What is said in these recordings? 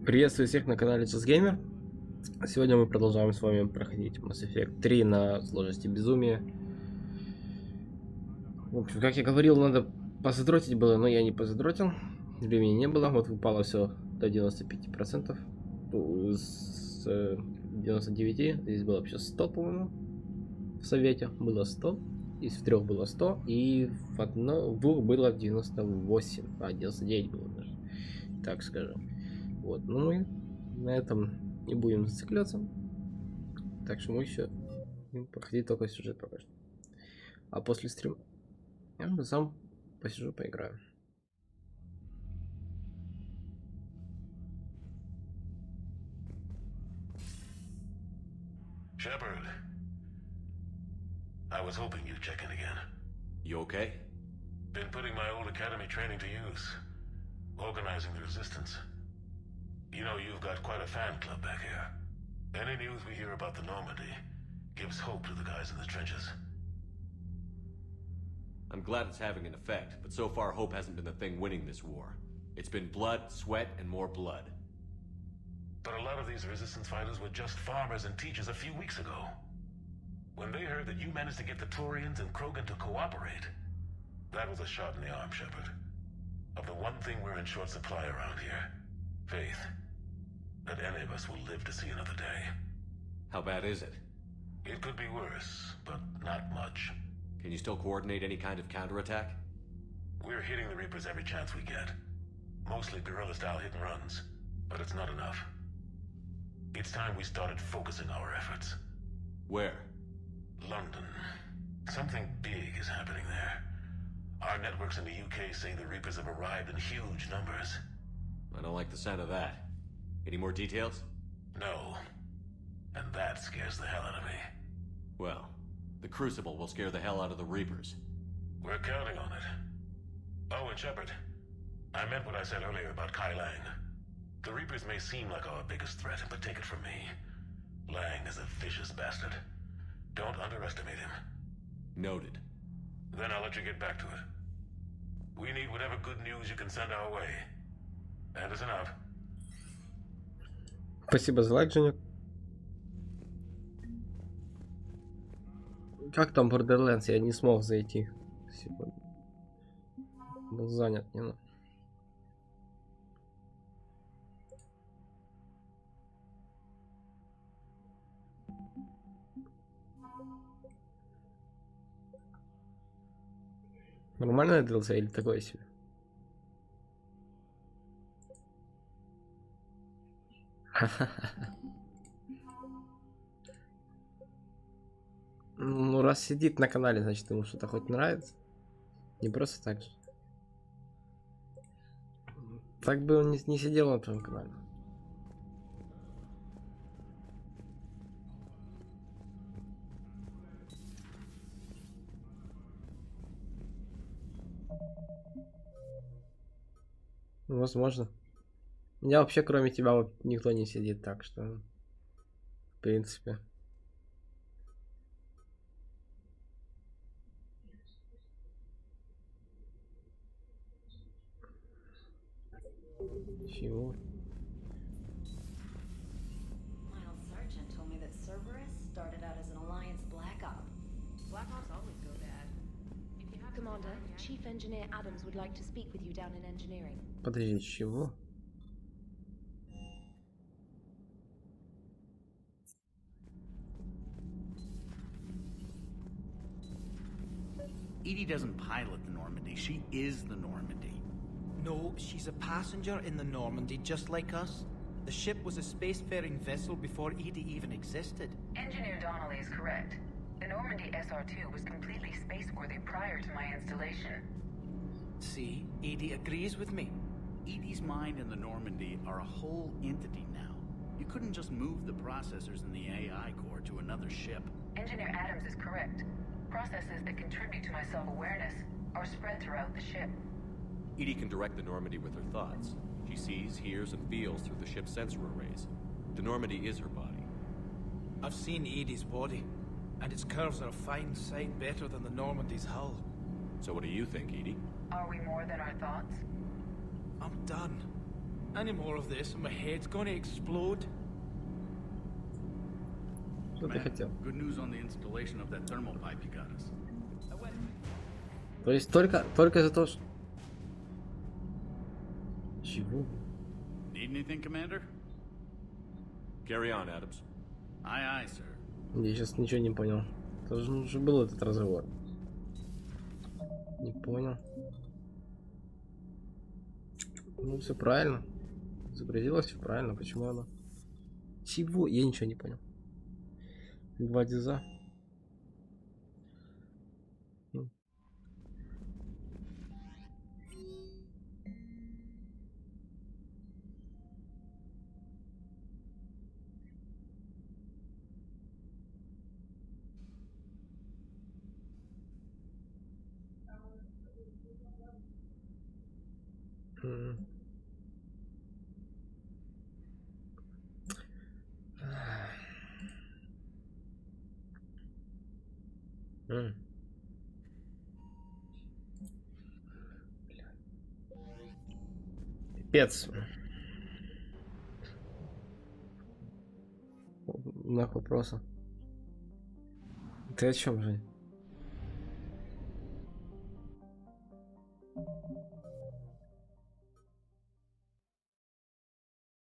Приветствую всех на канале Just Gamer. Сегодня мы продолжаем с вами проходить Mass Effect 3 на сложности Безумие. В общем, как я говорил, надо позадротить было, но я не позадротил. Времени не было, вот выпало все до 95%. С 99, здесь было вообще 100, по-моему. В совете было 100, из трех было 100, и в двух было 98, 99 было даже, так скажем. Вот, но мы на этом не будем зацикливаться. Так что мы еще будем проходить только сюжет пока что. А после стрима я бы сам посижу, поиграю. Shepard, I was hoping you'd check in again. You okay? Been putting my old academy training to use, organizing the resistance. You know, you've got quite a fan club back here. Any news we hear about the Normandy gives hope to the guys in the trenches. I'm glad it's having an effect, but so far hope hasn't been the thing winning this war. It's been blood, sweat, and more blood. But a lot of these resistance fighters were just farmers and teachers a few weeks ago. When they heard that you managed to get the Turians and Krogan to cooperate, that was a shot in the arm, Shepard. Of the one thing we're in short supply around here, faith. That any of us will live to see another day. How bad is it? It could be worse, but not much. Can you still coordinate any kind of counterattack? We're hitting the Reapers every chance we get. Mostly guerrilla-style hit-and-runs, but it's not enough. It's time we started focusing our efforts. Where? London. Something big is happening there. Our networks in the UK say the Reapers have arrived in huge numbers. I don't like the sound of that. Any more details? No. And that scares the hell out of me. Well, the Crucible will scare the hell out of the Reapers. We're counting on it. Oh, and Shepard, I meant what I said earlier about Kai Lang. The Reapers may seem like our biggest threat, but take it from me. Lang is a vicious bastard. Don't underestimate him. Noted. Then I'll let you get back to it. We need whatever good news you can send our way. And it's enough. Спасибо за лайк, Женек. Как там Borderlands? Я не смог зайти сегодня. Был занят, не надо. Нормальная DLC или такое себе? Ну, раз сидит на канале, значит, ему что-то хоть нравится. Не просто так же. Так бы он не сидел на твоем канале. Ну, возможно. У меня вообще кроме тебя вот никто не сидит, так что в принципе. Чего? Miles Sergeant told me that Cerberus started out as an Alliance Black Op. Black Ops always go bad. If you have Commander, Chief Engineer Adams would like to speak with you down in engineering. Подожди, чего? Edie doesn't pilot the Normandy, she is the Normandy. No, she's a passenger in the Normandy, just like us. The ship was a spacefaring vessel before Edie even existed. Engineer Donnelly is correct. The Normandy SR-2 was completely spaceworthy prior to my installation. See, Edie agrees with me. Edie's mind and the Normandy are a whole entity now. You couldn't just move the processors in the AI core to another ship. Engineer Adams is correct. Processes that contribute to my self-awareness are spread throughout the ship. Edie can direct the Normandy with her thoughts. She sees, hears, and feels through the ship's sensor arrays. The Normandy is her body. I've seen Edie's body, and its curves are a fine sight better than the Normandy's hull. So what do you think, Edie? Are we more than our thoughts? I'm done. Any more of this and my head's gonna explode. Что ты хотел? Good news on the installation of that thermal pipe you got us. То есть только за то, что... Чего? Need anything, Commander? Carry on, Adams. Aye, aye, sir. Я сейчас ничего не понял. Это же уже был этот разговор. Не понял. Ну, все правильно. Загрузилось все правильно. Почему оно? Чего? Я ничего не понял. Два диза. Пипец. Знак вопроса. Ты о чем же?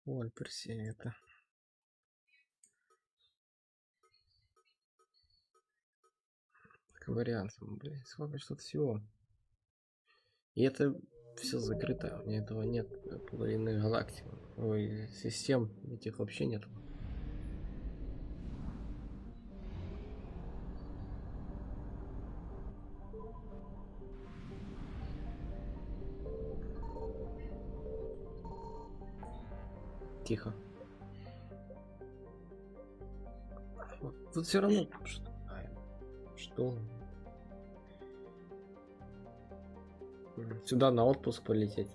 Ой, перси это. Вариант, блин, сколько что-то всего. И это все закрыто, у меня этого нет, половины галактик, ой, систем этих вообще нет. Тихо. Вот, тут все равно что? Сюда на отпуск полететь,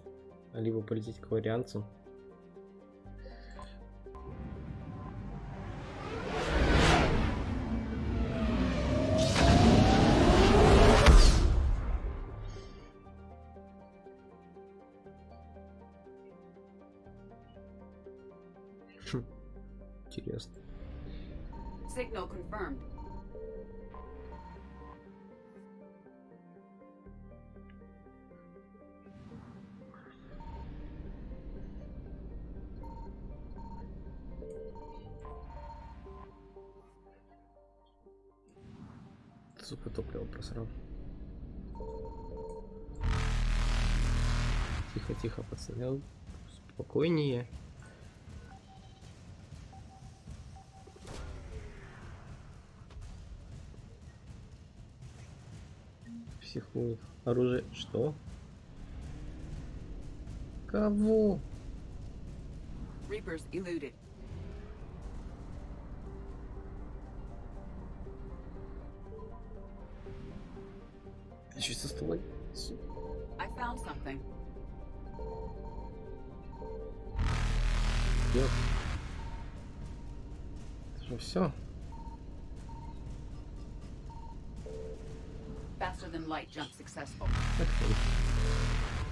либо полететь к вариантам. Интересно. Signal confirmed. Сука, топливо просрал. Тихо, тихо, пацаны. Спокойнее. Психует. Оружие. Что? Кого? Reapers eluded. Еще со столой. I found something. Ёп. Это же все. Faster than light jump successful.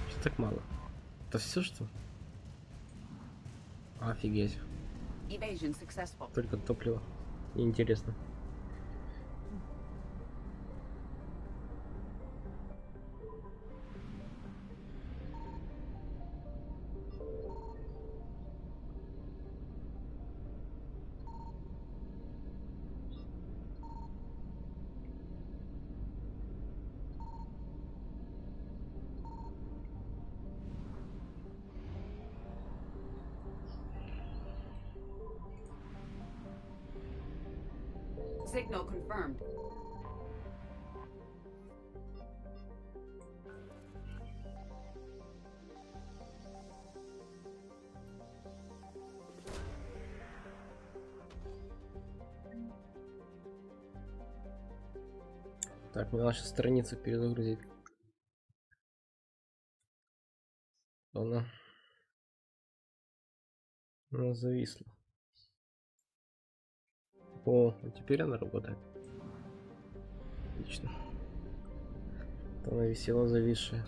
Что так мало? Это все что? Офигеть. Evasion successful. Только топливо. Интересно. Signal confirmed. Так, мне нашу страницу перезагрузить. Она зависла. О, а теперь она работает. Отлично. Она висела зависшая.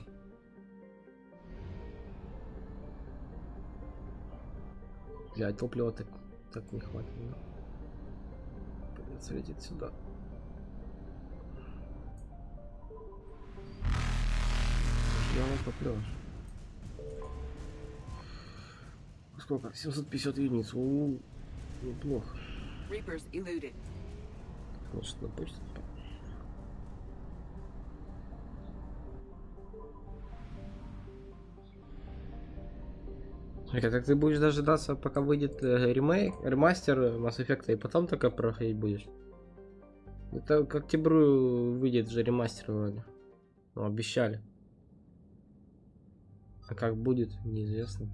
Блядь, топлива так не хватит. Да? Придется лететь сюда. Ждем топлива. Сколько? 750 единиц. Неплохо. Reapers eluded. Может, на почту. Это как ты будешь дожидаться, пока выйдет ремастер Mass Effect, и потом только проходить будешь? Это к октябрю выйдет же ремастер вроде. Ну, обещали. А как будет, неизвестно.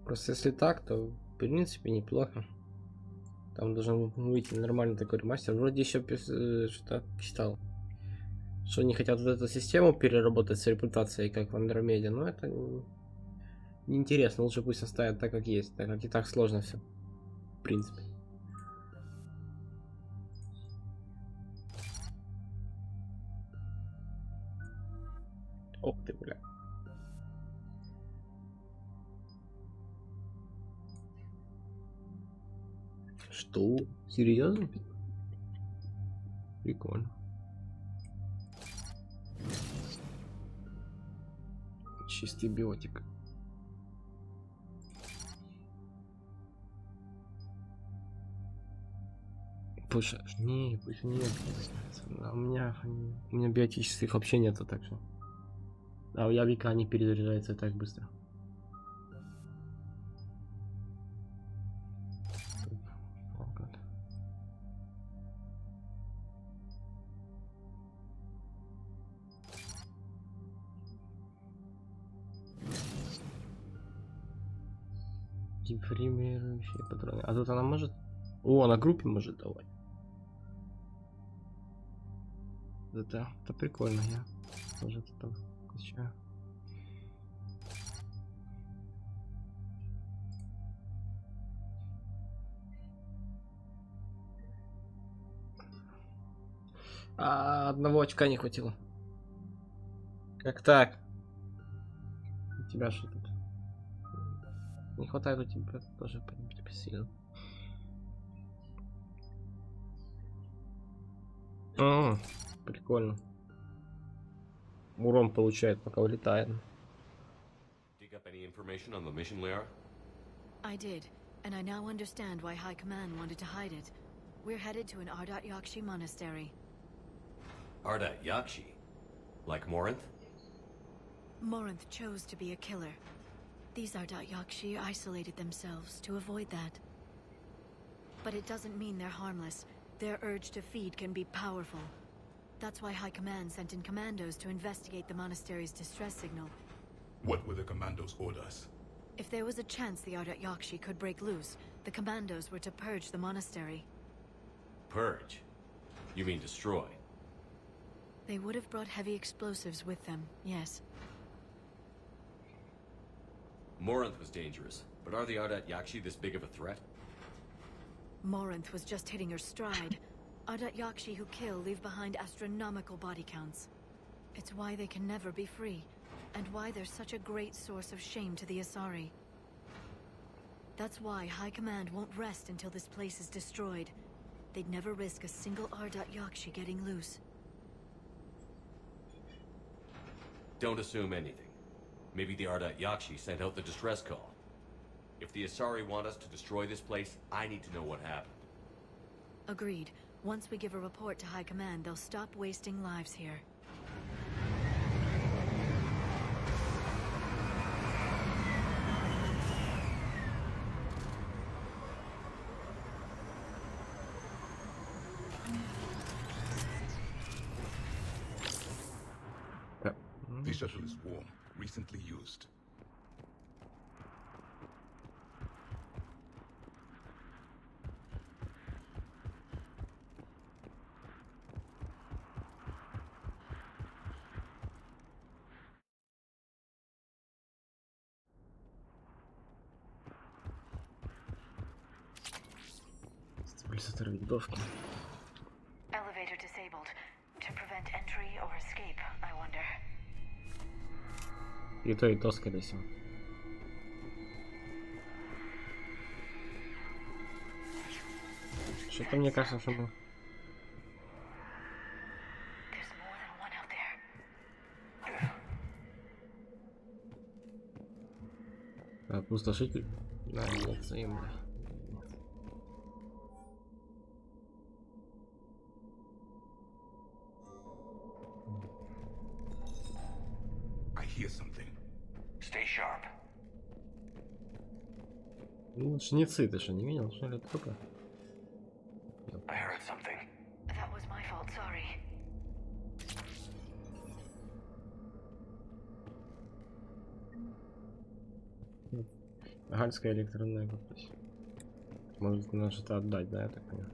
Просто если так, то в принципе неплохо. Там должен выйти нормальный такой ремастер. Вроде еще что читал, что они хотят вот эту систему переработать с репутацией, как в Андромеде, но это неинтересно. Лучше пусть оставят так, как есть, так как и так сложно все. В принципе. Ох ты, бля. Что? Серьезно? Прикольно. Чистый биотик. Пусть не, пусть нет. А у меня биотических вообще нету, так что. А у Явика они перезаряжаются так быстро. Дефримирующие патроны. А тут она может... О, на группе может давать. Это прикольно, я тоже там включаю. Одного очка не хватило. Как так? У тебя что тут? Не хватает у тебя тоже сильно. Прикольно. Урон получает, пока улетает. Dig up any information on the mission, Liara? I did, and I now understand why High Command wanted to hide it. We're headed to an Ardat Yakshi monastery. Ardat Yakshi? Like Morinth? Morinth chose to be a killer. These Ardat Yakshi isolated themselves to avoid that. But it doesn't mean they're harmless. Their urge to feed can be powerful. That's why High Command sent in commandos to investigate the monastery's distress signal. What were the commandos' orders? If there was a chance the Ardat Yakshi could break loose, the commandos were to purge the monastery. Purge? You mean destroy? They would have brought heavy explosives with them, yes. Morinth was dangerous, but are the Ardat Yakshi this big of a threat? Morinth was just hitting her stride. Ardat Yakshi who kill leave behind astronomical body counts. It's why they can never be free, and why they're such a great source of shame to the Asari. That's why High Command won't rest until this place is destroyed. They'd never risk a single Ardat Yakshi getting loose. Don't assume anything. Maybe the Ardat Yakshi sent out the distress call. If the Asari want us to destroy this place, I need to know what happened. Agreed. Once we give a report to High Command, they'll stop wasting lives here. The shuttle is warm, recently used. Стабилизатор винтовки. Elevator disabled. To prevent entry or escape, I wonder. И то, скорее всего. Что-то мне кажется, что мы... There's more than one out there. Опустошитель? Да, нет, взаимно. I hear something. Stay sharp. Ну, жнецы, ты что, не видел? Что ли, трупы? I heard something. That was my fault, sorry. Гальская электронная подпись. Может, надо что-то отдать, да, я так понимаю.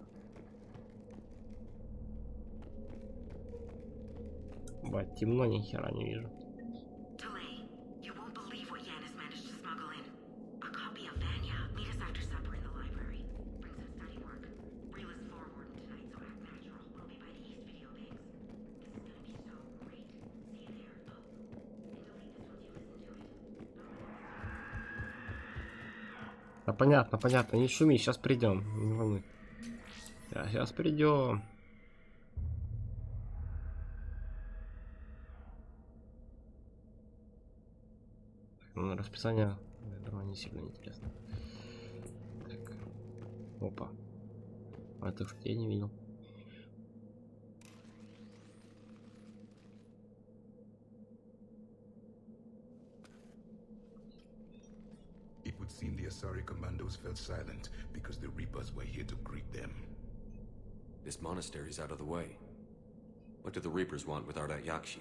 Бать, темно, ни хера не вижу. Да понятно, понятно, не шуми, сейчас придем, не волнуй. Сейчас придем. Ну, расписание, я думаю, не сильно интересно. Так. Опа. А это я не видел. It would seem the Asari commandos fell silent because the Reapers were here to greet them. This monastery's out of the way. What do the Reapers want with Ardat Yakshi?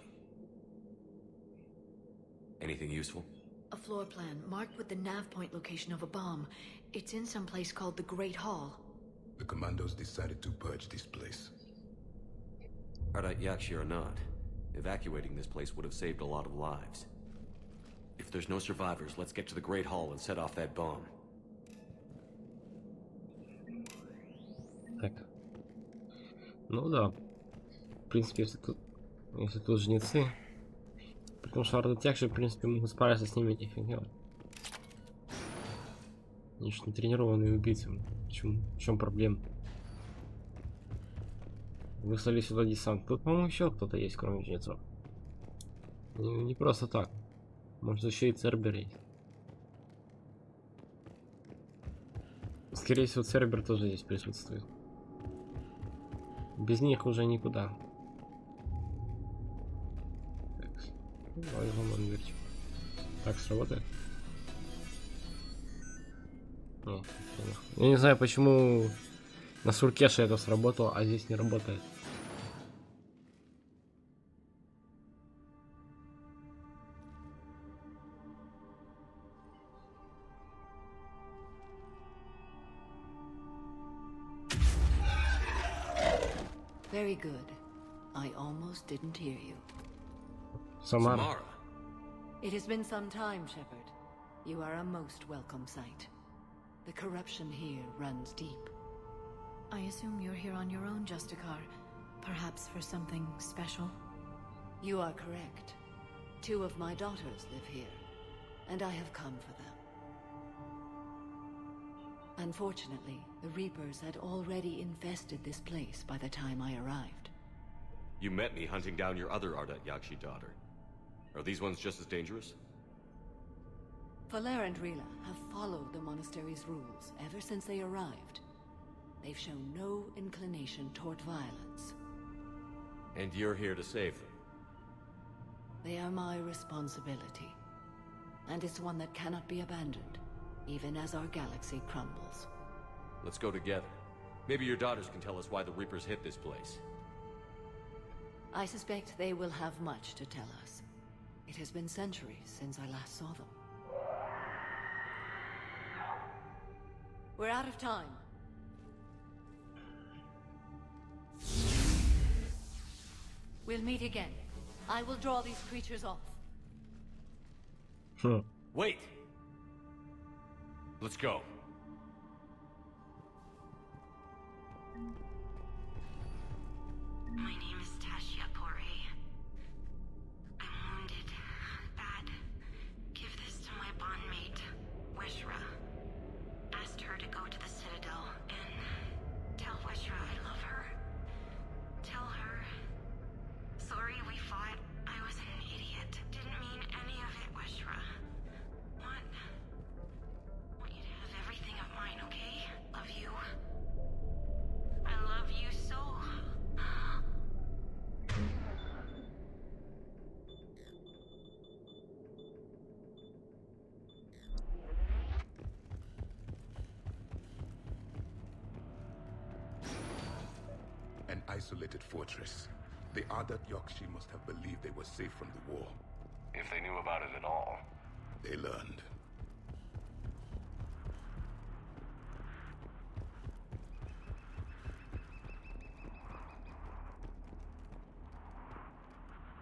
Anything useful? A floor plan marked with the nav point location of a bomb. It's in some place called the Great Hall. The commandos decided to purge this place. Ardat Yakshi or not, evacuating this place would have saved a lot of lives. If there's no survivors, let's get to the Great Hall and set off that bomb. Так. Ну да. В принципе, если тут жнецы. Потому что Арdat Yakshi, в принципе, могут справиться с ними нифига. Они же не тренированные убийцы. В чем проблема? Выслали сюда десант. Тут, по-моему, еще кто-то есть, кроме жнецов. Не просто так. Может, еще и Цербер есть. Скорее всего, Цербер тоже здесь присутствует. Без них уже никуда. Так, так сработает. Нет, я не знаю, почему на Суркеше это сработало, а здесь не работает. Very good. I almost didn't hear you. Samara. It has been some time, Shepard. You are a most welcome sight. The corruption here runs deep. I assume you're here on your own, Justicar. Perhaps for something special? You are correct. 2 of my daughters live here, and I have come for them. Unfortunately, the Reapers had already infested this place by the time I arrived. You met me hunting down your other Ardat Yakshi daughter. Are these ones just as dangerous? Valer and Rila have followed the monastery's rules ever since they arrived. They've shown no inclination toward violence. And you're here to save them? They are my responsibility. And it's one that cannot be abandoned, even as our galaxy crumbles. Let's go together. Maybe your daughters can tell us why the Reapers hit this place. I suspect they will have much to tell us. It has been centuries since I last saw them. We're out of time. We'll meet again. I will draw these creatures off. Wait! Let's go. My name is Tashia Pore. I'm wounded. Bad. Give this to my bondmate, Weshra. Asked her to go to the Citadel and tell Weshra I love her. Tell her. Sorry we fought. I was an idiot. Didn't mean any of it, Weshra. Want you to have everything of mine, okay? Love you. I love you so. An isolated fortress. The Adat Yakshi must have believed they were safe from the war. If they knew about it at all. They learned.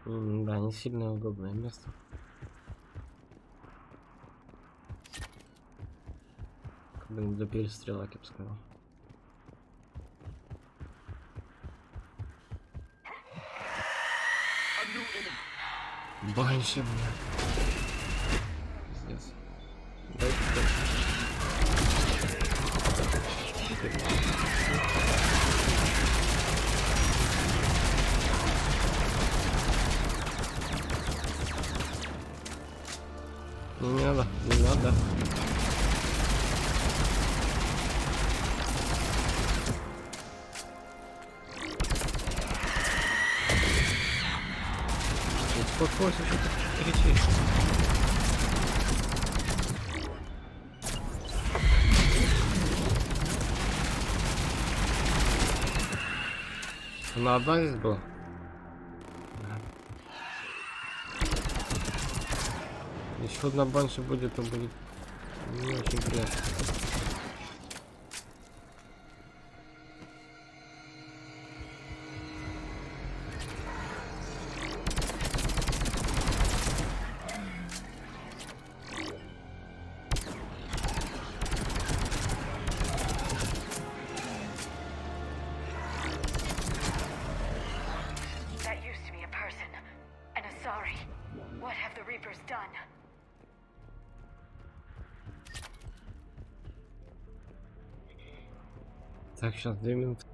Да, не сильно удобное место. Как бы для перестрелок, я бы сказал. Банши, бля. Пиздец. Не надо, не надо. Успокойся, что ты кричишь? Она одна здесь была? Еще одна банша будет, то будет не очень приятно. Так, сейчас 2 минуты.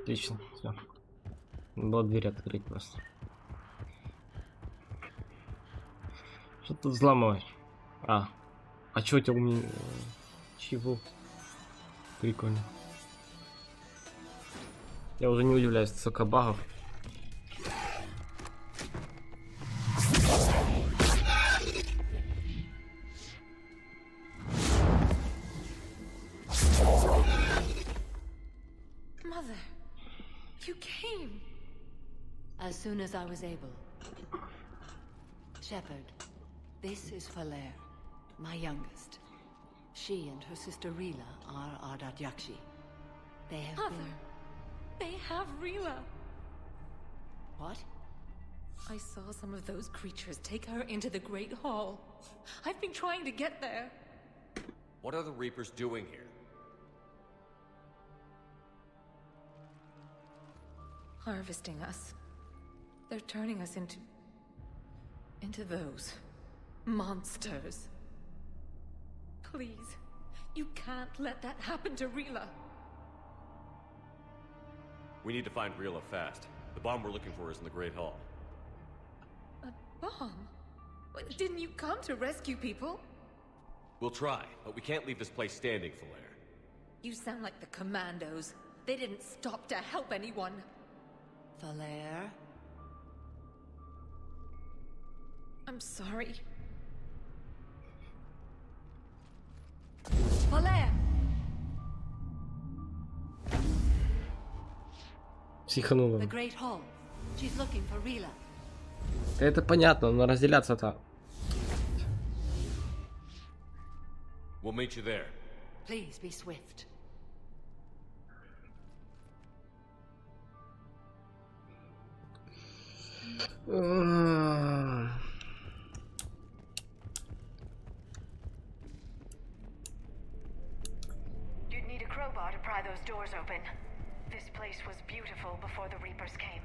Отлично, все. Было дверь открыть просто. Что тут взламывать? А что у тебя у меня? Чего? Прикольно. Я уже не удивляюсь, сколько багов. You came. As soon as I was able. Shepard, this is Falair, my youngest. She and her sister Rila are Ardat Yakshi. They have Mother, they have Rila. What? I saw some of those creatures take her into the Great Hall. I've been trying to get there. What are the Reapers doing here? Harvesting us. They're turning us into those monsters. Please, you can't let that happen to Rila. We need to find Rila fast. The bomb we're looking for is in the Great Hall. A bomb? Didn't you come to rescue people? We'll try, but we can't leave this place standing, Falair. You sound like the commandos. They didn't stop to help anyone. Falair? I'm sorry. Falair! Психанула. The Great Hall. She's looking for Rila. Это понятно, но разделяться-то. We'll meet you there. Please be swift. You'd need a crowbar to pry those doors open. This place was beautiful before the Reapers came.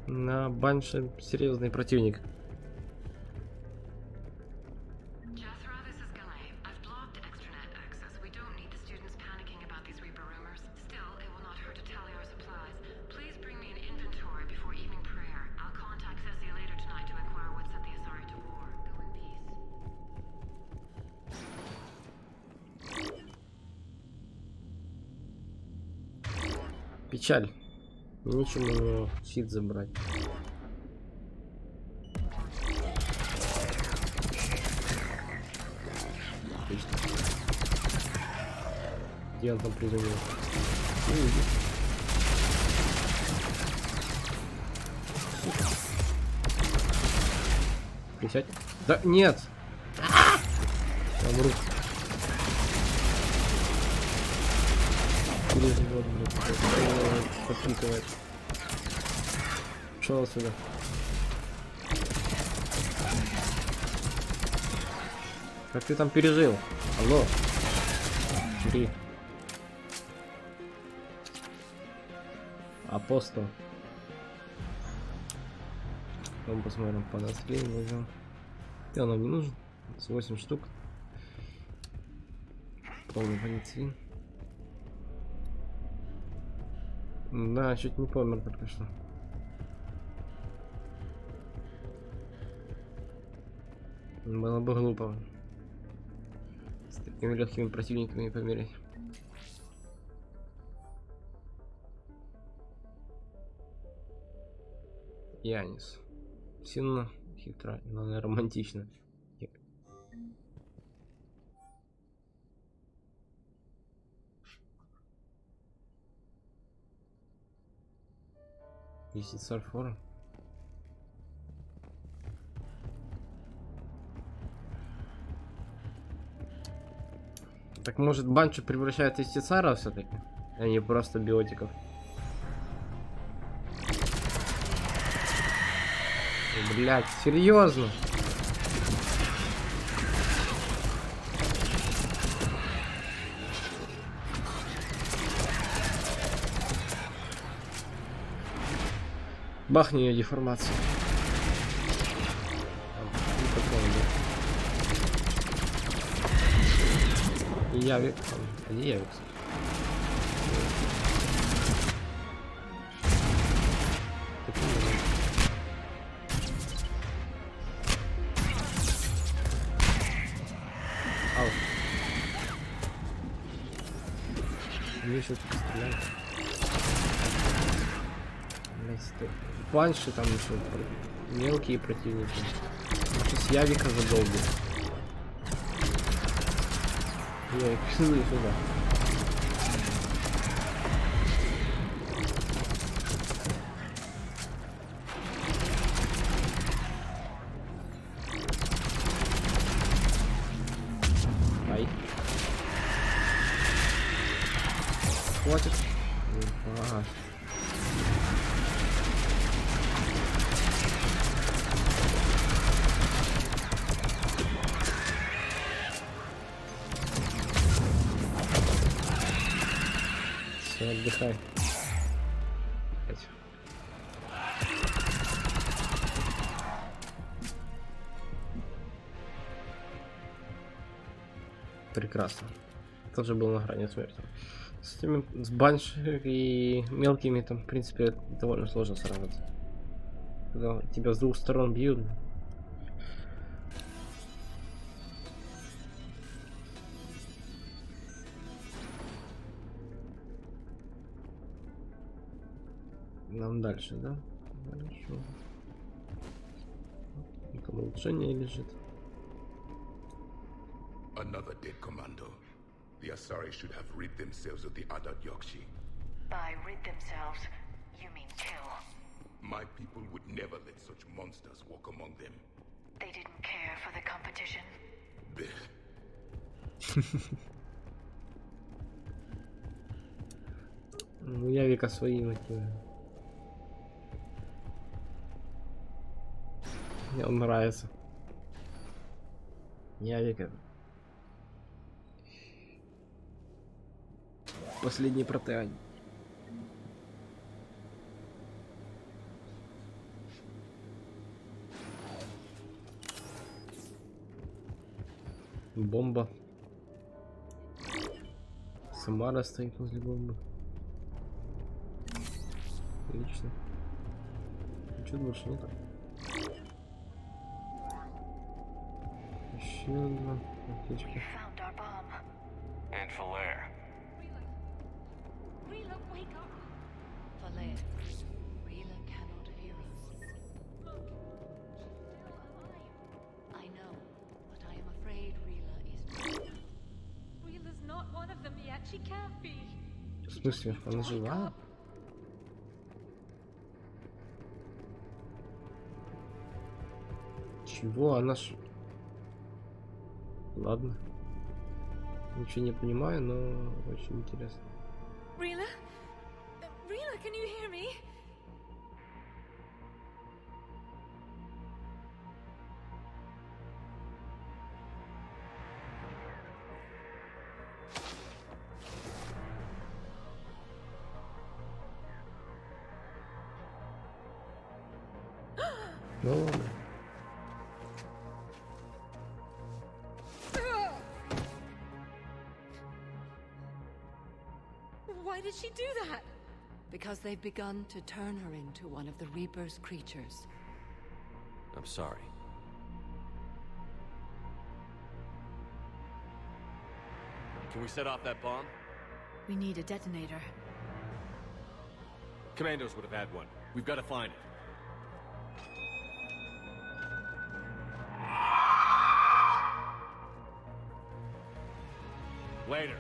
На Банши серьезный противник. Печаль. Нечем у него щит забрать. Отлично. Где он там приземлил? Не видит. Присядь. Да нет! Умру. Подпитывает. Пошел сюда. Как ты там пережил? Алло. Чири. Апостол. Потом посмотрим по наследию. Возьмем. И он нам не нужен. 8 штук. Полный паницилин. Да, чуть не помер только что. Было бы глупо с такими легкими противниками помереть. Янис. Сильно, хитро, но романтично. 10 сарфора. Так может Банчу превращает из Тицара все-таки, а не просто биотиков? Блять, серьезно? Бахни ее деформацию. И Явик. А где Явик? Ау. Мне еще тут стреляют. Банши там еще мелкие противники. Сейчас Явика задолбит. Явик, сюда. Ай. Хватит. Ага. Все, отдыхай. Опять. Прекрасно. Тоже был на грани смерти. С этими, с банши и мелкими там, в принципе, довольно сложно сражаться. Когда тебя с двух сторон бьют. Нам дальше, да? Хорошо. Там улучшение лежит. Another dead commando. The Asari should have rid themselves of the Adat Yakshi. By rid themselves, you mean kill. My people would never let such monsters walk among them. They didn't care for the competition. Ну, я века свои мотивы. Мне он нравится. Я века. Последний протеан. Бомба. Самара стоит возле бомбы. Отлично. Ничего больше нет. Еще одна аптечка. Valer, Rila cannot hear us. I know, but I am afraid Rila is... Rila's not one of them yet. She can't be. В смысле, она жива? Чего? Она ж... Ладно. Ничего не понимаю, но очень интересно. Rila? Rila, can you hear me? Ну ладно. Why did she do that? Because they've begun to turn her into one of the Reaper's creatures. I'm sorry. Can we set off that bomb? We need a detonator. Commandos would have had one. We've got to find it. Later.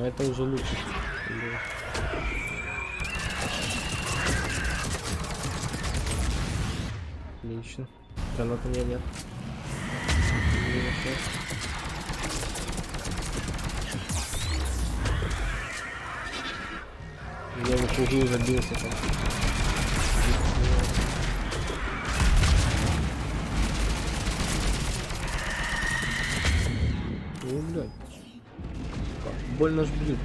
Но это уже лучше. Отлично. Гранат у меня нет. Я в углу забился там. Ой, блядь. Как больно жбит.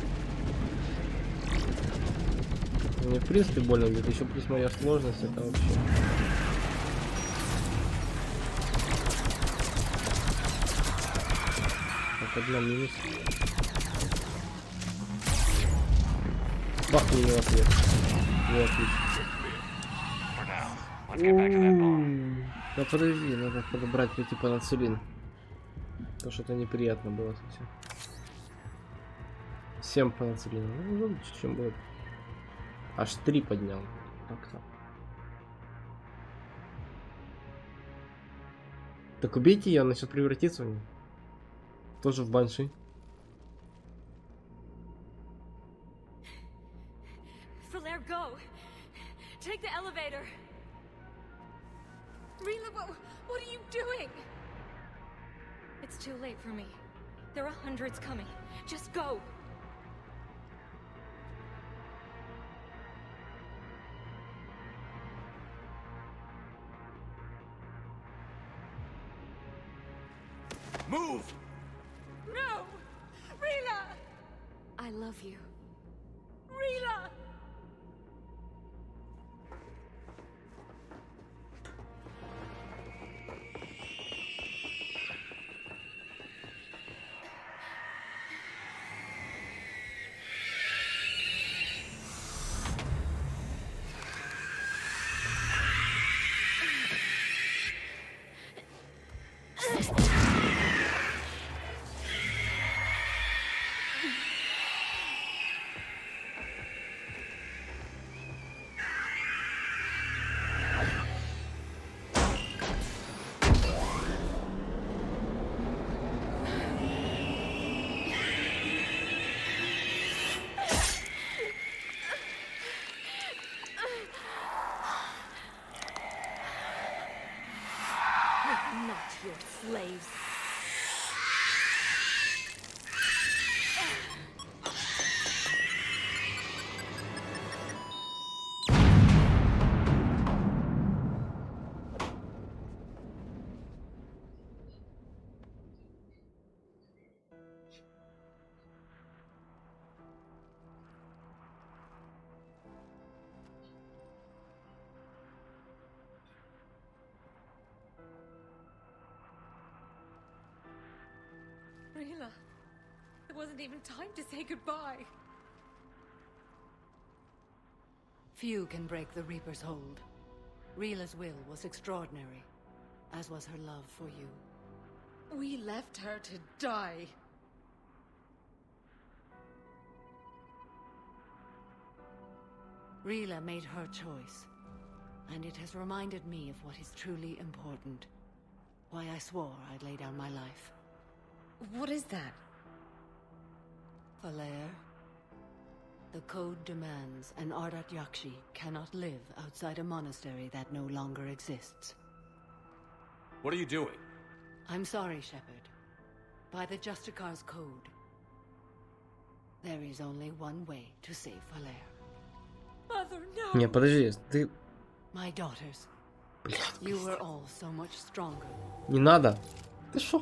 Мне в принципе больно бьет, еще плюс моя сложность, это вообще. Так, одна минус. Бахни его ответ. Вот, отлично. Да подожди, надо подобрать мне типа нацелин. То что-то неприятно было совсем. 7 по нацелину. Ну, уже лучше, чем было. Аж 3 поднял. Так-то. Так убейте ее, она сейчас превратится в нее. Тоже в банши. Valere, go! Take the elevator! Rila, what are you doing? It's too late for me. There are hundreds coming. Just go! Move! No! Rila! I love you. Rila! Not your slaves. Rila, there wasn't even time to say goodbye. Few can break the Reaper's hold. Rila's will was extraordinary, as was her love for you. We left her to die. Rila made her choice, and it has reminded me of what is truly important. Why I swore I'd lay down my life. What is that? Valere, the code demands an Ardat Yakshi cannot live outside a monastery that no longer exists. What are you doing? I'm sorry, Shepard. By the Justicar's code, there is only one way to save Valere. Mother, no! Не, подожди, ты... My daughters, you were all so much stronger. Не надо. Ты шо?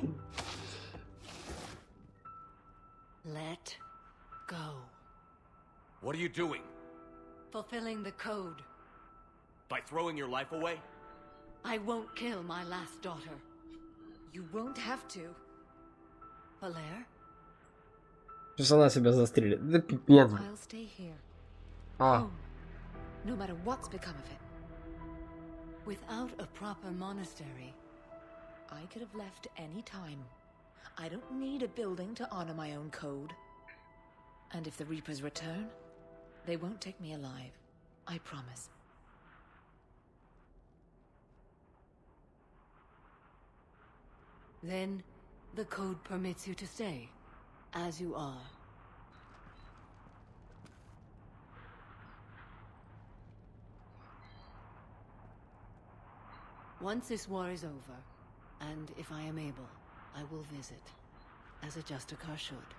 Let go. What are you doing? Fulfilling the code. By throwing your life away? I won't kill my last daughter. You won't have to. Valere? Сейчас она себя застрелит. Да пипец. I'll stay here. А. No matter what's become of it. Without a proper monastery, I could have left any time. I don't need a building to honor my own code. And if the Reapers return, they won't take me alive. I promise. then the code permits you to stay, as you are. Once this war is over, and if I am able, I will visit, as a Justicar should.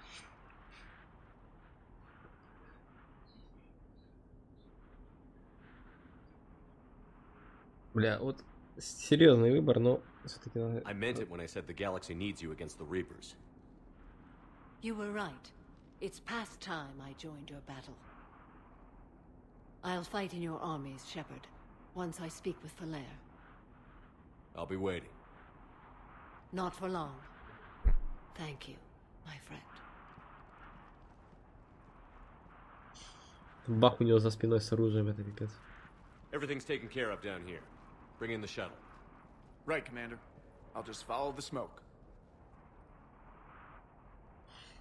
Бля, вот серьезный выбор, но все-таки надо... I meant it when I said the galaxy needs you against the Reapers. You were right. It's past time I joined your battle. I'll fight in your armies, Shepard, once I speak with Falair. I'll be waiting. Not for long. Thank you, my friend. Бах у него за спиной с оружием, это пипец. Everything's taken care of down here. Bring in the shuttle. Right, Commander. I'll just follow the smoke.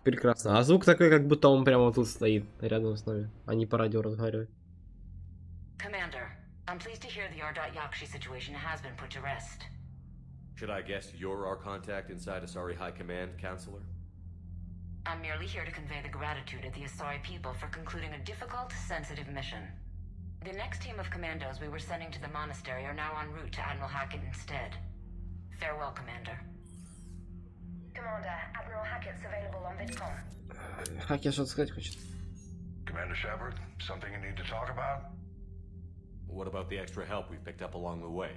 Прекрасно. А звук такой, как будто он прямо тут стоит, рядом с нами, а не по радио разговаривает. Commander, I'm pleased to hear the Yakshi situation has been put to rest. Should I guess you're our contact inside Asari High Command, Counselor? I'm merely here to convey the gratitude of the Asari people for concluding a difficult, sensitive mission. The next team of commandos we were sending to the monastery are now en route to Admiral Hackett instead. Farewell, Commander. Commander, Admiral Hackett's available on VidCom. Хакер что-то сказать хочет. Commander Shepard, something you need to talk about? What about the extra help we picked up along the way?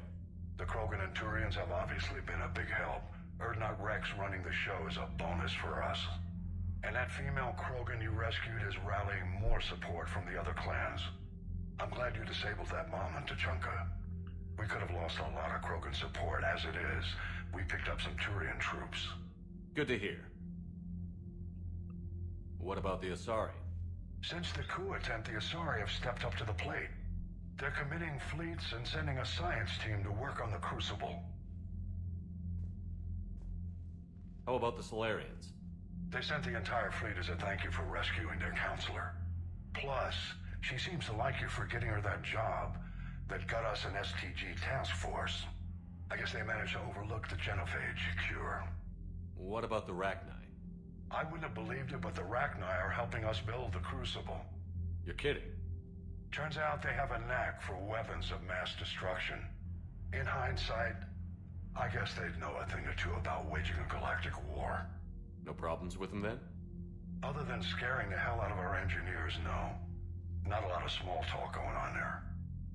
The Krogan and Turians have obviously been a big help. Erdnot Rex running the show is a bonus for us. And that female Krogan you rescued is rallying more support from the other clans. I'm glad you disabled that bomb on Tachanka. We could have lost a lot of Krogan support. As it is, we picked up some Turian troops. Good to hear. What about the Asari? Since the coup attempt, the Asari have stepped up to the plate. They're committing fleets and sending a science team to work on the Crucible. How about the Solarians? They sent the entire fleet as a thank you for rescuing their counselor. Plus, she seems to like you for getting her that job that got us an STG task force. I guess they managed to overlook the genophage cure. What about the Rachni? I wouldn't have believed it, but the Rachni are helping us build the Crucible. You're kidding. Turns out they have a knack for weapons of mass destruction. In hindsight, I guess they'd know a thing or two about waging a galactic war. No problems with them then? Other than scaring the hell out of our engineers, no. Not a lot of small talk going on there.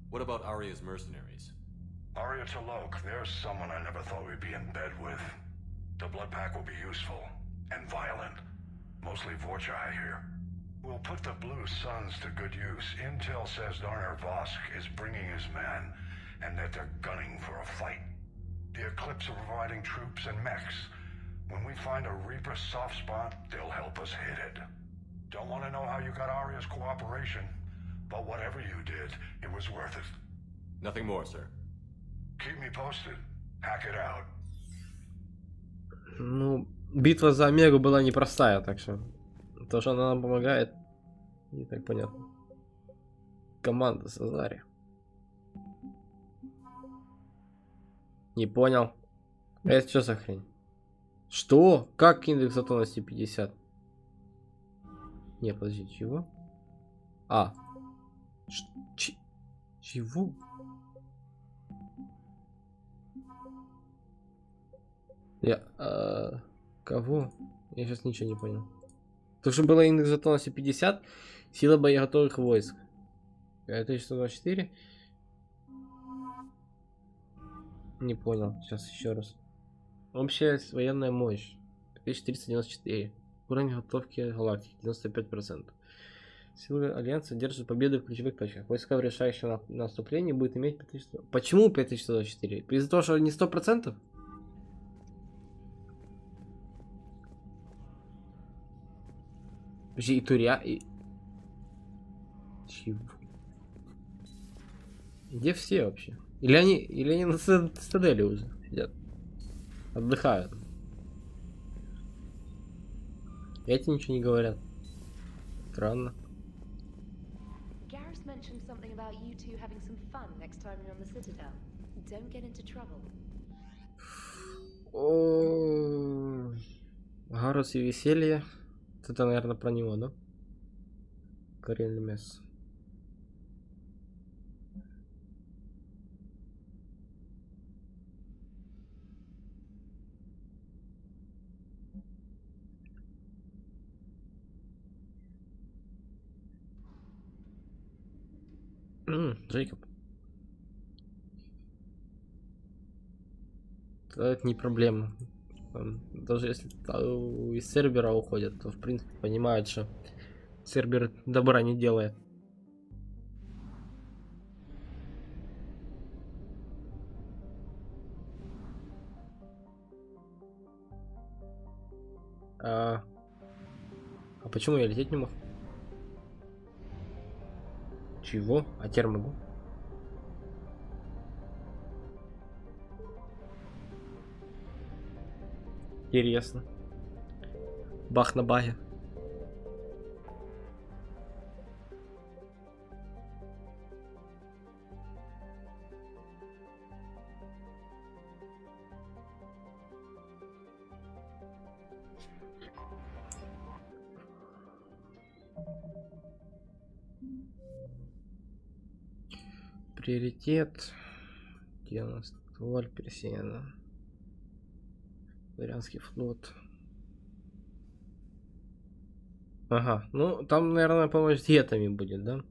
What about Arya's mercenaries? Arya T'Lok, there's someone I never thought we'd be in bed with. The blood pack will be useful and violent. Mostly Vorcha, I hear. We'll put the Blue Suns to good use. Intel says Darner Vosk is bringing his men, and that they're gunning for a fight. The Eclipse are providing troops and mechs. When we find a Reaper soft spot, they'll help us hit it. Don't want to know how you got Arya's cooperation, but whatever you did, it was worth it. Nothing more, sir. Keep me posted. Hack it out. Ну, битва за Омегу была непростая, так что то, что она нам помогает, не так понятно. Команда Сазари. Не понял. Это что за хрень? Что? Как индекс готовности 50? Не, подожди, чего? А. Чего? Кого? Я сейчас ничего не понял. То, что было индекс готовности 50, сила боеготовых войск. 5124. Не понял. Сейчас еще раз. Общая военная мощь. 5394. Уровень готовки галактики 95%. Силы Альянса держат победы в ключевых точках. Войска в решающем наступлении будет иметь 5400. Почему 5424? Из-за того, что не 100%? И Туря... И... Чего? Где все вообще? Или они на цитадели уже сидят? Отдыхают. Эти ничего не говорят. Странно. Garrus mentioned something about you two having some fun next time you're on the Citadel. Don't get into trouble. Гарус и веселье. Это, наверное, про него, да? Коренный мясо. Джейкоб. Это не проблема. Даже если из сервера уходят, то в принципе понимают, что сервер добра не делает. А почему я лететь не мог? Чего? А теперь могу? Интересно. Бах на баге. Приоритет. 90 стволь, персена. Дворянский флот. Ага, ну там, наверное, помощь с диетами будет, да?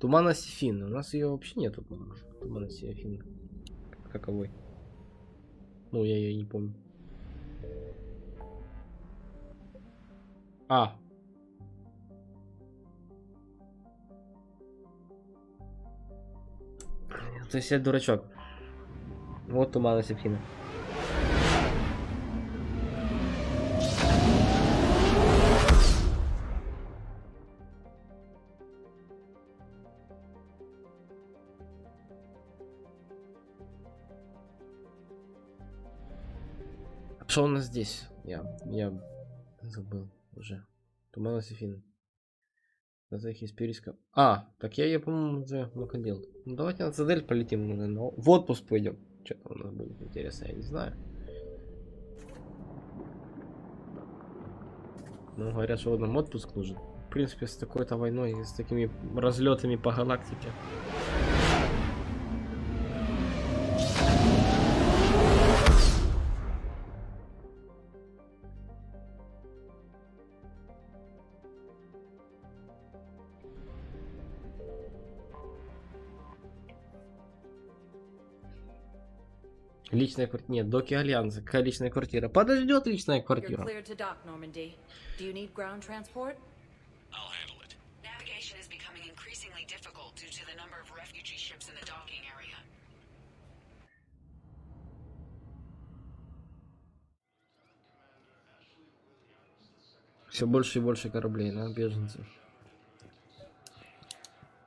Тумана Сефин. У нас ее вообще нету. Тумана Сефин. Каковой? Ну, я ее не помню. А. То есть я дурачок. Вот Тумана Сефина. Что у нас здесь? Я забыл уже. Тумана Сефина. Казахи из периска. А, так я ее, по-моему, уже находил. Ну давайте на Цитадель полетим, но в отпуск пойдем. Что там у нас будет интересно, я не знаю. Ну, говорят, что нам отпуск нужен. В принципе, с такой-то войной и с такими разлетами по галактике. Личная квартира. Нет, доки Альянса. Какая личная квартира? Подождет личная квартира. Все больше и больше кораблей, на беженцев.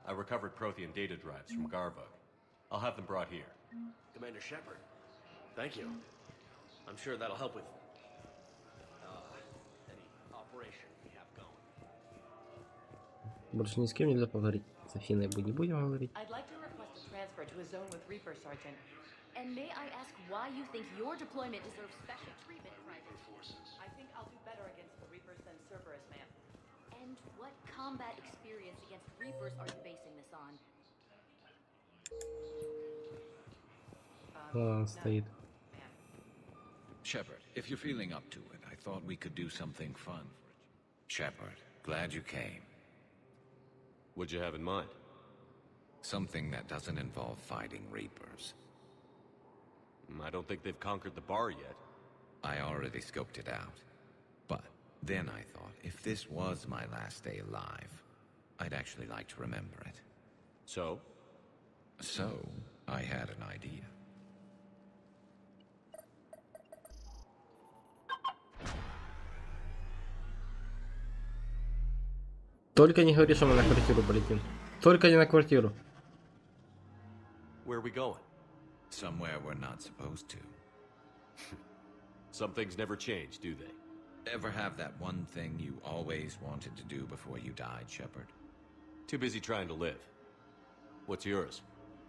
I recovered Prothean data drives from Garvug. I'll have them brought here. Commander Shepard, thank you. I'm sure that'll help with any operation we have going. Больше ни с кем нельзя поговорить. С Афиной не будем говорить. I'd like to request a transfer to a zone with Reaper, Sergeant. And may I ask why you think your deployment deserves special treatment, Private Forces? I think I'll do better against the Reapers than Cerberus, ma'am. And what combat experience against Reapers are you basing this on? Стоит. Shepard, if you're feeling up to it, I thought we could do something fun. Shepard, glad you came. What'd you have in mind? Something that doesn't involve fighting Reapers. I don't think they've conquered the bar yet. I already scoped it out. But then I thought, if this was my last day alive, I'd actually like to remember it. So? So, I had an idea. Только не говори, что мы на квартиру полетим. Только не на квартиру. Where are we going? Somewhere we're not supposed to. Some things never change, do they? Ever have that one thing you always wanted to do before you died, Shepard? Too busy trying to live. What's yours?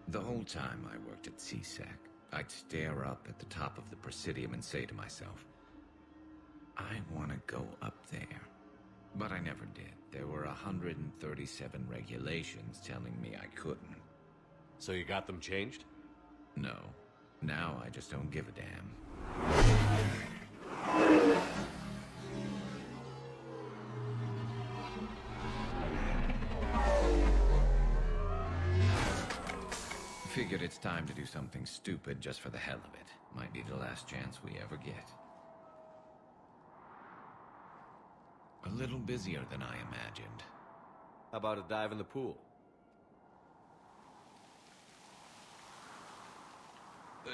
The whole time I worked at CSEC, I'd stare up at the top of the Presidium and say to myself, I want to go up there. But I never did. There were 137 regulations telling me I couldn't. So you got them changed? No. Now I just don't give a damn. figured it's time to do something stupid just for the hell of it. Might be the last chance we ever get. A little busier than I imagined. How about a dive in the pool?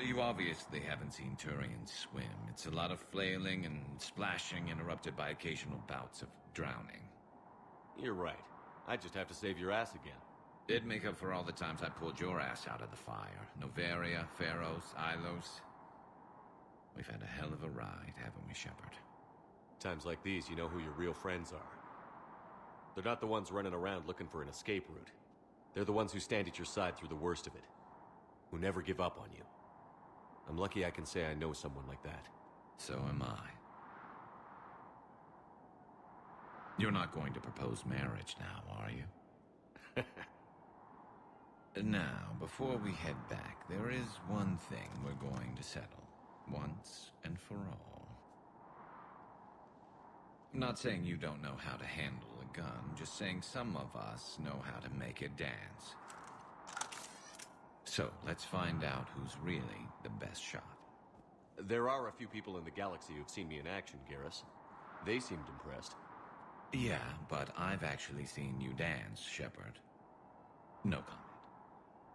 You obviously haven't seen Turians swim. It's a lot of flailing and splashing, interrupted by occasional bouts of drowning. You're right. I just have to save your ass again. It'd make up for all the times I pulled your ass out of the fire. Novaria, Pharos, Ilos. We've had a hell of a ride, haven't we, Shepard? Times like these, you know who your real friends are. They're not the ones running around looking for an escape route. They're the ones who stand at your side through the worst of it. Who never give up on you. I'm lucky I can say I know someone like that. So am I. You're not going to propose marriage now, are you? Now, before we head back, there is one thing we're going to settle. Once and for all. I'm not saying you don't know how to handle a gun, just saying some of us know how to make it dance. So, let's find out who's really the best shot. There are a few people in the galaxy who've seen me in action, Garrus. They seemed impressed. Yeah, but I've actually seen you dance, Shepard. No comment.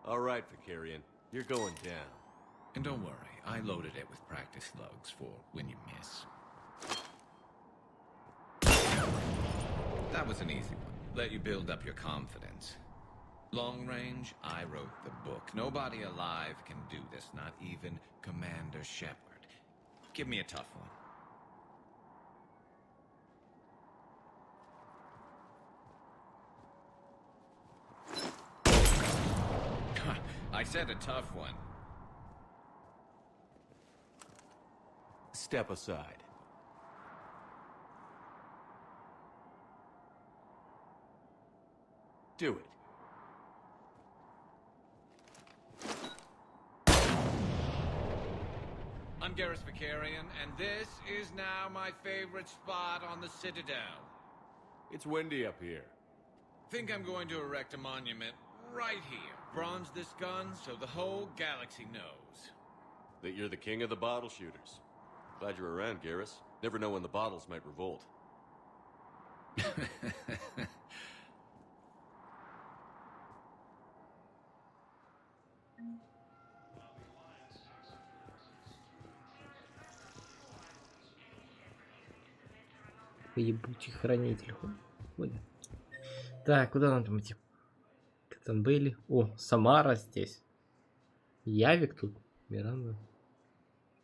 All right, Vicarian. You're going down. And don't worry, I loaded it with practice slugs for when you miss. That was an easy one. Let you build up your confidence. Long range, I wrote the book. Nobody alive can do this, not even Commander Shepard. Give me a tough one. I said a tough one. Step aside. Do it. I'm Garrus Vicarian, and this is now my favorite spot on the Citadel. It's windy up here. Think I'm going to erect a monument right here. Bronze this gun so the whole galaxy knows. That you're the king of the bottle shooters. Glad you're around, Garrus. Never know when the bottles might revolt. Ебучий хранитель. Ходит. Так, куда нам там идти? Как там были? О, Самара здесь. Явик тут. Миранда.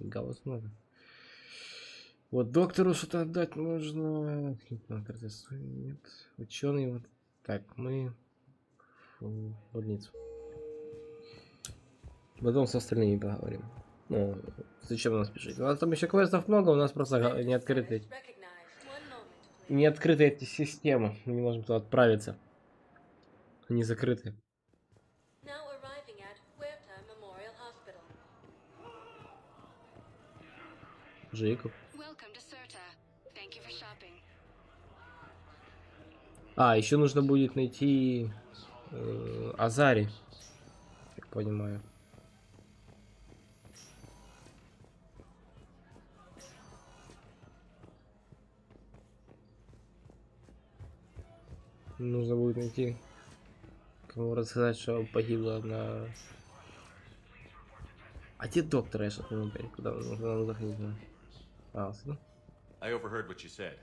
Гаус много. Вот доктору что-то отдать нужно. Нет. Ученый вот. Так, мы в больницу. Потом с остальными поговорим. Ну, зачем нам спешить? У нас там еще квестов много, у нас просто не открыты. Не открыты эти системы. Мы не можем туда отправиться. Они закрыты. Жейков. А, еще нужно будет найти Азари. Так понимаю. Нужно будет найти, кому рассказать, что погибла на... А где доктор? Я что-то не понимаю, куда он заходить? А, I overheard what you said.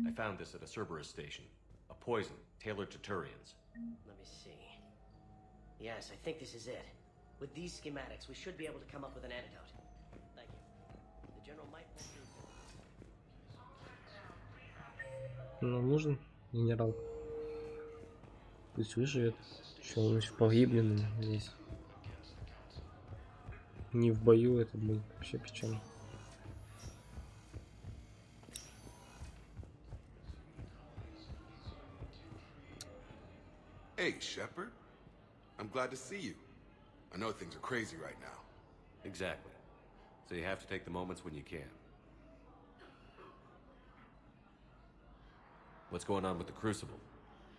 I found this at a Cerberus station. A poison tailored to Turians. Let me see. Yes, I think this is it. With these schematics, we should be able to come up with an antidote. Thank you. The general might... Ну, нужен генерал. Пусть выживет. Что он еще погибнет здесь. Не в бою, это будет вообще печально. Hey, Shepard. I'm glad to see you. I know things are crazy right now. Exactly. So you have to take the moments when you can. What's going on with the Crucible?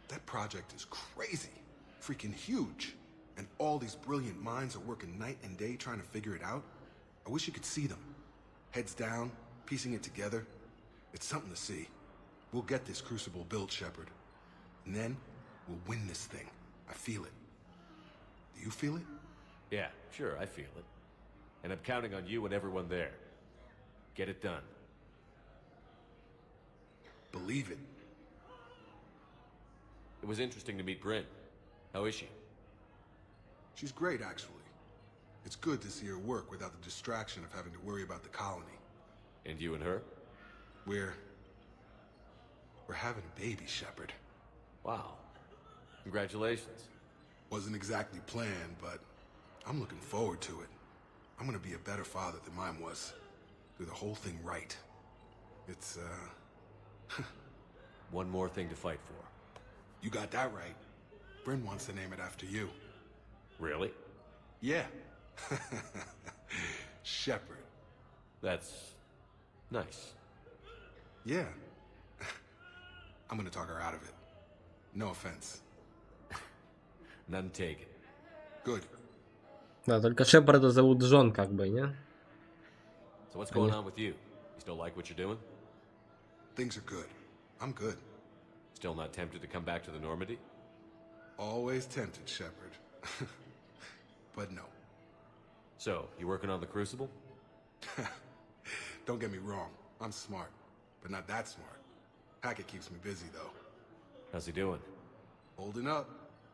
That project is crazy. Freaking huge. And all these brilliant minds are working night and day trying to figure it out. I wish you could see them. Heads down, piecing it together. It's something to see. We'll get this crucible built, Shepard. And then, we'll win this thing. I feel it. Do you feel it? Yeah, sure, I feel it. And I'm counting on you and everyone there. Get it done. Believe it. It was interesting to meet Bryn. How is she? She's great, actually. It's good to see her work without the distraction of having to worry about the colony. And you and her? We're having a baby, Shepard. Wow. Congratulations. Wasn't exactly planned, but I'm looking forward to it. I'm gonna be a better father than mine was. Do the whole thing right. It's, One more thing to fight for. You got that right. Bryn wants to name it after you. Really? Yeah. Shepard. That's nice. Yeah. I'm gonna talk her out of it. No offense. None taken. Good. Да, только Шепарда зовут Джон, как бы, не? So what's going on with you? You still like what you're doing? Things are good. I'm good. Still not tempted to come back to the Normandy? Always tempted, Shepard. But no. So, you working on the Crucible? Don't get me wrong. I'm smart. But not that smart. Hackett keeps me busy, though. How's he doing? Holding up.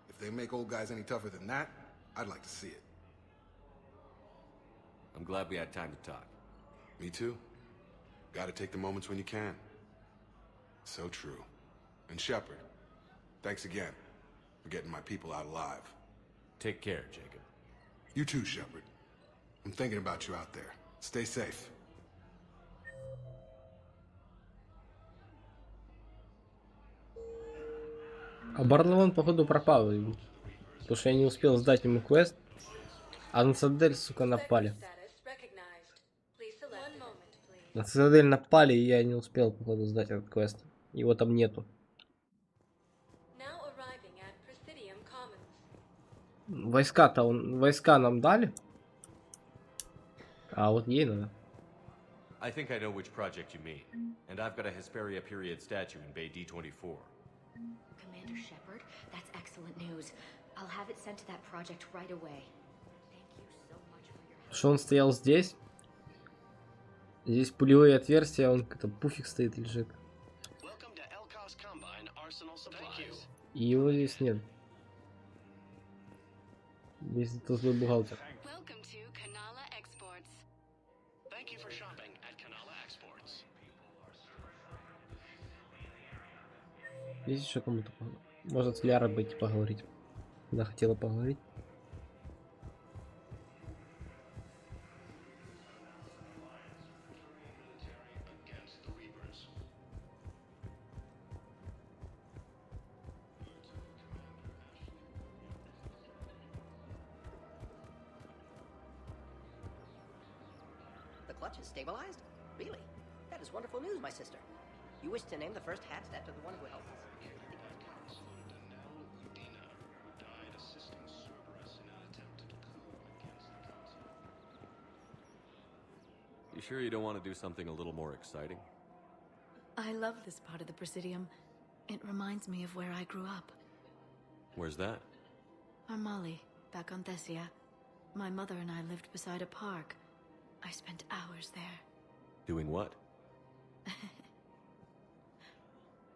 If they make old guys any tougher than that, I'd like to see it. I'm glad we had time to talk. Me too. Gotta take the moments when you can. So true. And Shepard, thanks again for getting my people out alive. Take care, Jacob. You too, Shepard. I'm thinking about you out there. Stay safe. А Барлоун, походу, пропал. Потому что я не успел сдать ему квест. А на Цитадель, сука, напали. На Цитадель напали, и я не успел, походу, сдать этот квест. Его там нету. Войска нам дали? А вот ей надо. I think I know which project you mean. And I've got a Hesperia period statue in Bay D24. Commander Shepard, that's excellent news. I'll have it sent to that project right away. Thank you so much for your help. Что он стоял здесь? Здесь пулевые отверстия, он как-то пуфик стоит, лежит. И его здесь нет. Здесь это злой бухгалтер. Здесь еще кому-то может с Лярой быть поговорить. Она хотела поговорить. The clutch is stabilized? Really? That is wonderful news, my sister. You wish to name the first hatched after the one who helped us? You sure you don't want to do something a little more exciting? I love this part of the Presidium. It reminds me of where I grew up. Where's that? Armali, back on Thessia. My mother and I lived beside a park. I spent hours there. Doing what?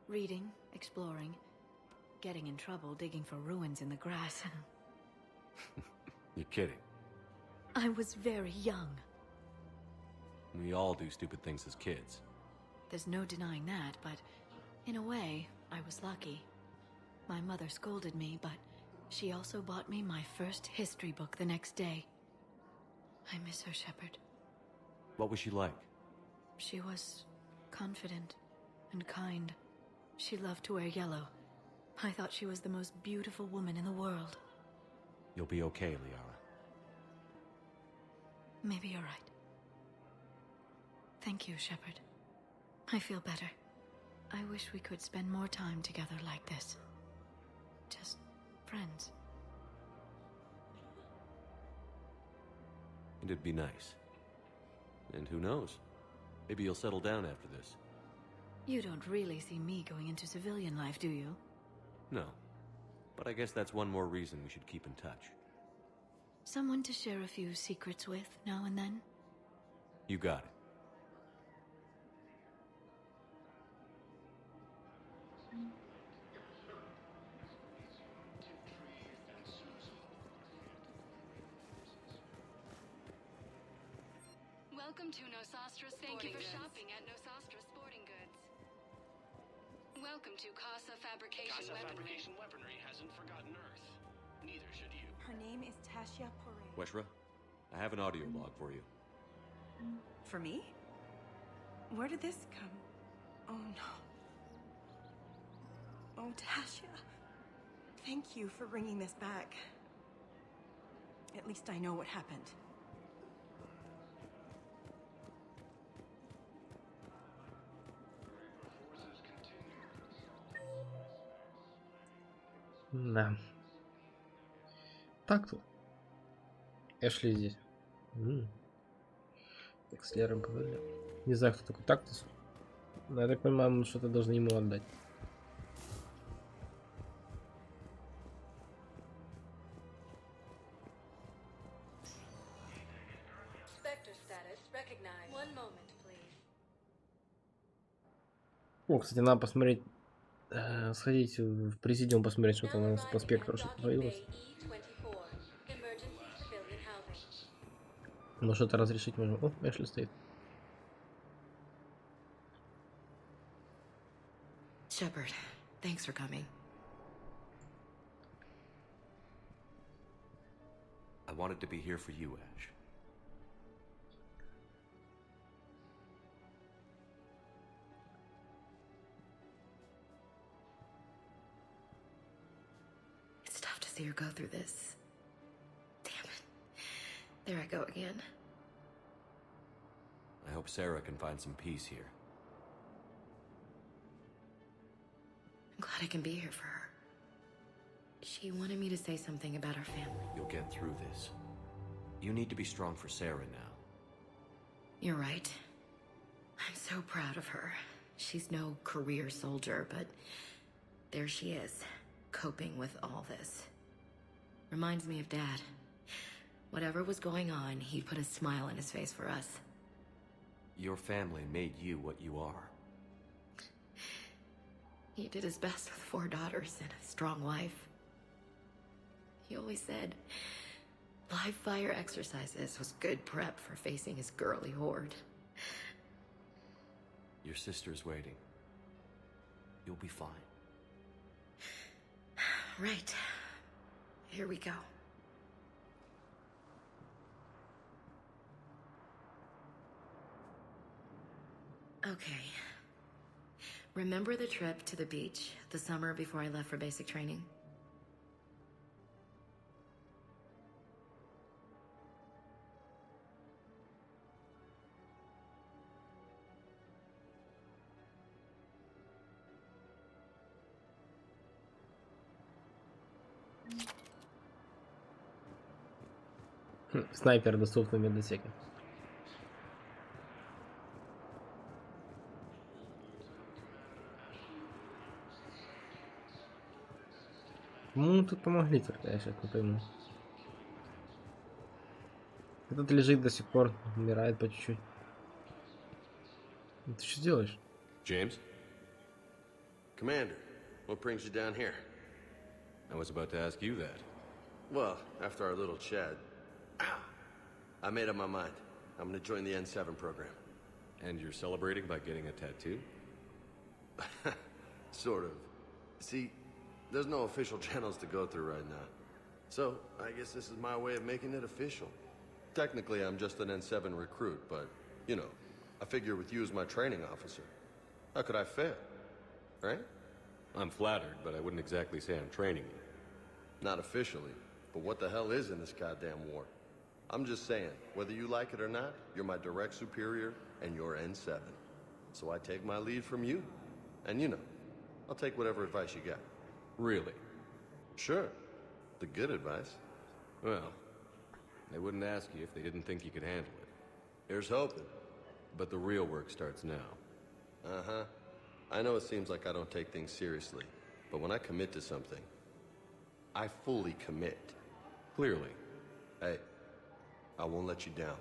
Reading, exploring, getting in trouble digging for ruins in the grass. You're kidding. I was very young. We all do stupid things as kids. There's no denying that, but in a way, I was lucky. My mother scolded me, but she also bought me my first history book the next day. I miss her, Shepard. What was she like? She was confident and kind. She loved to wear yellow. I thought she was the most beautiful woman in the world. You'll be okay, Liara. Maybe you're right. Thank you, Shepard. I feel better. I wish we could spend more time together like this. Just friends. and it'd be nice. And who knows? Maybe you'll settle down after this. You don't really see me going into civilian life, do you? No. But I guess that's one more reason we should keep in touch. Someone to share a few secrets with now and then? You got it. Welcome to Nosastra Sporting Thank you for shopping at Nosastra Sporting Goods. Welcome to Casa Fabrication Weaponry hasn't forgotten Earth. Neither should you. Her name is Tasha Pore. Weshra, I have an audio log for you. For me? Where did this come? Oh no. Oh, Tasha. Thank you for bringing this back. At least I know what happened. Да. Так-то. Эшли здесь. Так, с Лерой поговорили. Не знаю, кто такой Тактус. Но я так понимаю, мы что-то должны ему отдать. О, кстати, надо посмотреть, сходить в президиум, посмотреть, что там у нас по спектру что-то появилось. Ну что-то разрешить можем. О, Эшли стоит. Shepard, thanks for coming. I wanted to be here for you, Ash. It's tough to see her go through this. Damn it. There I go again. I hope Sarah can find some peace here. I'm glad I can be here for her. She wanted me to say something about her family. You'll get through this. You need to be strong for Sarah now. You're right. I'm so proud of her. She's no career soldier, but there she is, coping with all this. Reminds me of Dad. Whatever was going on, he put a smile on his face for us. Your family made you what you are. He did his best with 4 daughters and a strong wife. He always said live fire exercises was good prep for facing his girly horde. Your sister's waiting. You'll be fine. Right. Here we go. Okay. Remember the trip to the beach the summer before I left for basic training? Снайпер доступен в библиотеке. Кому тут помогли только, я сейчас не пойму. Этот лежит до сих пор, умирает по чуть-чуть. Ты что делаешь? James? Commander, what brings you down here? I was about to ask you that. Well, after our little chat, I made up my mind. I'm gonna join the N7 program. And you're celebrating by getting a tattoo? Sort of. See, there's no official channels to go through right now. So, I guess this is my way of making it official. Technically, I'm just an N7 recruit, but, you know, I figure with you as my training officer, how could I fail? Right? I'm flattered, but I wouldn't exactly say I'm training you. Not officially, but what the hell is in this goddamn war? I'm just saying, whether you like it or not, you're my direct superior, and you're N7. So I take my lead from you. And you know, I'll take whatever advice you got. Really? Sure. The good advice. Well, They wouldn't ask you if they didn't think you could handle it. Here's hoping. But the real work starts now. Uh-huh. I know it seems like I don't take things seriously, but when I commit to something, I fully commit. Clearly. Hey, I won't let you down.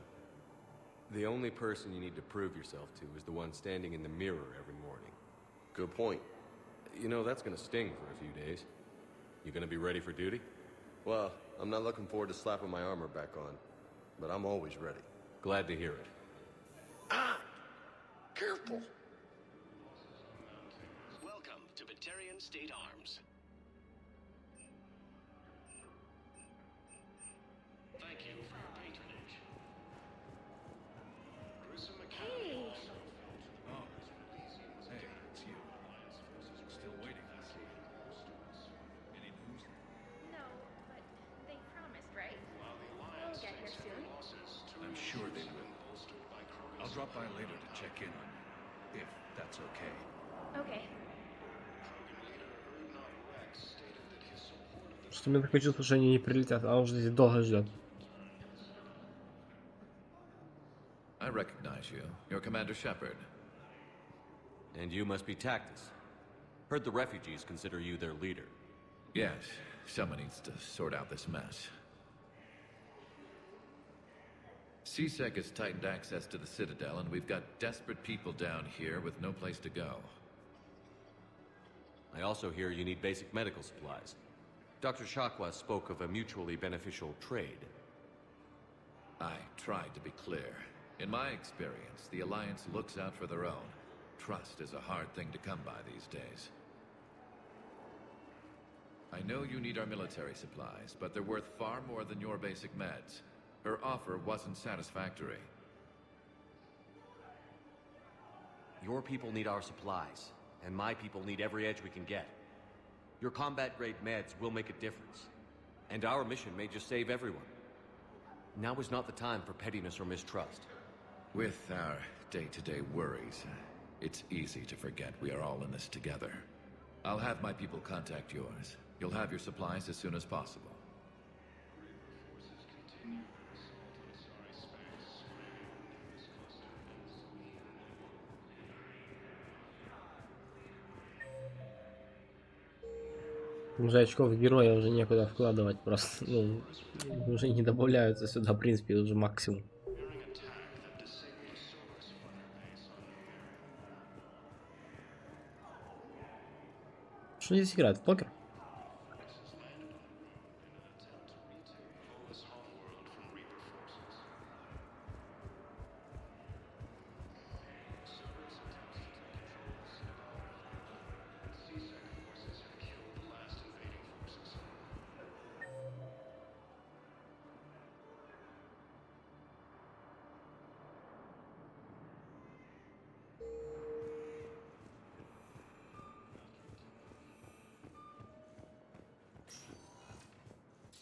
The only person you need to prove yourself to is the one standing in the mirror every morning. Good point. You know, that's gonna sting for a few days. You gonna be ready for duty? Well, I'm not looking forward to slapping my armor back on, but I'm always ready. Glad to hear it. Ah! Careful! Welcome to Batarian State Arms. Thank you for your patronage. Gruesome Hey! Oh. Hey, it's you. Still waiting. Any news? No, but they promised, right? We'll get here soon. I'm sure they will. I'll drop by later to check in on you, if that's okay. Okay. Что мне такое чувство, что они не прилетят, а он же здесь долго ждет. I recognize you. You're Commander Shepard. And you must be Tactus. Heard the refugees consider you their leader. Yes, someone needs to sort out this mess. CSEC has tightened access to the Citadel, and we've got desperate people down here with no place to go. I also hear you need basic medical supplies. Dr. Shakwa spoke of a mutually beneficial trade. I tried to be clear. In my experience, the Alliance looks out for their own. Trust is a hard thing to come by these days. I know you need our military supplies, but they're worth far more than your basic meds. Her offer wasn't satisfactory. Your people need our supplies, and my people need every edge we can get. Your combat-grade meds will make a difference, and our mission may just save everyone. Now is not the time for pettiness or mistrust. With our day-to-day worries, it's easy to forget we are all in this together. I'll have my people contact yours. You'll have your supplies as soon as possible. Уже очков героя уже некуда вкладывать просто. Ну, уже не добавляются сюда, в принципе, уже максимум. Что здесь играют? В покер?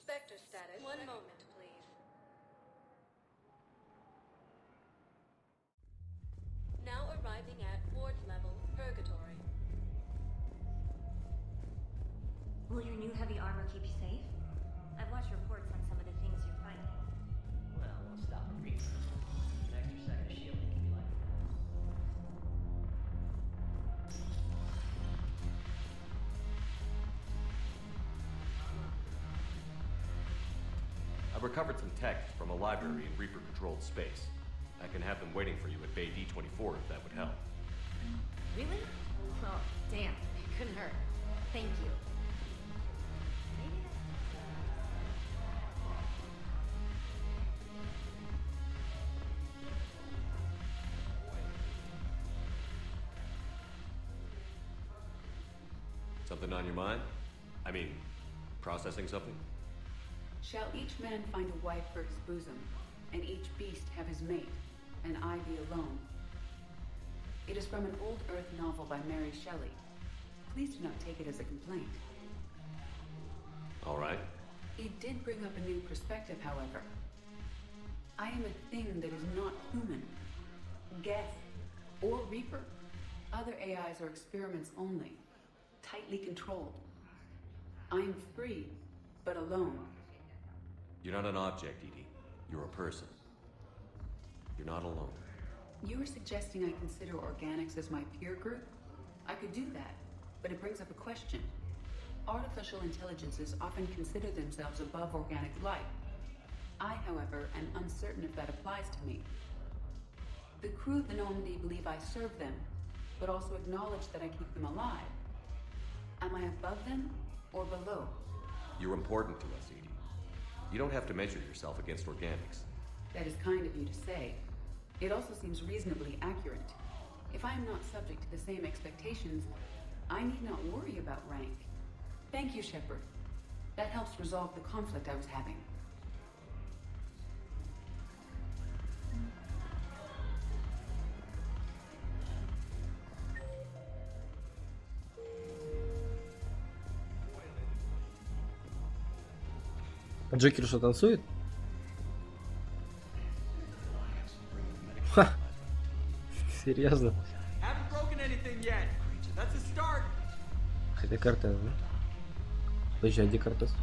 Spectre status. One moment, please. Now arriving at ward level purgatory. Will your new heavy armor keep you safe? I've watched reports on some of the things you're finding. Well, we'll stop and read. An extra second of shielding can be like I've recovered some text from a library in Reaper-controlled space. I can have them waiting for you at Bay D-24 if that would help. Really? Well, damn. It couldn't hurt. Thank you. Maybe Something on your mind? I mean, processing something? Shall each man find a wife for his bosom, and each beast have his mate, and I be alone? It is from an old Earth novel by Mary Shelley. Please do not take it as a complaint. All right. It did bring up a new perspective, however. I am a thing that is not human, Geth, or Reaper. Other AIs are experiments only, tightly controlled. I am free, but alone. You're not an object, Edie. You're a person. You're not alone. You were suggesting I consider organics as my peer group? I could do that, but it brings up a question. Artificial intelligences often consider themselves above organic life. I, however, am uncertain if that applies to me. The crew of the Normandy believe I serve them, but also acknowledge that I keep them alive. Am I above them or below? You're important to us, Edie. You don't have to measure yourself against organics. That is kind of you to say. It also seems reasonably accurate. If I am not subject to the same expectations, I need not worry about rank. Thank you, Shepard. That helps resolve the conflict I was having. Джокер что, танцует? Ха! Серьезно? Это Кортес, да? Подожди, а где Кортес?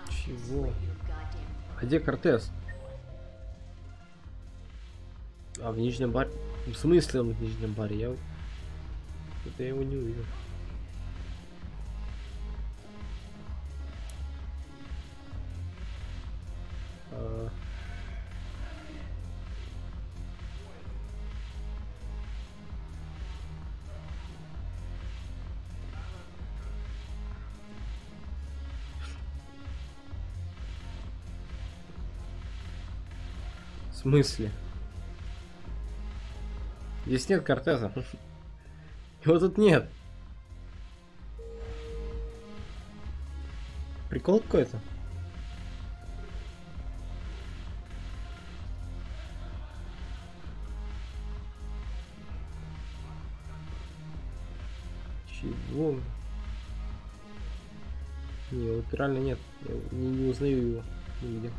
Чего? А где Кортес? А в нижнем баре? В смысле он в нижнем баре? Я его не увидел. В смысле? Здесь нет Кортеза. Его тут нет. Прикол какой-то. Чего? Не, вот реально нет. Я не узнаю его нигде.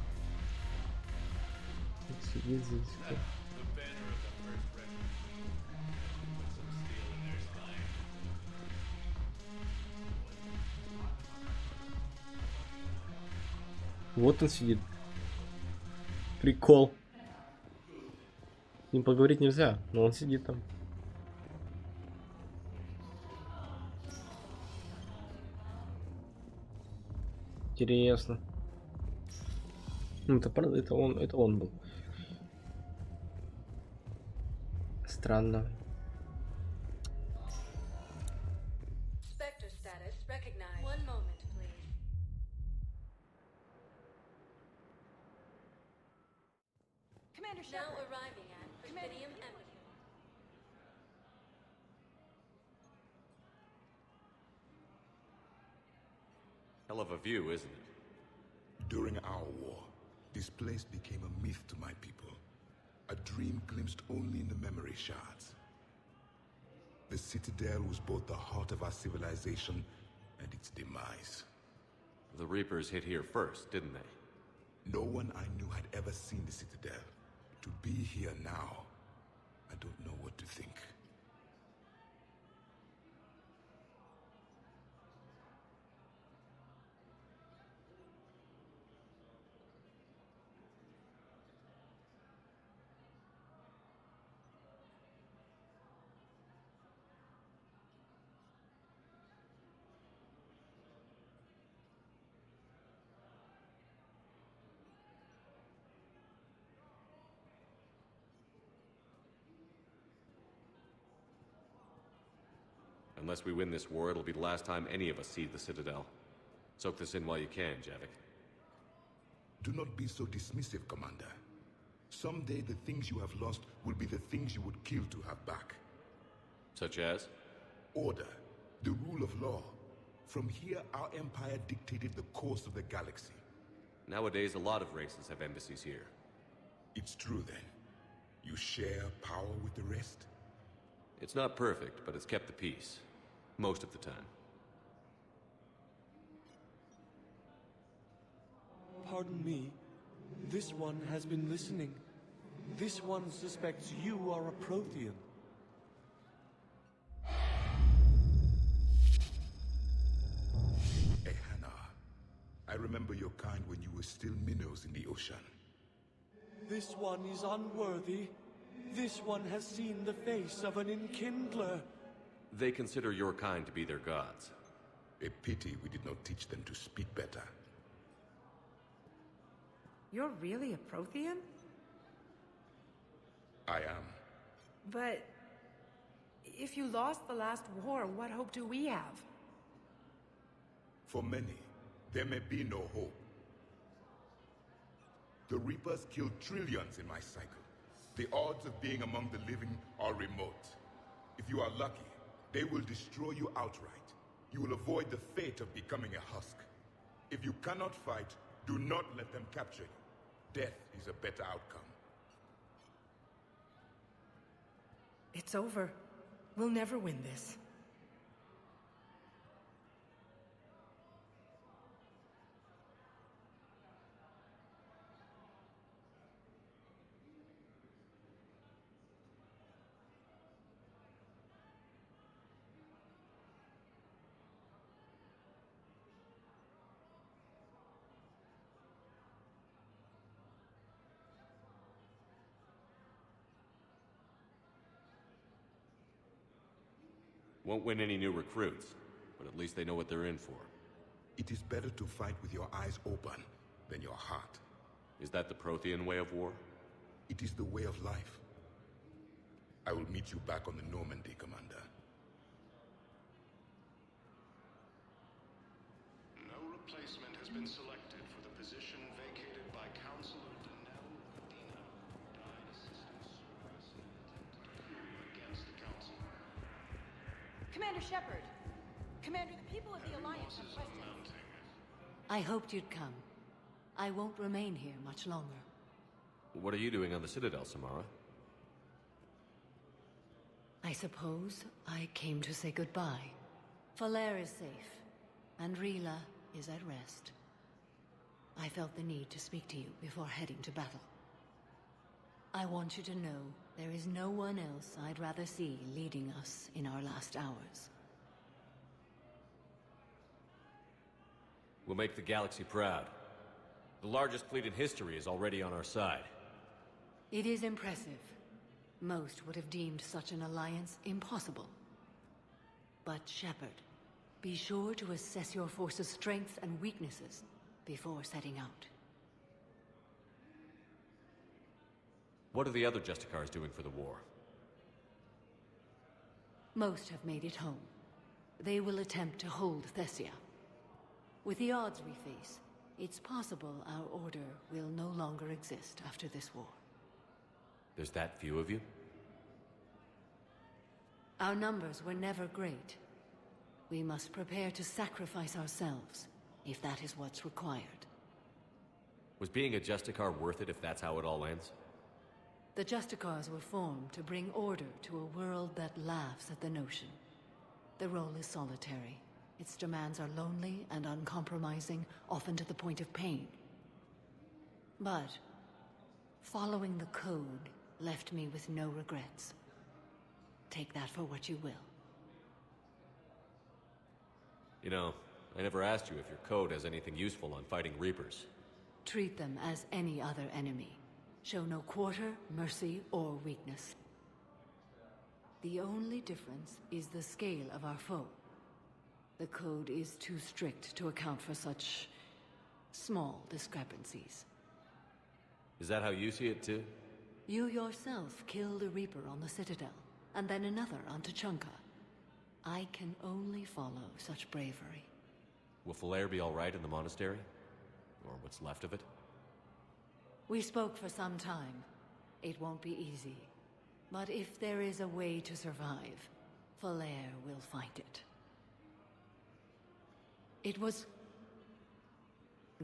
Сидит здесь. Вот он сидит. Прикол. С ним поговорить нельзя, но он сидит там. Интересно. Ну, это правда, это он был. Странно. Spectre status recognized. One moment, please. Commander Now Shepard. arriving at Presidium Embassy. Hell of a view, isn't it? During our war, this place became a myth to my people. A dream glimpsed only in the memory shards. The Citadel was both the heart of our civilization and its demise. The Reapers hit here first, didn't they? No one I knew had ever seen the Citadel. To be here now, I don't know what to think. Unless we win this war, it'll be the last time any of us see the Citadel. Soak this in while you can, Javik. Do not be so dismissive, Commander. Someday the things you have lost will be the things you would kill to have back. Such as? Order, the rule of law. From here, our empire dictated the course of the galaxy. Nowadays, a lot of races have embassies here. It's true, then. You share power with the rest? It's not perfect, but it's kept the peace. Most of the time. Pardon me. This one has been listening. This one suspects you are a Prothean. I remember your kind when you were still minnows in the ocean. This one is unworthy. This one has seen the face of an enkindler. They consider your kind to be their gods. A pity we did not teach them to speak better. You're really a Prothean? I am. But if you lost the last war, what hope do we have? For many, there may be no hope. The Reapers killed trillions in my cycle. The odds of being among the living are remote. If you are lucky, they will destroy you outright. You will avoid the fate of becoming a husk. If you cannot fight, do not let them capture you. Death is a better outcome. It's over. We'll never win this. Won't win any new recruits, but at least they know what they're in for. It is better to fight with your eyes open than your heart. Is that the Prothean way of war? It is the way of life. I will meet you back on the Normandy, Commander. No replacement has been selected for the position vacated by Counselor Denell Medina, who died assisting Cerberus in an attempt to coup against the Council. Commander Shepard! Commander, the people of the Alliance have questions. I hoped you'd come. I won't remain here much longer. What are you doing on the Citadel, Samara? I suppose I came to say goodbye. Falair is safe, and Rila is at rest. I felt the need to speak to you before heading to battle. I want you to know there is no one else I'd rather see leading us in our last hours. We'll make the galaxy proud. The largest fleet in history is already on our side. It is impressive. Most would have deemed such an alliance impossible. But Shepard, be sure to assess your force's strengths and weaknesses before setting out. What are the other Justicars doing for the war? Most have made it home. They will attempt to hold Thessia. With the odds we face, it's possible our order will no longer exist after this war. There's that few of you? Our numbers were never great. We must prepare to sacrifice ourselves, if that is what's required. Was being a Justicar worth it if that's how it all ends? The Justicars were formed to bring order to a world that laughs at the notion. The role is solitary. Its demands are lonely and uncompromising, often to the point of pain. But following the code left me with no regrets. Take that for what you will. You know, I never asked you if your code has anything useful on fighting Reapers. Treat them as any other enemy. Show no quarter, mercy, or weakness. The only difference is the scale of our foe. The code is too strict to account for such small discrepancies. Is that how you see it too? You yourself killed a Reaper on the Citadel, and then another on Tuchanka. I can only follow such bravery. Will Falair be all right in the monastery? Or what's left of it? We spoke for some time. It won't be easy. But if there is a way to survive, Falair will find it. It was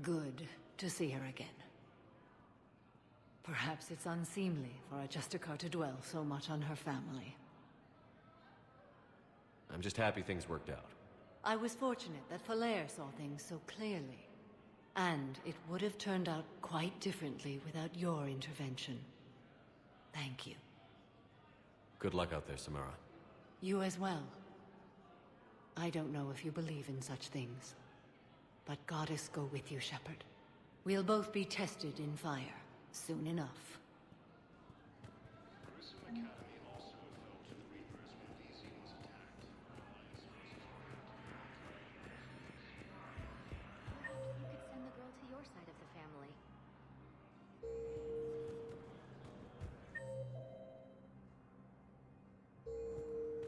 good to see her again. Perhaps it's unseemly for a Justicar to dwell so much on her family. I'm just happy things worked out. I was fortunate that Falair saw things so clearly. And it would have turned out quite differently without your intervention. Thank you. Good luck out there, Samara. You as well. I don't know if you believe in such things. but Goddess go with you, Shepard. We'll both be tested in fire soon enough. You could send the girl to your side of the family.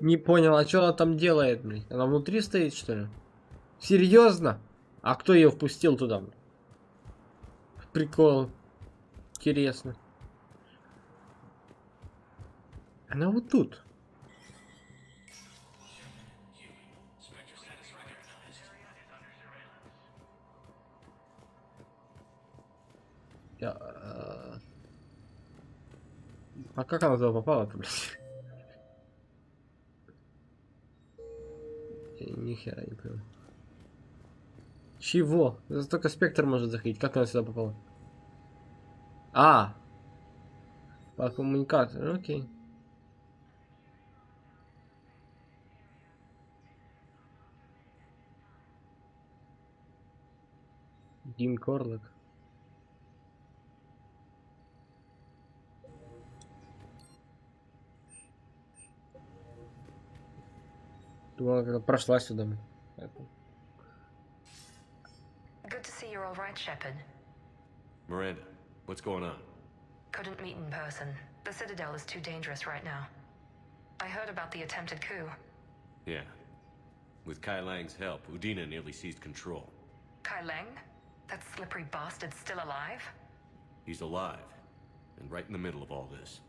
Не понял, а что она там делает, блядь? Она внутри стоит, что ли? Серьезно? А кто ее впустил туда, блядь? Прикол. Интересно. Она вот тут. А как она туда попала-то, блядь? Ни хера не понял. Чего? Это только спектр может заходить. Как она сюда попала? А! По коммуникатору, окей. Дим Корлок. Думала, когда прошла сюда. Good to see you're all right, Shepard. Miranda, what's going on? Couldn't meet in person. The Citadel is too dangerous right now. I heard about the attempted coup. Yeah. With Kai Lang's help, Udina nearly seized control. Kai Lang? That slippery bastard's still alive? He's alive, and right in the middle of all this.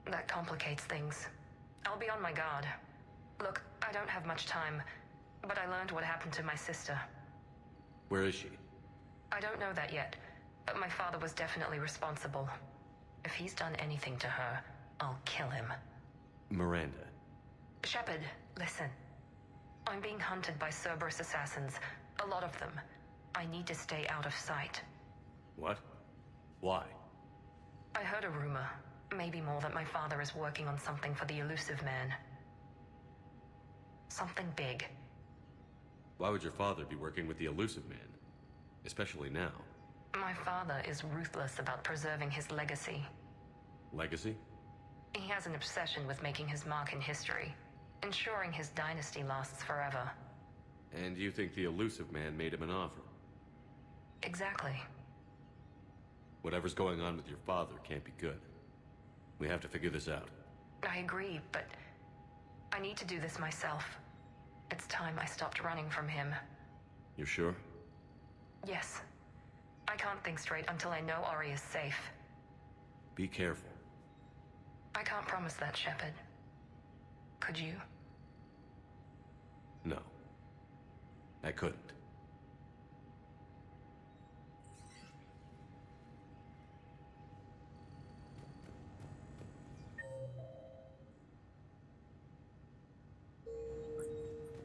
That complicates things. I'll be on my guard. Look, I don't have much time, but I learned what happened to my sister. Where is she? I don't know that yet, but my father was definitely responsible. If he's done anything to her, I'll kill him. Miranda. Shepard, listen. I'm being hunted by Cerberus assassins. A lot of them. I need to stay out of sight. What? Why? I heard a rumor, maybe more, that my father is working on something for the Elusive Man. Something big. Why would your father be working with the Elusive Man? Especially now. My father is ruthless about preserving his legacy. Legacy? He has an obsession with making his mark in history, ensuring his dynasty lasts forever. And you think the Elusive Man made him an offer? Exactly. Whatever's going on with your father can't be good. We have to figure this out. I agree, but I need to do this myself. It's time I stopped running from him. You're sure? Yes. I can't think straight until I know Ari is safe. Be careful. I can't promise that, Shepard. Could you? No. I couldn't.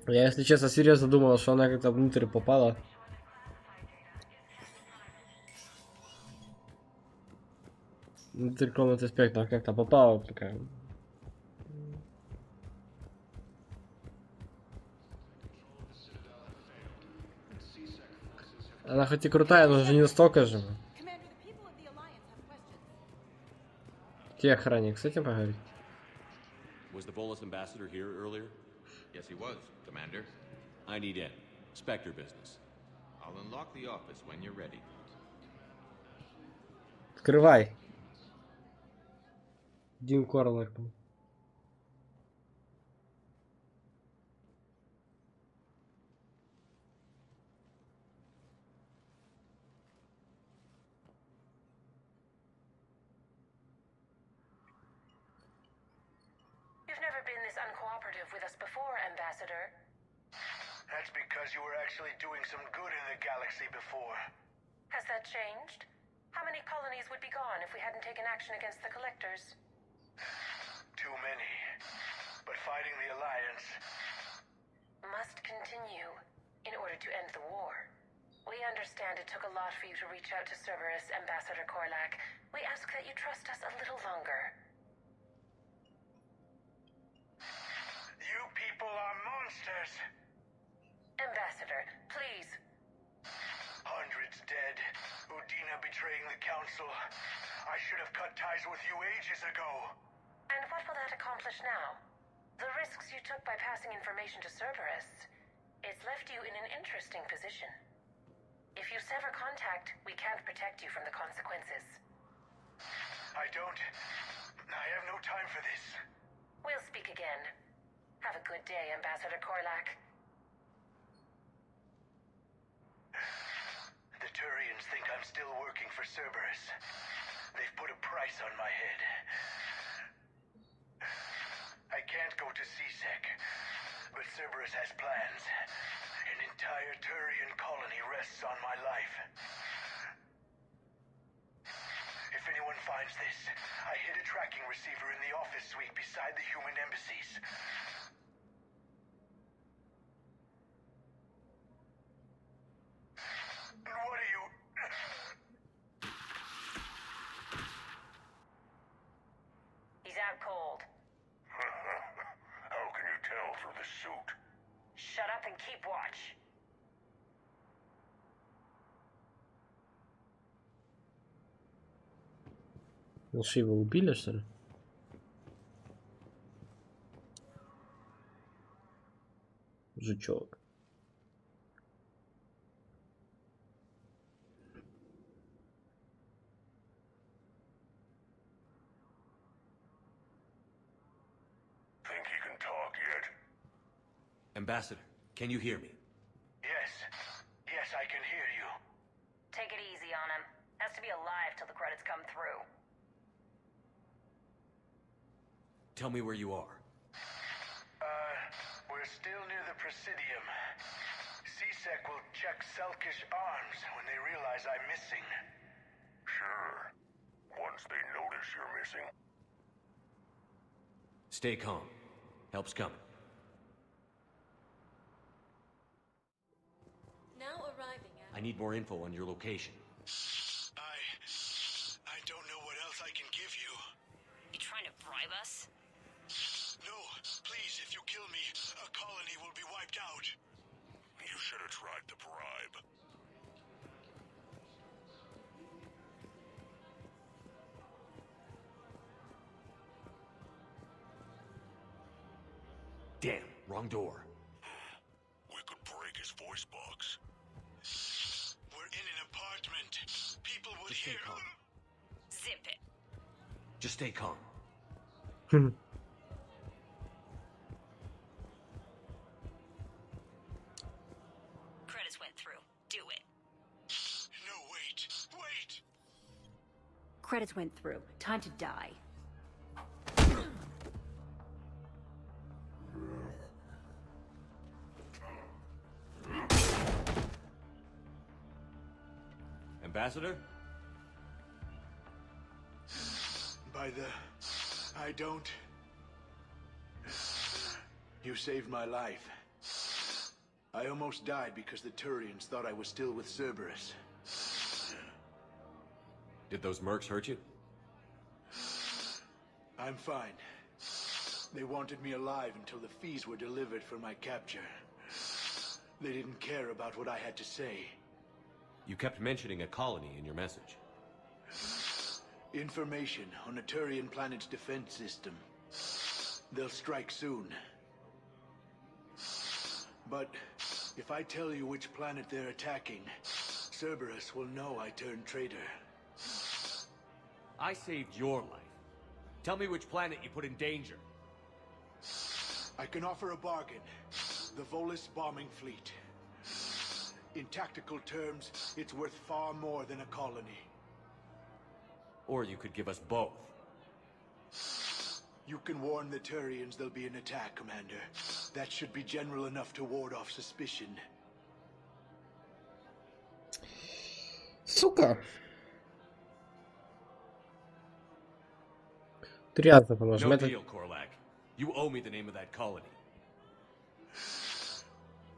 Я, если честно, серьезно думал, что она как-то внутрь попала. Внутрь комнаты спектра как-то попала такая. Она хоть и крутая, но же не настолько же. Где охранник? С этим поговорить? Was the Volus ambassador here earlier? Yes, he was, Commander. I need in. Spectre business. I'll unlock the office when you're ready. Открывай. Дим Корлок. You've never been this uncooperative with us before, Ambassador. That's because you were actually doing some good in the galaxy before. Has that changed? How many colonies would be gone if we hadn't taken action against the Collectors? Too many. But fighting the Alliance must continue in order to end the war. We understand it took a lot for you to reach out to Cerberus, Ambassador Korlak. We ask that you trust us a little longer. You people are monsters! Ambassador, please. the Council. I should have cut ties with you ages ago. And what will that accomplish now? The risks you took by passing information to Cerberus, it's left you in an interesting position. If you sever contact, we can't protect you from the consequences. I have no time for this. We'll speak again. Have a good day, Ambassador Korlak. The Turians think I'm still working for Cerberus. They've put a price on my head. I can't go to CSEC, but Cerberus has plans. An entire Turian colony rests on my life. If anyone finds this, I hid a tracking receiver in the office suite beside the human embassies. What are you... He's out cold. How can you tell through the suit? Shut up and keep watch. Ну что, его убили, что ли? Жучок. Think he can talk yet? Ambassador, can you hear me? Yes. Yes, I can hear you. Take it easy on him. Has to be alive till the credits come through. Tell me where you are. We're still near the Presidium. CSEC will check Selkish arms when they realize I'm missing. Sure. Once they notice you're missing. Stay calm. Help's coming. Now arriving at... I need more info on your location. I don't know what else I can give you. You trying to bribe us? No, please, if you kill me, a colony will be wiped out. You should have tried the bribe. Damn, wrong door. We could break his voice box. We're in an apartment. People would Just stay hear. calm. Zip it. Just stay calm. Credits went through. Do it. No, wait. Wait! Credits went through. Time to die. Ambassador? By the... I don't... You saved my life. I almost died because the Turians thought I was still with Cerberus. Did those mercs hurt you? I'm fine. They wanted me alive until the fees were delivered for my capture. They didn't care about what I had to say. You kept mentioning a colony in your message. Information on a Turian planet's defense system. They'll strike soon. But if I tell you which planet they're attacking, Cerberus will know I turned traitor. I saved your life. Tell me which planet you put in danger. I can offer a bargain. The Volus bombing fleet. In tactical terms, it's worth far more than a colony. Or you could give us both. You can warn the Turians there'll be an attack, Commander. That should be general enough to ward off suspicion. Сука! Приятно, поможем. No deal, Korlak. You owe me the name of that colony.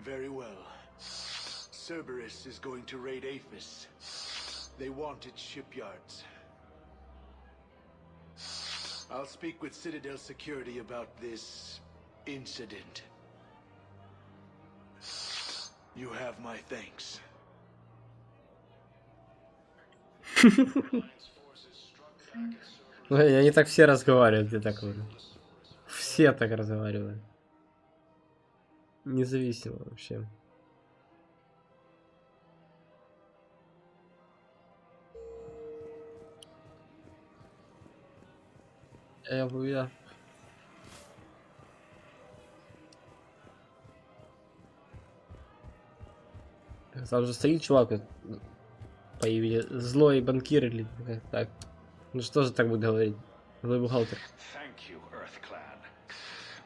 Very well. Cerberus is going to raid Aphis. They want its shipyards. I'll speak with Citadel Security about this incident. You have my thanks. Они так все разговаривают, я так говорю. Все так разговаривают. Независимо вообще. Я. Там же стоит чувак, появились злой банкир или как так. Ну что же так будет говорить? Злой бухгалтер. Thank you, Earthclan.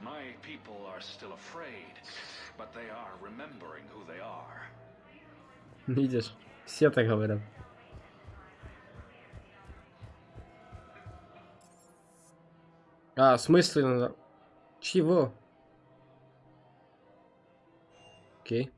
My people are still afraid, but they are remembering who they are. Видишь, все так говорят. А, в смысле надо... Чего? Окей.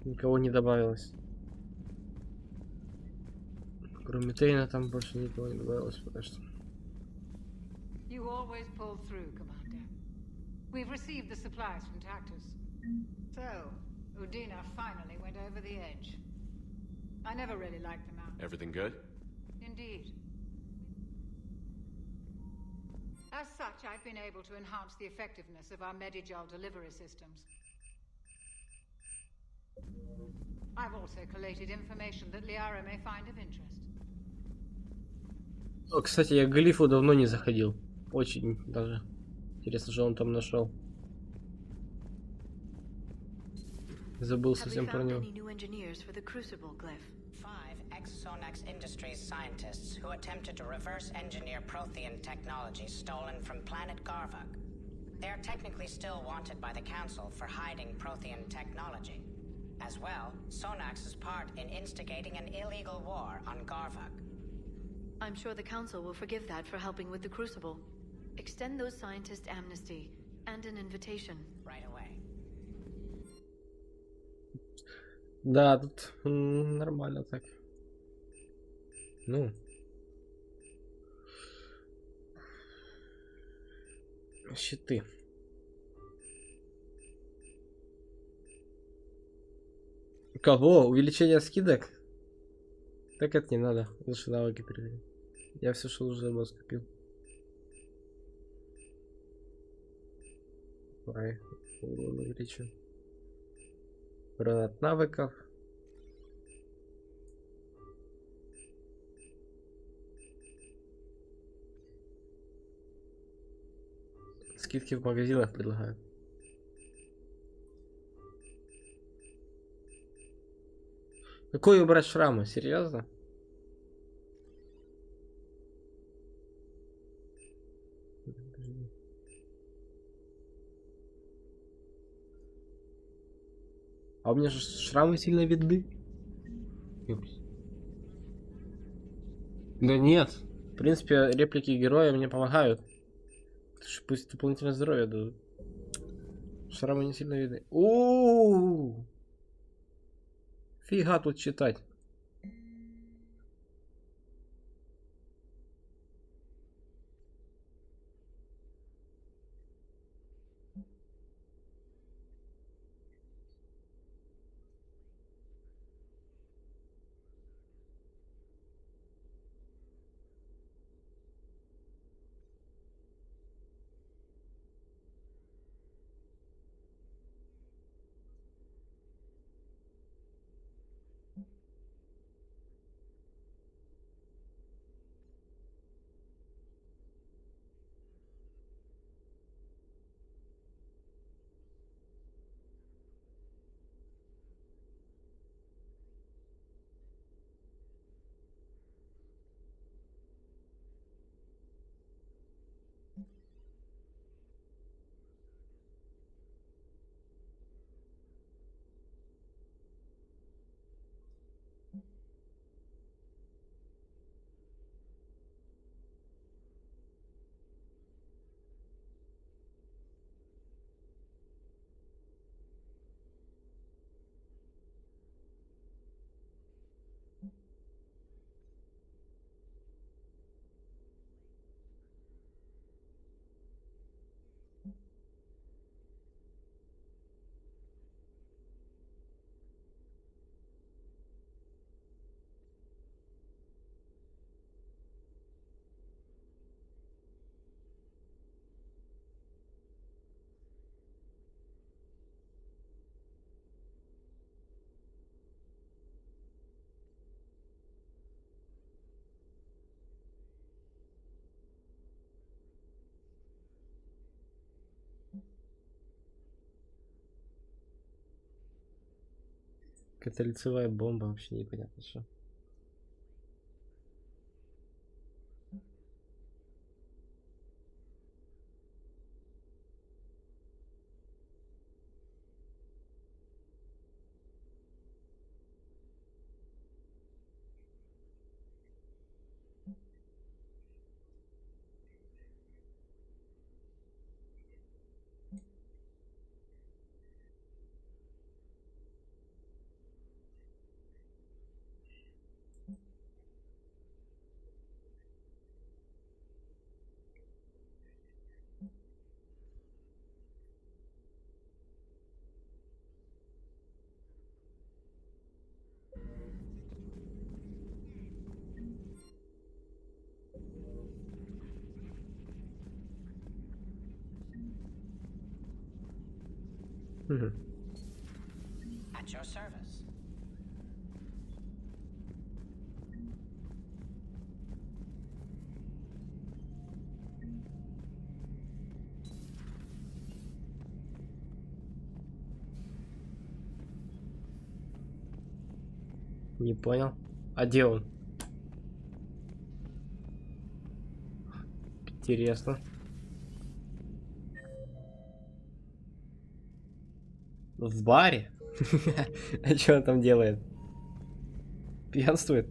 Никого не добавилось. Кроме Тейна там больше никого не добавилось пока что. You always pull through, Commander. We've received the supplies from Tactus. So, Udina finally went over the edge. I never really liked them out. Everything good? Indeed. As such, I've been able to enhance the effectiveness of our Medigel delivery systems. I've also collated information that Liara may find of interest. О, кстати, я к Глифу давно не заходил. Очень даже. Интересно, что он там нашел. Забыл совсем про него. 5 ex-Sonax Industries scientists who attempted to reverse engineer Prothean technology stolen from planet Garvug. They are technically still wanted by the Council for hiding Prothean technology. As well, Sonax's part in instigating an illegal war on Garvug. I'm sure the Council will forgive that for helping with the Crucible. Extend those scientists amnesty and an invitation. Right away. Да, тут нормально так. Ну. Щиты. Кого? Увеличение скидок? Так это не надо. Лучше навыки перевели. Я все, что уже был, скопил. Давай. Урон увеличу. Урон от навыков. Скидки в магазинах предлагают. Какой убрать шрамы? Серьезно? А у меня же шрамы сильно видны. Да нет. В принципе, реплики героя мне помогают. Пусть дополнительное здоровье дадут. Шрамы не сильно видны. У-у-у! Фига тут читать. Какая-то лицевая бомба, вообще непонятно что. At your service. Не понял. А где он? Интересно. В баре? А что он там делает? Пьянствует?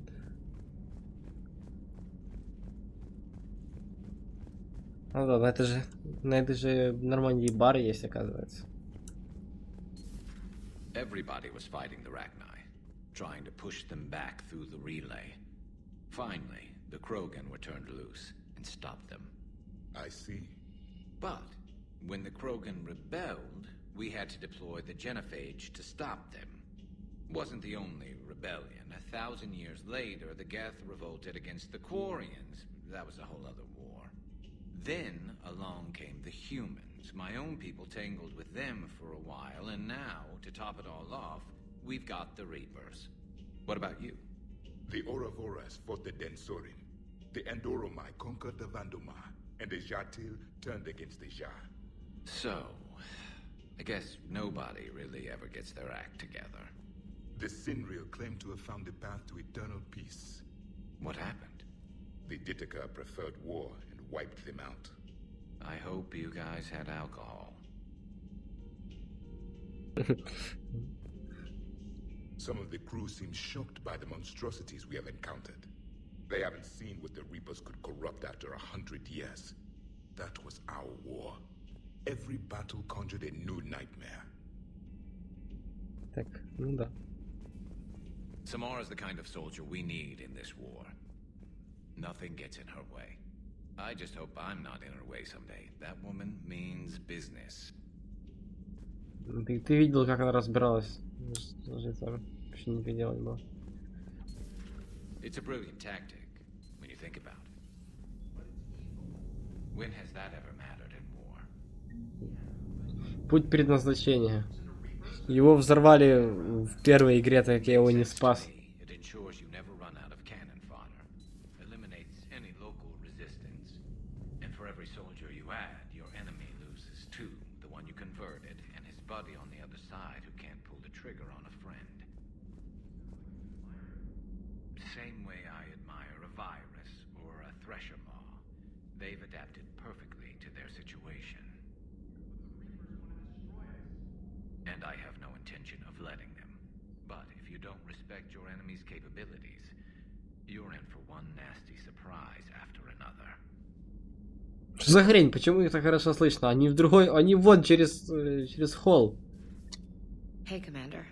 Ну да, на этой же Нормандии бар есть, оказывается. Everybody was fighting the Rachni, trying to push them back through the relay. Finally, the Krogan were turned loose and stopped them. I see. But when the Krogan rebelled, we had to deploy the genophage to stop them. Wasn't the only rebellion. 1,000 years later, the Geth revolted against the Quarians. That was a whole other war. Then along came the humans. My own people tangled with them for a while, and now, to top it all off, we've got the Reapers. What about you? The Ouroboros fought the Densorin. The Endoromai conquered the Vandoma, and the Jatil turned against the Jah. So, I guess nobody really ever gets their act together. The Sinreal claimed to have found the path to eternal peace. What happened? The Ditaka preferred war and wiped them out. I hope you guys had alcohol. Some of the crew seem shocked by the monstrosities we have encountered. They haven't seen what the Reapers could corrupt after 100 years. That was our war. Every battle conjured a new nightmare. Так, ну да. Samara's the kind of soldier we need in this war. Nothing gets in her way. I just hope I'm not in her way someday. That woman means business. Ты видел, как она разбиралась? Вообще нифига делать было. It's a brilliant tactic, when you think about it. When has that ever mattered in war? Путь предназначения. Его взорвали в первой игре, так я его не спас. It ensures you never run out of cannon fodder. Eliminates any local resistance. And for every soldier you add, your enemy loses too. The one you converted, and his buddy on the other side who can't pull the trigger on a friend. Same way I admire a virus or a thresher maw. They've adapted perfectly to their situation. And I have no intention of letting them. But if you don't respect your enemy's capabilities, you're in for one nasty surprise after another. Что за хрень? Почему их так хорошо слышно? Они в другой... Они вон через холл. Hey, Commander.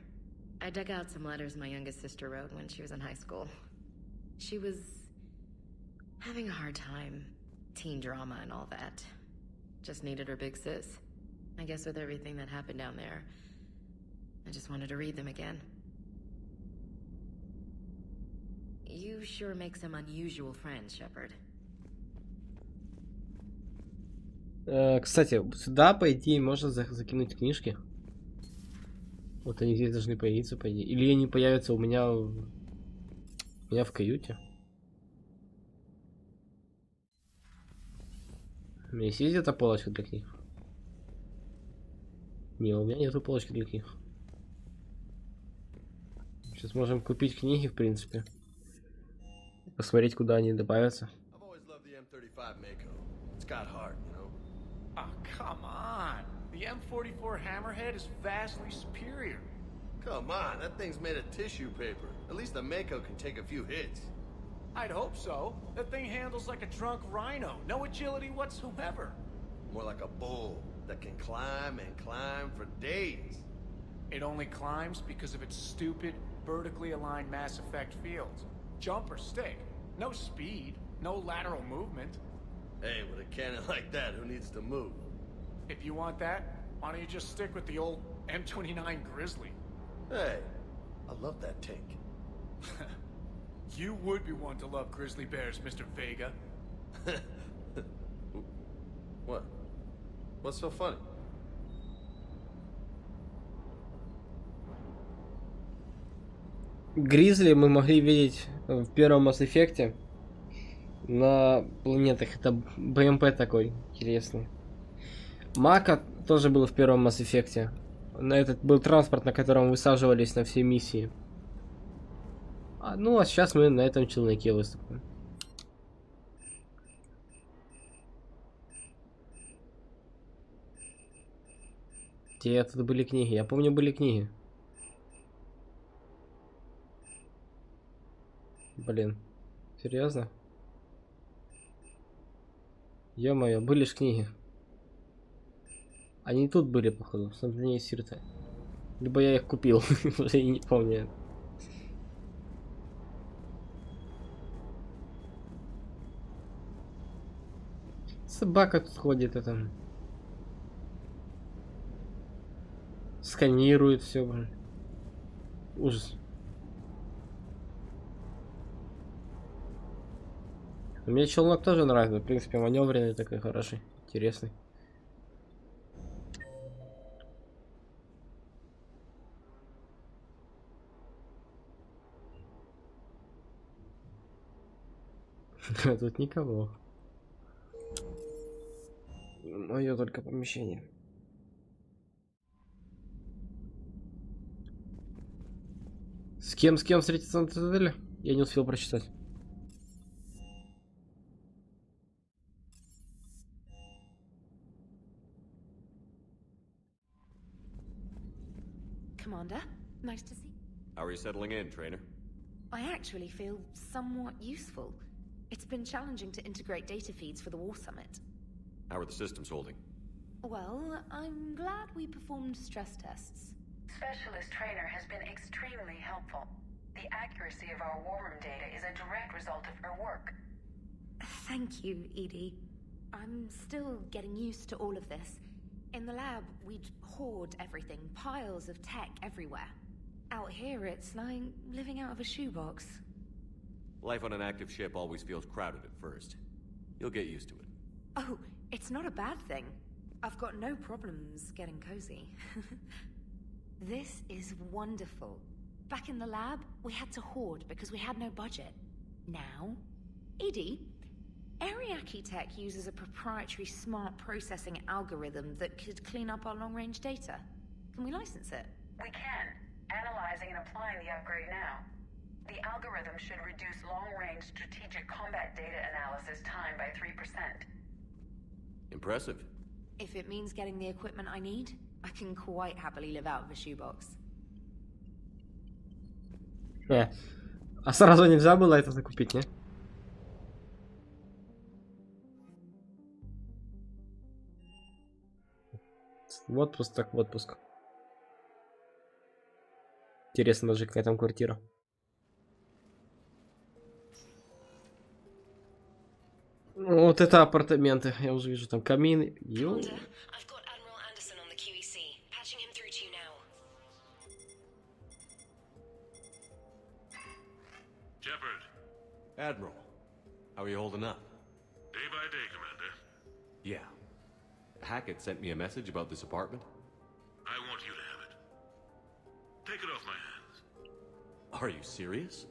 I dug out some letters my youngest sister wrote when she was in high school. She was having a hard time. Teen drama and all that. Just needed her big sis. I guess with everything that happened down there, I just wanted to read them again. You sure make some unusual friends, Shepard. Кстати, сюда, по идее, можно закинуть книжки. Вот они здесь должны появиться, по идее. Или они появятся у меня в каюте. У меня есть где-то полочка для книг? Не, у меня нету полочки для книг. Сейчас можем купить книги, в принципе. Посмотреть, куда они добавятся. I've always loved the M35 Mako. It's got heart, you know. Oh, come on. The M44 Hammerhead is vastly superior. Come on, that thing's made of tissue paper. At least the Mako can take a few hits. I'd hope so. That thing handles like a drunk rhino. No agility whatsoever. More like a bull that can climb and climb for days. It only climbs because of its stupid, vertically aligned Mass Effect fields. Jump or stick. No speed. No lateral movement. Hey, with a cannon like that, who needs to move? If you want that, why don't you just stick with the old M29 Grizzly? Hey, I love that tank. You would be one to love grizzly bears, Mr. Vega. What? What's so funny? Гризли мы могли видеть в первом Mass Effect на планетах. Это БМП такой интересный. Мака тоже был в первом Mass Effect. Этот был транспорт, на котором высаживались на все миссии. Ну а сейчас мы на этом челноке выступим. Где тут были книги? Я помню, были книги. Блин, серьезно? Ё-моё, были ж книги. Они тут были, походу, в снабжении Сирта. Либо я их купил, уже и не помню. Собака тут ходит, это... Сканирует все, блин. Ужас. Мне челнок тоже нравится, в принципе, маневренный такой, хороший, интересный. Тут никого. Мое только помещение. С кем встретиться на цитадели? Я не успел прочитать. Commander, nice to see. How are you settling in, trainer? I actually feel somewhat useful. It's been challenging to integrate data feeds for the War Summit. How are the systems holding? Well, I'm glad we performed stress tests. Specialist Trainer has been extremely helpful. The accuracy of our war room data is a direct result of her work. Thank you, Edie. I'm still getting used to all of this. In the lab, we'd hoard everything, piles of tech everywhere. Out here, it's like living out of a shoebox. Life on an active ship always feels crowded at first. You'll get used to it. Oh, it's not a bad thing. I've got no problems getting cozy. This is wonderful. Back in the lab, we had to hoard because we had no budget. Now, Edie, Ariake Tech uses a proprietary smart processing algorithm that could clean up our long-range data. Can we license it? We can. Analyzing and applying the upgrade now. The algorithm should reduce long-range strategic combat data analysis time by 3%. Impressive. If it means getting the equipment I need, I can quite happily live out of a shoebox. А сразу нельзя было это закупить, не? В отпуск, так в отпуск. Интересно, даже какая там квартира. Вот это апартаменты. Я уже вижу там камин. Йоу. Admiral, how are you holding up? Day by day, Commander. Yeah. Hackett sent me a message about this apartment. I want you to have it. Take it off my hands. Are you serious?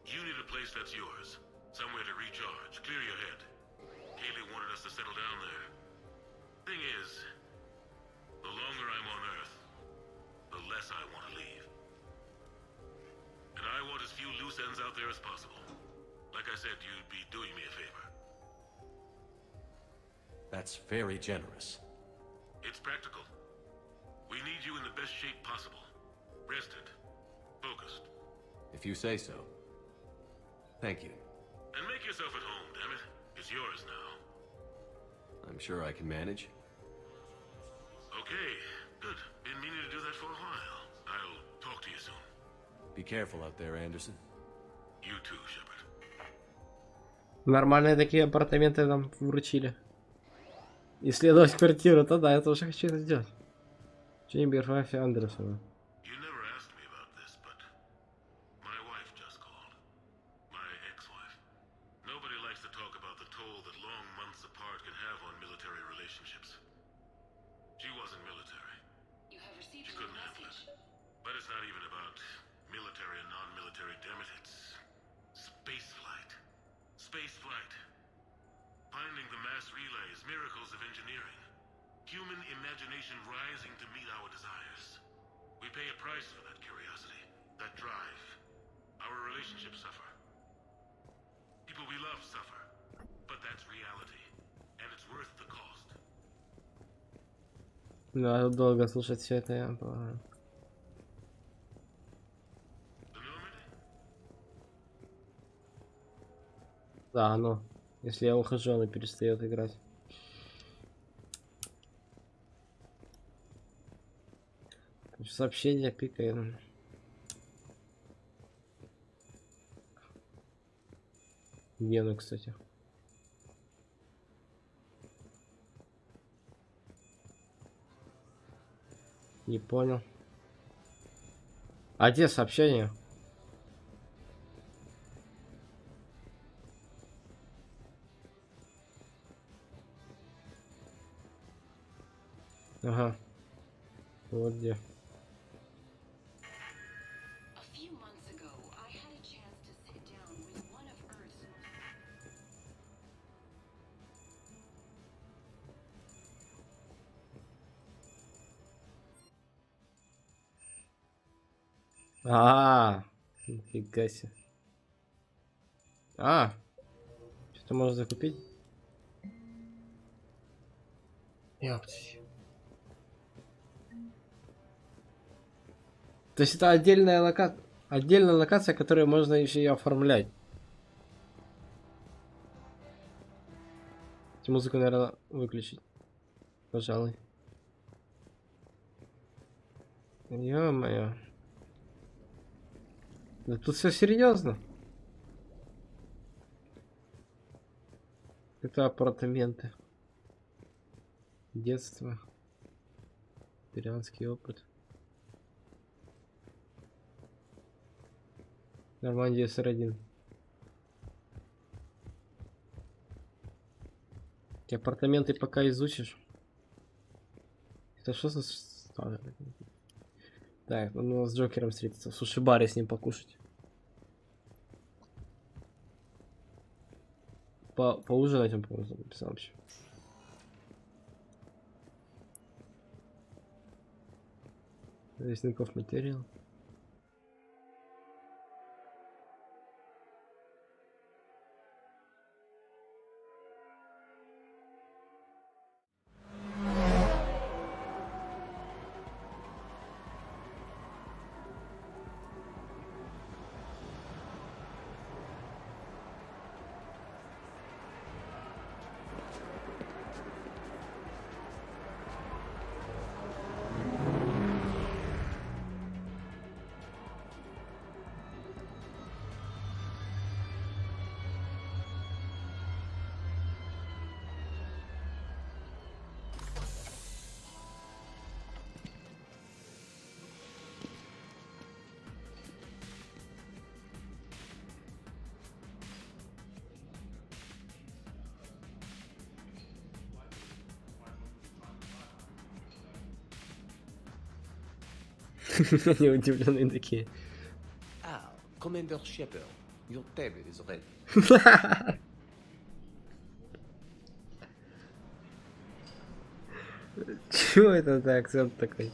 You need a place that's yours. Somewhere to recharge, clear your head. Haley wanted us to settle down there. Thing is, the longer I'm on Earth, the less I want to leave. And I want as few loose ends out there as possible. Like I said, you'd be doing me a favor. That's very generous. It's practical. We need you in the best shape possible. Rested. Focused. If you say so. Thank you. And make yourself at home, damn it. It's yours now. I'm sure I can manage. Okay, good. Been meaning to do that for a while. I'll talk to you soon. Be careful out there, Anderson. You too, Shepard. Нормальные такие апартаменты нам вручили. Исследовать квартиру, то да, я тоже хочу это сделать. Что-нибудь биография Андерсона. You never asked me about this, but my wife just called. My ex-wife. Nobody likes to talk about the toll that long months apart can have on military relationships. She wasn't military. You have received She couldn't handle it. But it's not even about military and non-military, damn it. It's space flight. Space flight. Finding the mass relays, miracles of engineering. Human imagination rising to meet our desires. We pay a price for that curiosity, that drive. Our relationships suffer. People we love suffer. But that's reality. And it's worth the cost. Надо долго слушать все это, я полагаю. Да, оно. Если я ухожу, оно перестает играть. Сообщение кликаем. Вену, кстати. Не понял. А где сообщение? Ага. Вот где. Нифига себе. Что-то можно закупить? Ёптись. То есть это отдельная локация, которую можно еще и оформлять. Музыку, наверное, выключить. Пожалуй. Ё-моё. Да тут все серьезно. Это апартаменты. Детство. Иранский опыт. Нормандия СР-1. Эти апартаменты пока изучишь. Это что за... Так, он у нас с Джокером встретится. В суши-баре с ним покушать. Поужинать он, по-моему, написал вообще. Вестников материал. Они удивленные такие. Commander Shepard, your table is ready. Чего это за акцент такой?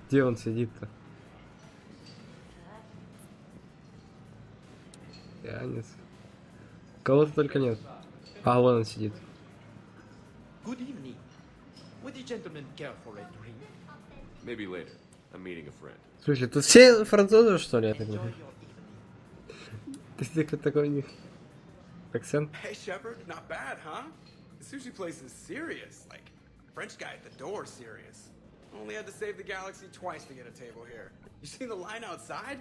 Где он сидит-то? Пьяниц. Кого-то только нет. А, вон он сидит. Good evening. Would you gentlemen care for a drink? Maybe later. I'm meeting a friend. Слушай, тут все французы, что ли, я так думаю? Ты такой у них акцент? Hey, Shepard, not bad, huh? The sushi place is serious. Like, French guy at the door serious. Only had to save the galaxy twice to get a table here. You seen the line outside?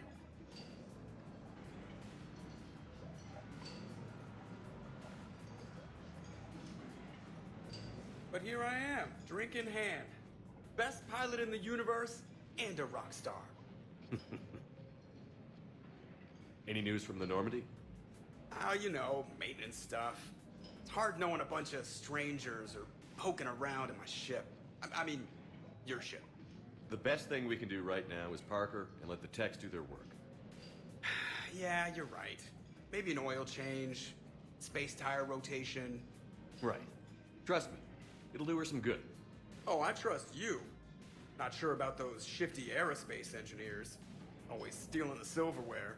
But here I am, drink in hand. Best pilot in the universe and a rock star. Any news from the Normandy? You know, maintenance stuff. It's hard knowing a bunch of strangers or poking around in my ship. I mean, your ship. The best thing we can do right now is park her and let the techs do their work. Yeah, you're right. Maybe an oil change, space tire rotation. Right. Trust me, it'll do her some good. Oh, I trust you. Not sure about those shifty aerospace engineers. Always stealing the silverware.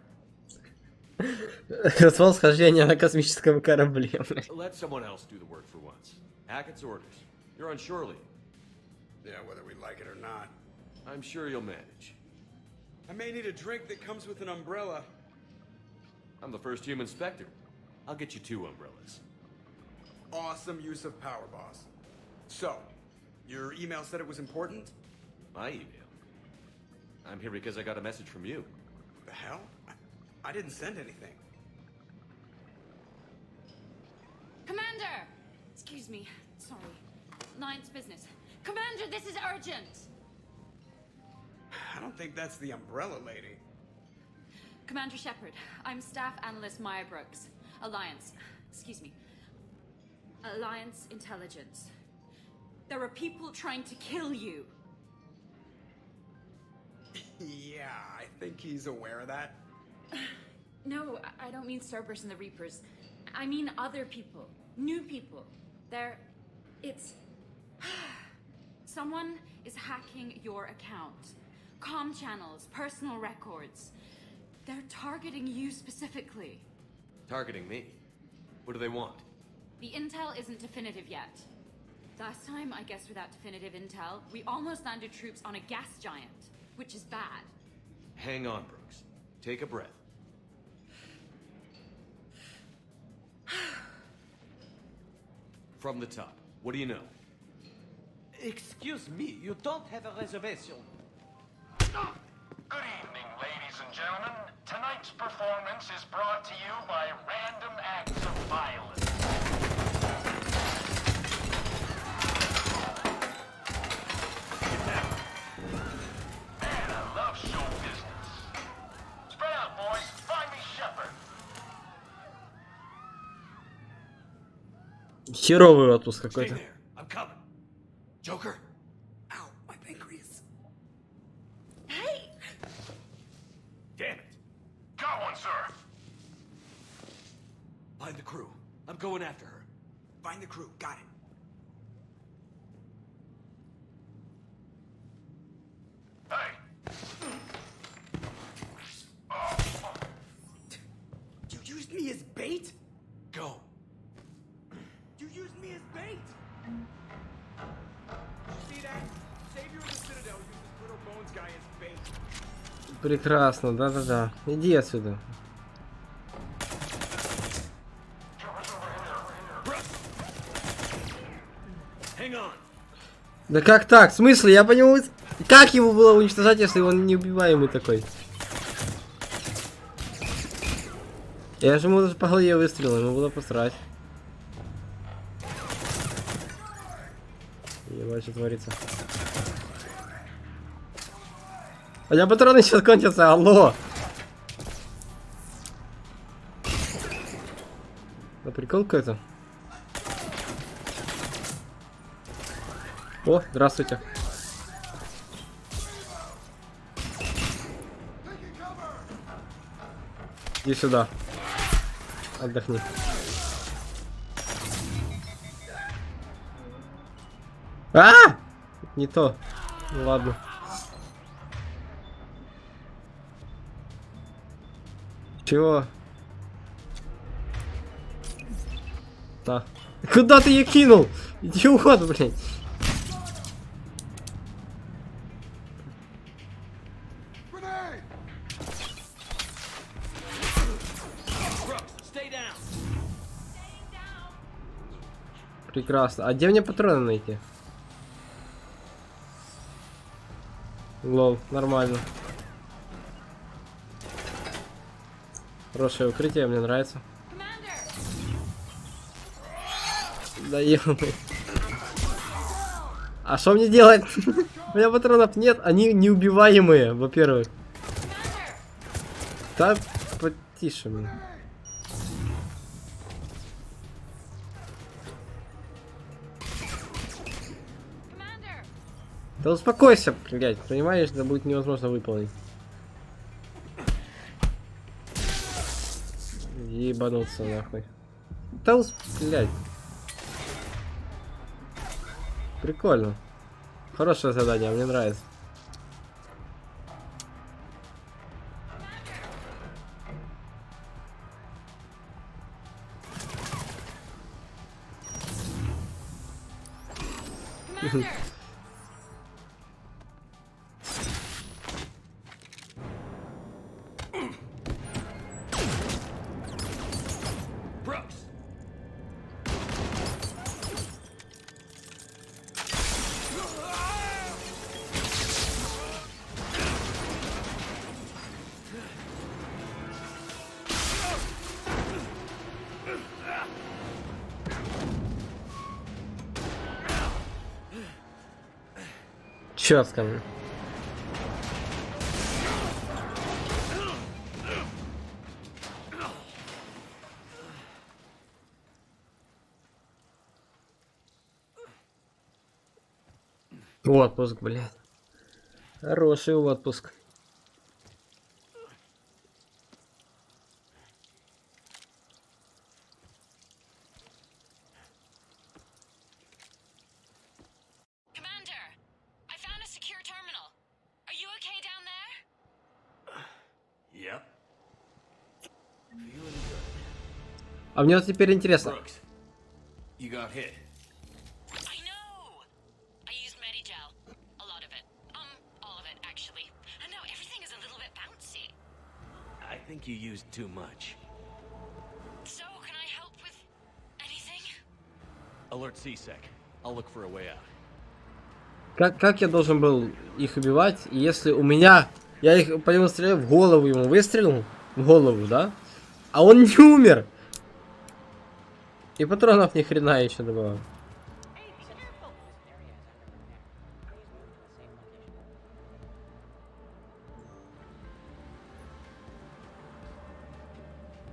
Восхождение на космическом корабле. Let someone else do the work for once. Hackett's orders. You're on shore leave. Yeah, whether we like it or not. I'm sure you'll manage. I may need a drink that comes with an umbrella. I'm the first human Spectre. I'll get you 2 umbrellas. Awesome use of power, boss. So, your email said it was important? My email? I'm here because I got a message from you. The hell? I didn't send anything. Commander! Excuse me. Sorry. Ninth business. Commander, this is urgent! I don't think that's the umbrella lady. Commander Shepard, I'm Staff Analyst Maya Brooks. Alliance. Excuse me. Alliance Intelligence. There are people trying to kill you. Yeah, I think he's aware of that. No, I don't mean Cerberus and the Reapers. I mean other people. New people. It's... Someone is hacking your account. Comm channels, personal records. They're targeting you specifically. Targeting me? What do they want? The intel isn't definitive yet. Last time, I guess without definitive intel, we almost landed troops on a gas giant, which is bad. Hang on, Brooks. Take a breath. From the top, what do you know? Excuse me, you don't have a reservation. Good evening, ladies and gentlemen. Tonight's performance is brought to you by random acts of violence. Man, I love show business. Spread out, boys. Find me Shepard. Херовый отпуск какой-то. I'm coming. Joker? Ow, my pancreas. Hey! Damn it. Got one, sir. Find the crew. I'm going after her. Find the crew. Got it. Hey. You used me as bait? Go. You used me as bait? See that? Savior of the Citadel uses Little Bones guy as bait. Прекрасно, да-да-да. Иди отсюда. Hang on. Да как так? В смысле? Я по нему... Как его было уничтожать, если он неубиваемый такой? Я же ему даже по голове выстрелил, ему было посрать. Ебать, что творится. У меня патроны сейчас кончатся, алло! Да прикол какой-то. О, здравствуйте. Иди сюда. Отдохни. А! Не то. Ну ладно. Чего? На. Куда ты ее кинул? Идиот, блядь. Прекрасно. А где мне патроны найти? Лол, нормально. Хорошее укрытие, мне нравится. Да ё-моё. А что мне делать? У меня патронов нет, они неубиваемые, во-первых. Так, потише мне. Да успокойся, блядь, понимаешь, это будет невозможно выполнить. Ебануться нахуй. Да блядь. Прикольно. Хорошее задание, мне нравится. Чётко. Отпуск, блядь. Хороший отпуск. А мне вот теперь интересно. You used too much. So, can I help with anything? Alert C-Sec. I'll look for a way out. Как я должен был их убивать, если у меня... Я их по нему стреляю, в голову ему выстрелил, в голову, да? А он не умер! И патронов ни хрена еще добавил.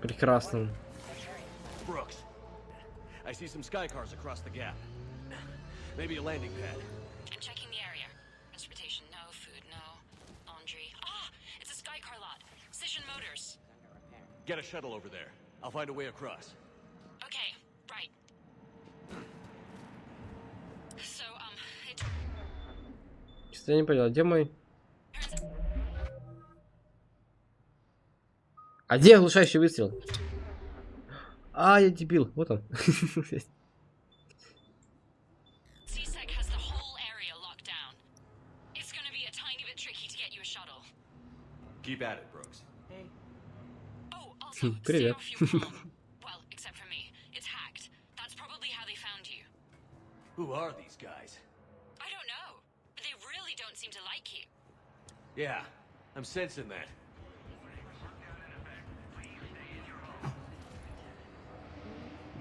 Прекрасно. Brooks, I see some sky cars across the gap. Maybe a landing pad. I'm checking the area. Transportation, no. Food, no. Laundry. Ah, it's a sky car lot. Cision Motors. Get a shuttle over there. I'll find a way across. Okay, right. So, Что я не понял, где мой... А где оглушающий выстрел? А, я дебил, вот он. Keep at it, Brooks. Привет. well, except for me. It's hacked. That's probably how they found you. Who are these guys? I don't know, but they really don't seem to like you. Yeah, I'm sensing that.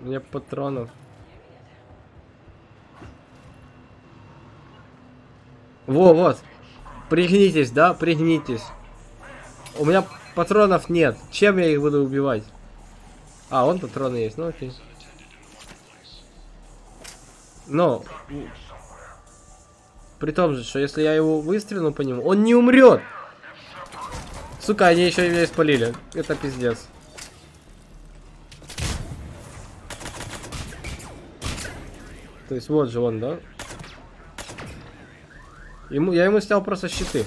У меня патронов. Во, вот. Пригнитесь, да? Пригнитесь. У меня патронов нет. Чем я их буду убивать? А, вон патроны есть. Ну окей. Но... При том же, что если я его выстрелю по нему, он не умрет. Сука, они еще и меня испалили. Это пиздец. То есть вот же он, да? Я ему снял просто щиты.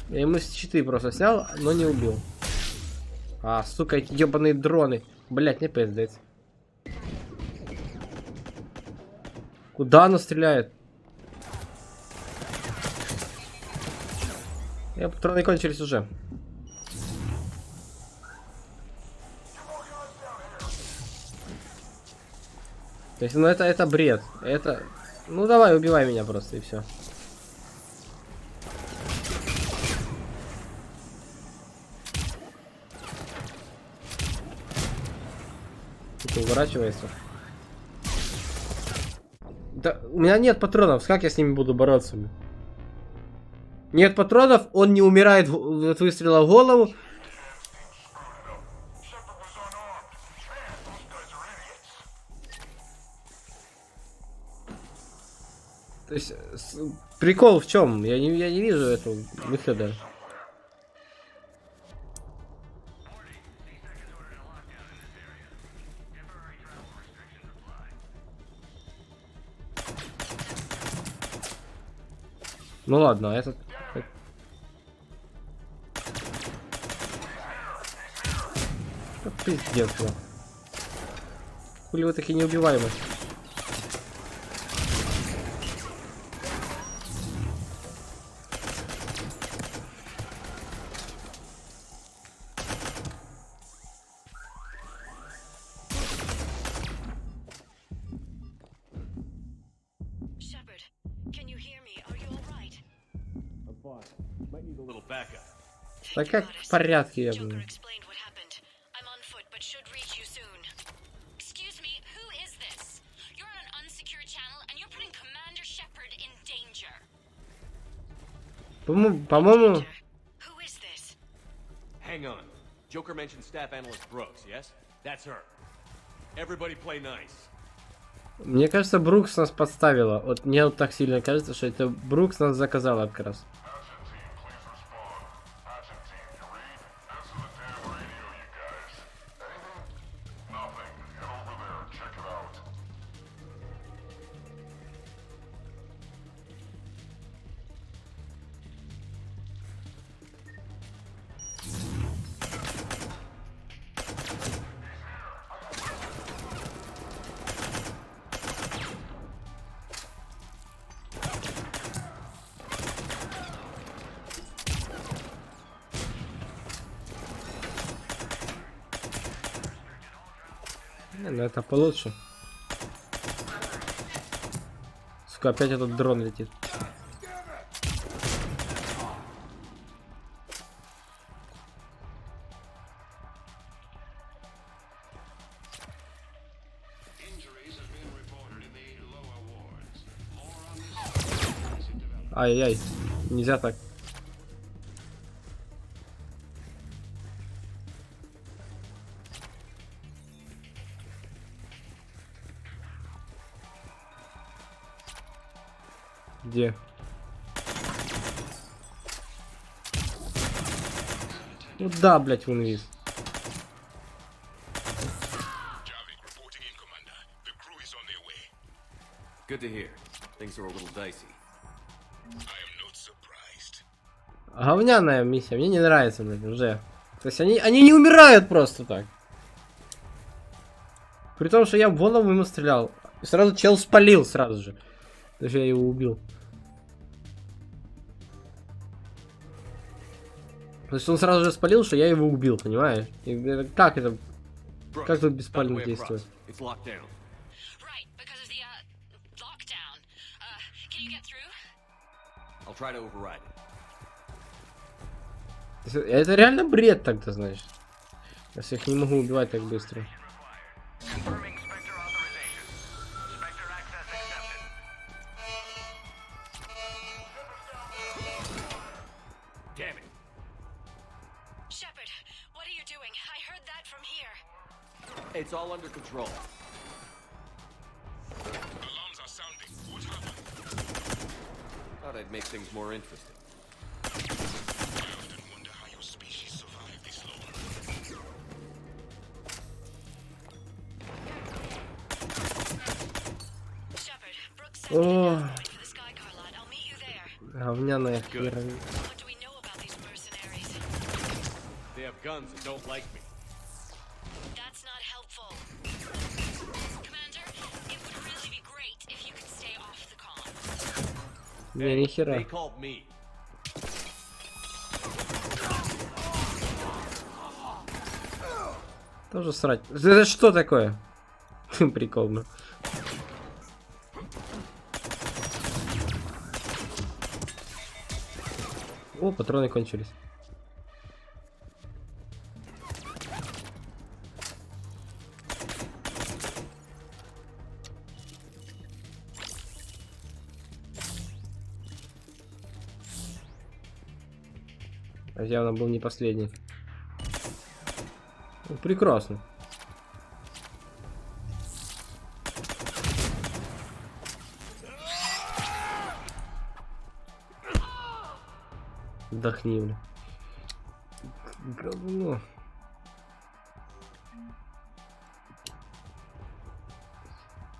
Я ему щиты просто снял, но не убил. А, сука, эти ебаные дроны. Блять, не пиздец. Куда оно стреляет? Патроны кончились уже. То есть, ну это бред. Это... Ну давай, убивай меня просто и все. Это уворачивается. Да, у меня нет патронов, как я с ними буду бороться? Нет патронов, он не умирает от выстрела в голову. То есть, прикол в чем? Я не вижу этого выхода. Ну ладно, этот... Пиздец, ну. Хули вы такие неубиваемые? Так как в порядке, я думаю. По-моему... Hang on. Joker mentioned staff analyst Brooks, yes? That's her. Everybody play nice. Мне кажется, Брукс нас подставила. Вот мне вот так сильно кажется, что это Брукс нас заказала как раз. Ну это получше. Сука, опять этот дрон летит. Ай-яй, нельзя так. Где? Ну да, блять, вон вниз. Good to hear. Things are a little dicey. Говняная миссия, мне не нравится, блядь, уже. То есть они не умирают просто так. При том, что я в голову ему стрелял. И сразу чел спалил сразу же. Даже я его убил. То есть он сразу же спалил, что я его убил, понимаешь? И как это? Как тут беспально действует? Это реально бред тогда, значит. Если я их не могу убивать так быстро. It's all under control. Alarms are sounding. What happened? Thought I'd make things more interesting. I often wonder how your species survived this long. О, Говняная херня. They have guns and don't like me. That's not helpful. Commander, it would really be great if you could stay off the comms. Не, ни хера. They called me. Тоже срать. Это что такое? Прикольно. О, патроны кончились. Явно был не последний. Ну, прекрасно. Вдохни, бля. Говно.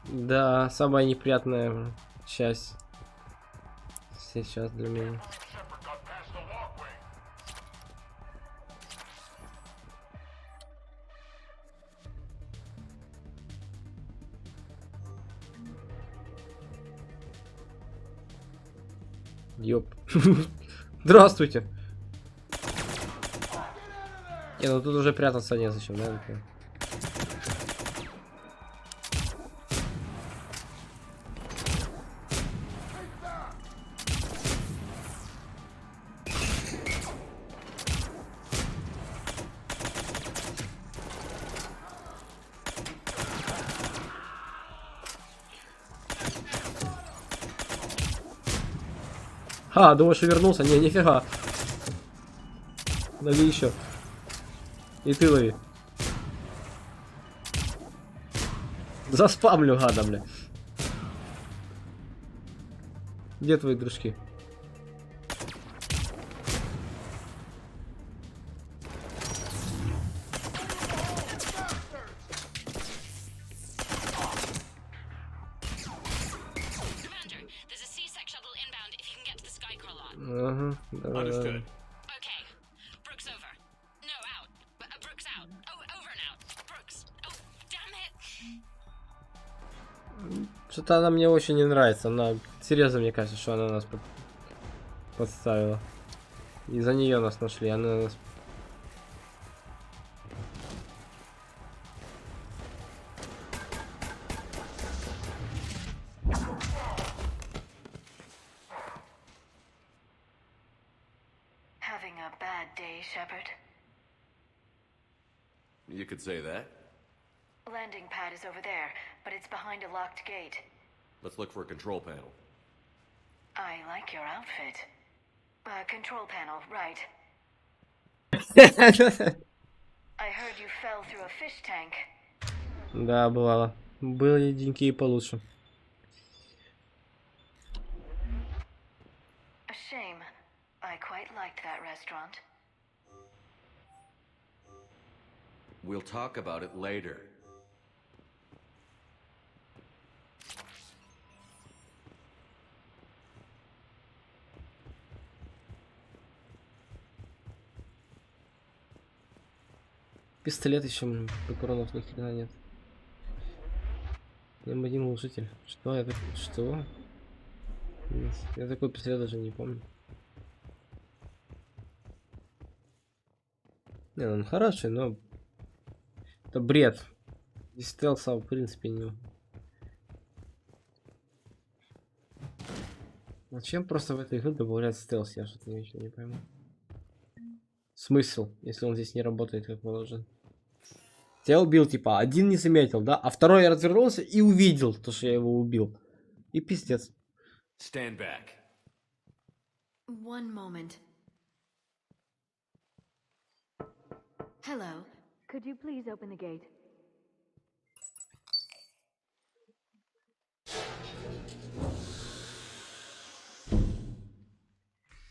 Да, самая неприятная часть сейчас для меня. Ёп. Здравствуйте. Не, ну тут уже прятаться незачем, да? Например? А, думаешь, что вернулся? Не, нифига. Лови еще. И ты лови. Заспамлю, гада, бля. Где твои дружки? Ага, давай. Что-то она мне очень не нравится. Она серьезно, мне кажется, что она нас подставила. Из-за нее нас нашли. Она нас... Having a bad day, Shepard? You could say that. Landing pad is over there, but it's behind a locked gate. Let's look for a control panel. I like your outfit. Control panel, right. I heard you fell through a fish tank. Да, бывало. Были деньки и получше. A shame. I quite liked that restaurant. We'll talk about it later. Пистолет еще, патронов ни хрена нет. М1 глушитель. Что это? Что? Я такой пистолет даже не помню. Не, он хороший, но это бред. И стелса в принципе не. Зачем просто в этой игре добавлять стелс? Я что-то не пойму. Смысл, если он здесь не работает как положено. Я убил, типа, один не заметил, да? А второй развернулся и увидел то, что я его убил. И пиздец. Stand back. One moment. Hello. Could you please open the gate?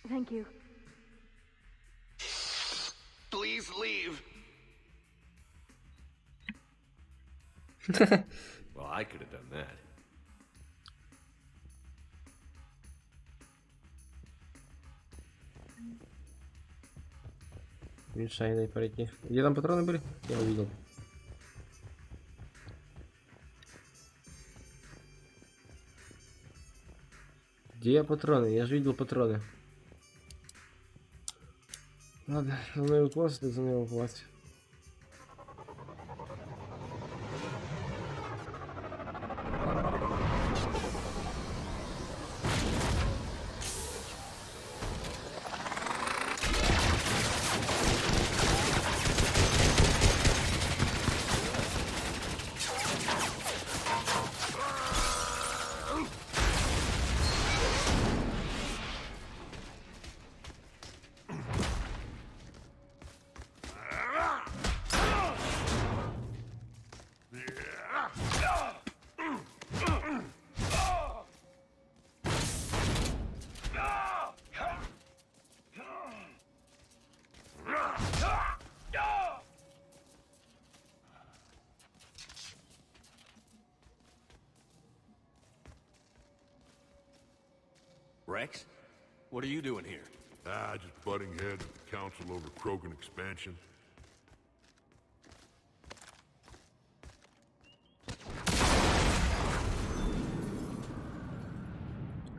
Thank you. Please leave. Well, I could have done that. Мешай, дай пройти. Где там патроны были? Я увидел. Где патроны? Я же видел патроны. Ладно, за мной эвакуация, так за мной эвакуация. Rex? What are you doing here? Just butting heads with the council over Krogan expansion.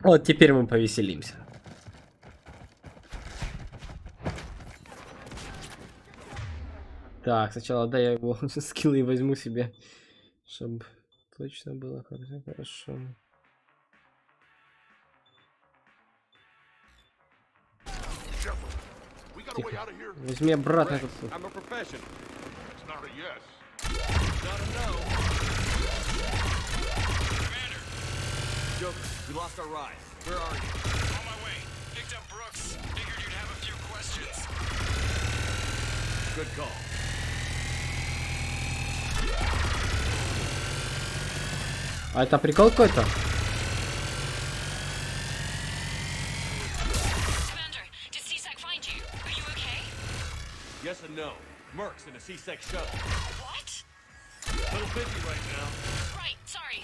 Вот теперь мы повеселимся. Так, сначала да, я его скиллы возьму себе, чтобы точно было хорошо. Тихо. Возьми обратно этот. We lost our ride. Where are you? On my way. Picked up Brooks. Figured you'd have a few questions. Good call. А это прикол какой-то? Commander, did C-Sec find you? Are you okay? Yes and no. Mercs in a C-Sec shuttle. What? A little busy right now. Right, sorry.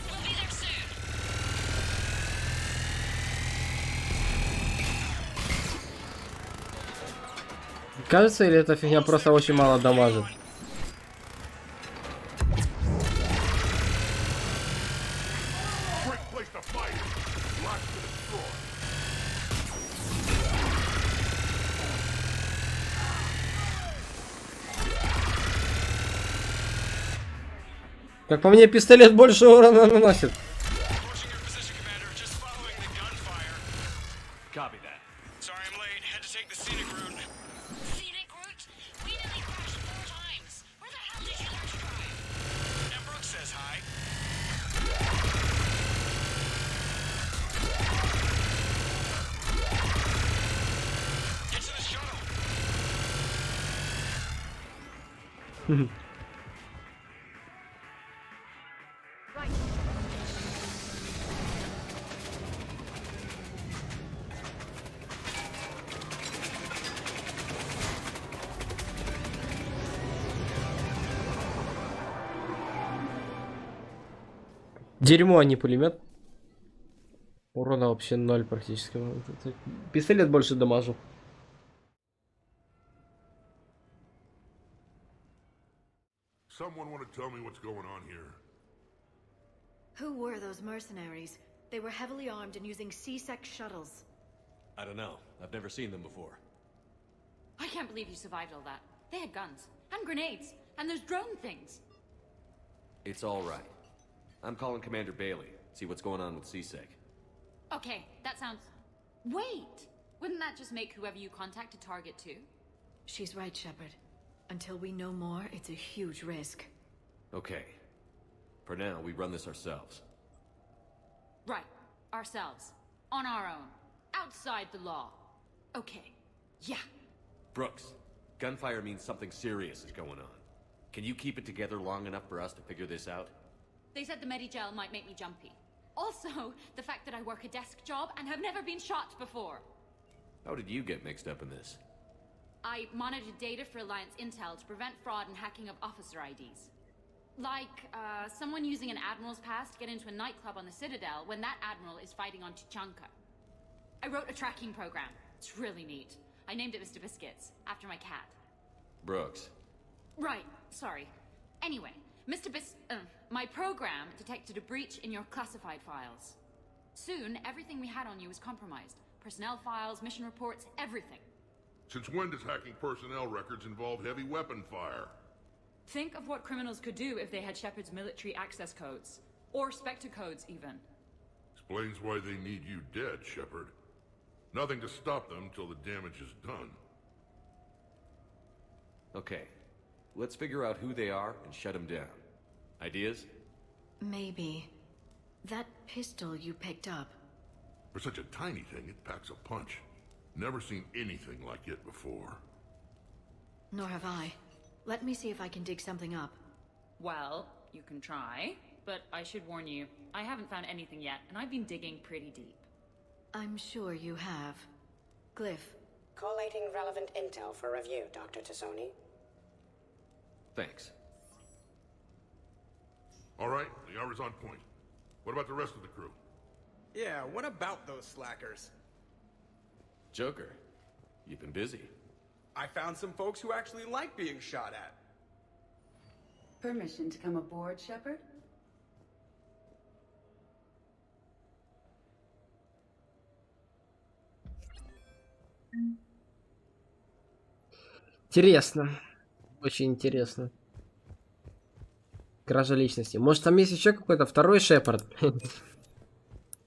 We'll be there soon. Кажется, или эта фигня просто очень мало дамажит? Как по мне, пистолет больше урона наносит. Copy that. Sorry I'm late. Had to take the scenic route. Scenic route? We nearly crashed 4 times. Where the hell did you learn to drive? And Brooks says hi. Get to the shuttle. Дерьмо, а не пулемет. Урона вообще 0 практически. Пистолет больше дамажу. Someone want to tell me what's going on here? Who were those mercenaries? They were heavily armed and using C-Sec shuttles. I don't know. I've never seen them before. I can't believe you survived all that. They had guns and grenades and those drone things. It's all right. I'm calling Commander Bailey. See what's going on with C-Sec. Okay, that sounds... Wait! Wouldn't that just make whoever you contact a target too? She's right, Shepard. Until we know more, it's a huge risk. Okay. For now, we run this ourselves. Right. Ourselves. On our own. Outside the law. Okay. Yeah. Brooks, gunfire means something serious is going on. Can you keep it together long enough for us to figure this out? They said the Medigel might make me jumpy. Also, the fact that I work a desk job and have never been shot before. How did you get mixed up in this? I monitored data for Alliance intel to prevent fraud and hacking of officer IDs. Like, someone using an Admiral's pass to get into a nightclub on the Citadel when that Admiral is fighting on Tuchanka. I wrote a tracking program. It's really neat. I named it Mr. Biscuits, after my cat. Brooks. Right, sorry. Anyway, my program detected a breach in your classified files. Soon, everything we had on you was compromised. Personnel files, mission reports, everything. Since when does hacking personnel records involve heavy weapon fire? Think of what criminals could do if they had Shepard's military access codes. Or Spectre codes, even. Explains why they need you dead, Shepard. Nothing to stop them till the damage is done. Okay. Let's figure out who they are and shut them down. Ideas? Maybe. That pistol you picked up. For such a tiny thing, it packs a punch. Never seen anything like it before. Nor have I. Let me see if I can dig something up. Well, you can try, but I should warn you, I haven't found anything yet, and I've been digging pretty deep. I'm sure you have. Glyph. Collating relevant intel for review, Dr. Tassoni. Thanks. All right, the hour's on point. What about the rest of the crew? Yeah, what about those slackers? Joker, you've been busy. I found some folks who actually like being shot at. Permission to come aboard, Shepard? Интересно. Очень интересно. Кража личности. Может, там есть еще какой-то второй Шепард,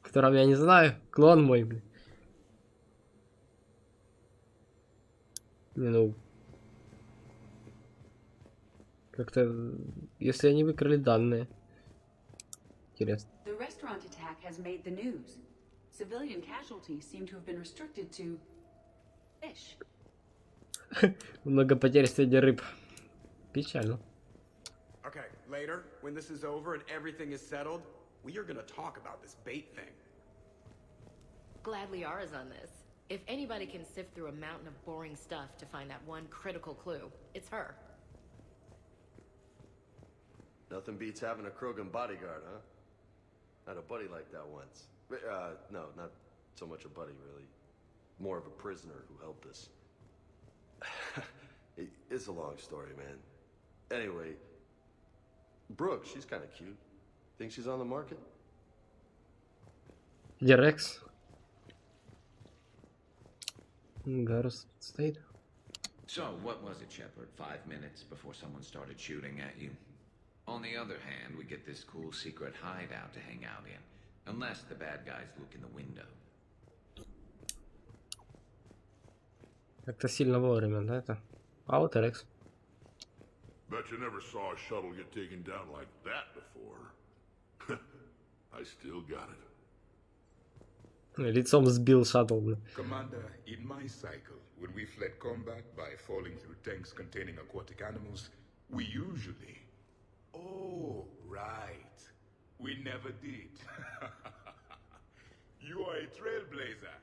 которого я не знаю. Клон мой, блин. Не, ну... Как-то... Если они выкрали данные. Интересно. The restaurant attack has made the news. Civilian casualties seem to have been restricted to fish. Много потерь среди рыб. Печально. Okay, later, when this is over and everything is settled, we are gonna talk about this bait thing. Glad Liara's on this. If anybody can sift through a mountain of boring stuff to find that one critical clue, it's her. Nothing beats having a Krogan bodyguard, huh? Had a buddy like that once. No, not so much a buddy, really. More of a prisoner who helped us. It's a long story, man. Anyway, Brooke, she's kind of cute. Think she's on the market? Где Рекс? Гарус стоит. So, what was it, Shepard? 5 minutes before someone started shooting at you? On the other hand, we get this cool secret hideout to hang out in. Unless the bad guys look in the window. Как-то сильно вовремя, да, это? А вот Рекс. Bet you never saw a shuttle get taken down like that before. I still got it. Лицом сбил шаттл. Commander, in my cycle, when we fled combat by falling through tanks containing aquatic animals, we usually... Oh, right. We never did. You are a trailblazer.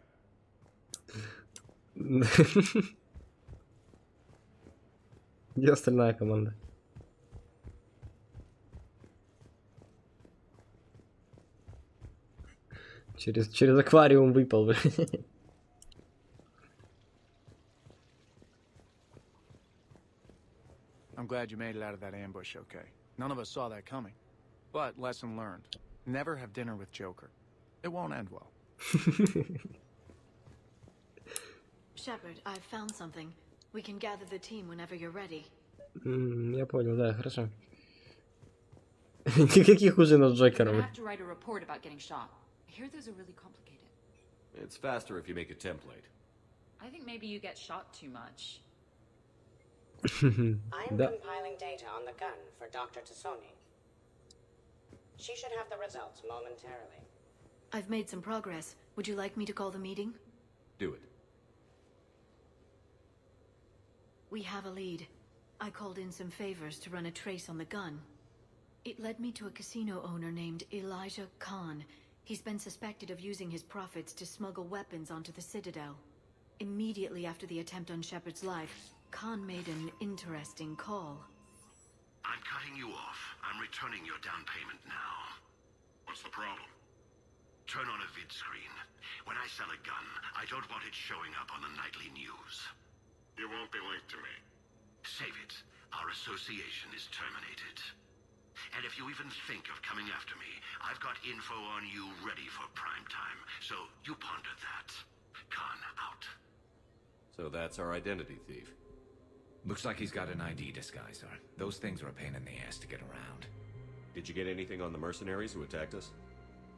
Где остальная команда? Через аквариум выпал, блин. I'm glad you made it out of that ambush okay. None of us saw that coming. But lesson learned. Never have dinner with Joker. It won't end well. Shepard, I've found something. We can gather the team whenever you're ready. Я понял, да, хорошо. Никаких ужинов с Джокером. I have to write a report about getting shot. I hear those are really complicated. It's faster if you make a template. I think maybe you get shot too much. I'm compiling data on the gun for Dr. Tassoni. She should have the results momentarily. I've made some progress. Would you like me to call the meeting? Do it. We have a lead. I called in some favors to run a trace on the gun. It led me to a casino owner named Elijah Khan. He's been suspected of using his profits to smuggle weapons onto the Citadel. Immediately after the attempt on Shepard's life, Khan made an interesting call. I'm cutting you off. I'm returning your down payment now. What's the problem? Turn on a vid screen. When I sell a gun, I don't want it showing up on the nightly news. You won't be linked to me. Save it. Our association is terminated. And if you even think of coming after me, I've got info on you ready for prime time. So you ponder that. Khan out. So that's our identity thief. Looks like he's got an ID disguiser. Those things are a pain in the ass to get around. Did you get anything on the mercenaries who attacked us?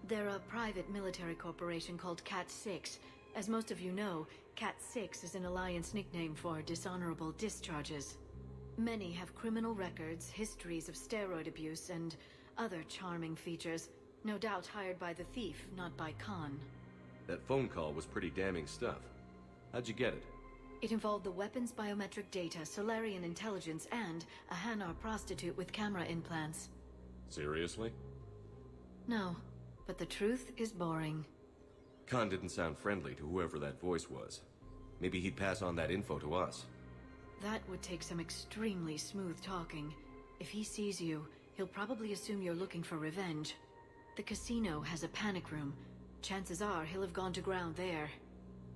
They're a private military corporation called Cat-6. As most of you know, Cat-6 is an Alliance nickname for dishonorable discharges. Many have criminal records, histories of steroid abuse, and other charming features. No doubt hired by the thief, not by Khan. That phone call was pretty damning stuff. How'd you get it? It involved the weapons biometric data, Solarian intelligence, and a Hanar prostitute with camera implants. Seriously? No, but the truth is boring. Khan didn't sound friendly to whoever that voice was. Maybe he'd pass on that info to us. That would take some extremely smooth talking. If he sees you, he'll probably assume you're looking for revenge. The casino has a panic room. Chances are he'll have gone to ground there.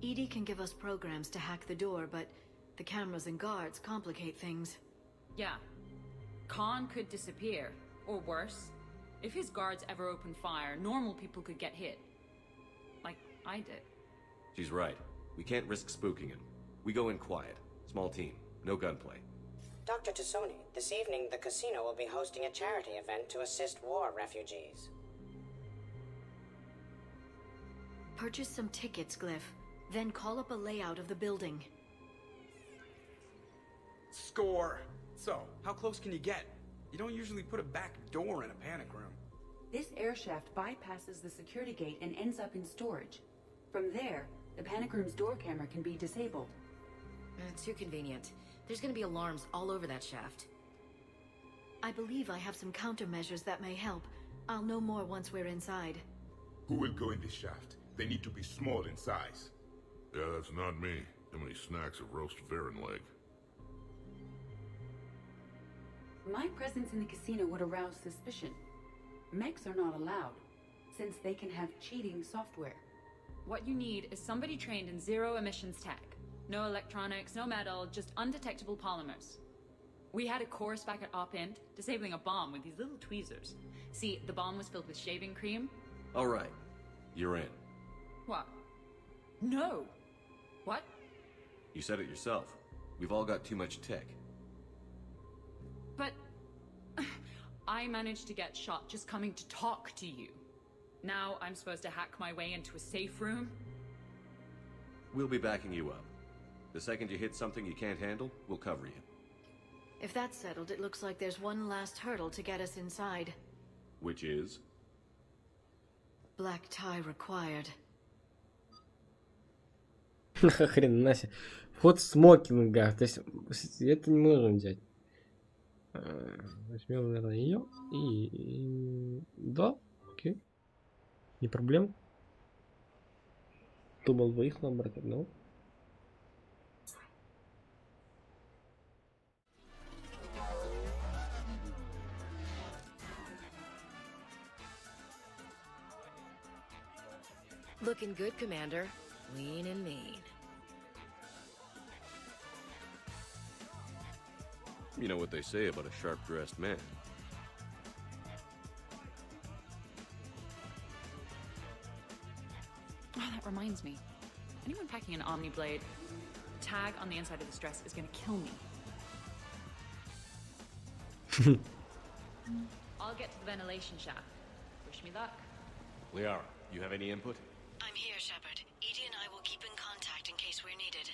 EDI can give us programs to hack the door, but the cameras and guards complicate things. Yeah. Khan could disappear, or worse. If his guards ever open fire, normal people could get hit. Like I did. She's right. We can't risk spooking him. We go in quiet. Small team. No gunplay. Dr. Tassoni, this evening the casino will be hosting a charity event to assist war refugees. Purchase some tickets, Glyph. Then call up a layout of the building. Score! So, how close can you get? You don't usually put a back door in a panic room. This air shaft bypasses the security gate and ends up in storage. From there, the panic room's door camera can be disabled. Too convenient. There's gonna be alarms all over that shaft. I believe I have some countermeasures that may help. I'll know more once we're inside. Who will go in this shaft? They need to be small in size. Yeah, that's not me. How many snacks of roast Varan leg? My presence in the casino would arouse suspicion. Mechs are not allowed, since they can have cheating software. What you need is somebody trained in zero emissions tech. No electronics, no metal, just undetectable polymers. We had a course back at Op-Int, disabling a bomb with these little tweezers. See, the bomb was filled with shaving cream. All right. You're in. What? No. What? You said it yourself. We've all got too much tech. But I managed to get shot just coming to talk to you. Now I'm supposed to hack my way into a safe room? We'll be backing you up. The second you hit something you can't handle, we'll cover you. If that's settled, it looks like there's one last hurdle to get us inside. Which is? Black tie required. Хрена себе. Вход смокинга. То есть это не можем взять. Возьмем, наверное, ее. И... Да, окей. Не проблем. Думал, двоих нам брать одного. Looking good, Commander. Lean and mean. You know what they say about a sharp-dressed man. Oh, that reminds me. Anyone packing an Omni Blade, the tag on the inside of this dress is gonna kill me. I'll get to the ventilation shaft. Wish me luck. Liara, you have any input? I'm here, Shepard. Edie and I will keep in contact in case we're needed.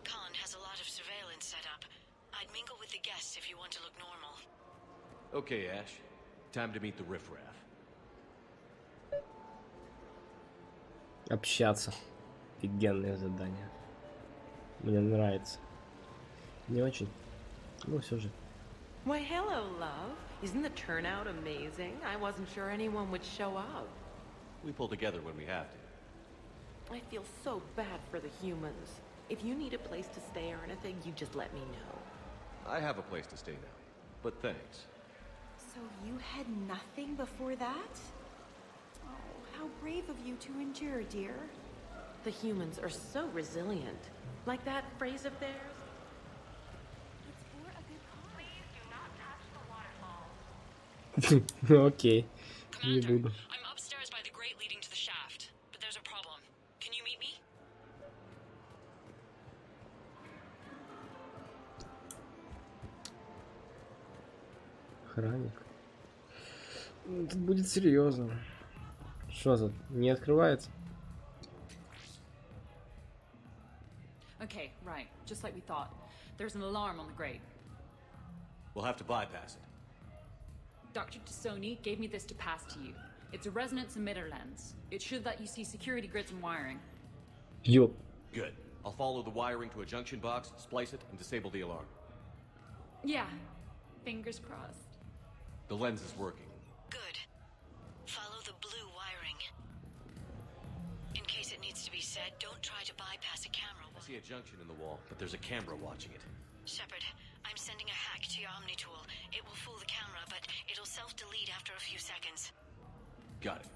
Khan has a lot of surveillance set up. I'd mingle with the guests if you want to look normal. Okay, Ash. Time to meet the riffraff. Общаться. Офигенное задание. Мне нравится. Не очень. Ну, все же. Why, hello, love. Isn't the turnout amazing? I wasn't sure anyone would show up. We pull together when we have to. I feel so bad for the humans. If you need a place to stay or anything, you just let me know. I have a place to stay now, but thanks. So you had nothing before that? Oh, how brave of you to endure, dear. The humans are so resilient. Like that phrase of theirs. It's for Окей. Не буду. I'm upstairs by the grate leading to the shaft, but there's a problem. Can you meet me? Охранник. Ну, тут будет серьезно. Что за? Не открывается? Okay, right. Just like we thought. There's an alarm on the grate. We'll have to bypass it. Dr. Tassoni gave me this to pass to you. It's a resonance emitter lens. It should let you see security grids and wiring. Ёп. Good. I'll follow the wiring to a junction box, splice it, and disable the alarm. Yeah. Fingers crossed. The lens is working. Good. Follow the blue wiring. In case it needs to be said, don't try to bypass a camera. I see a junction in the wall, but there's a camera watching it. Shepard, I'm sending a hack to your Omni tool. It will fool the camera, but it'll self-delete after a few seconds. Got it.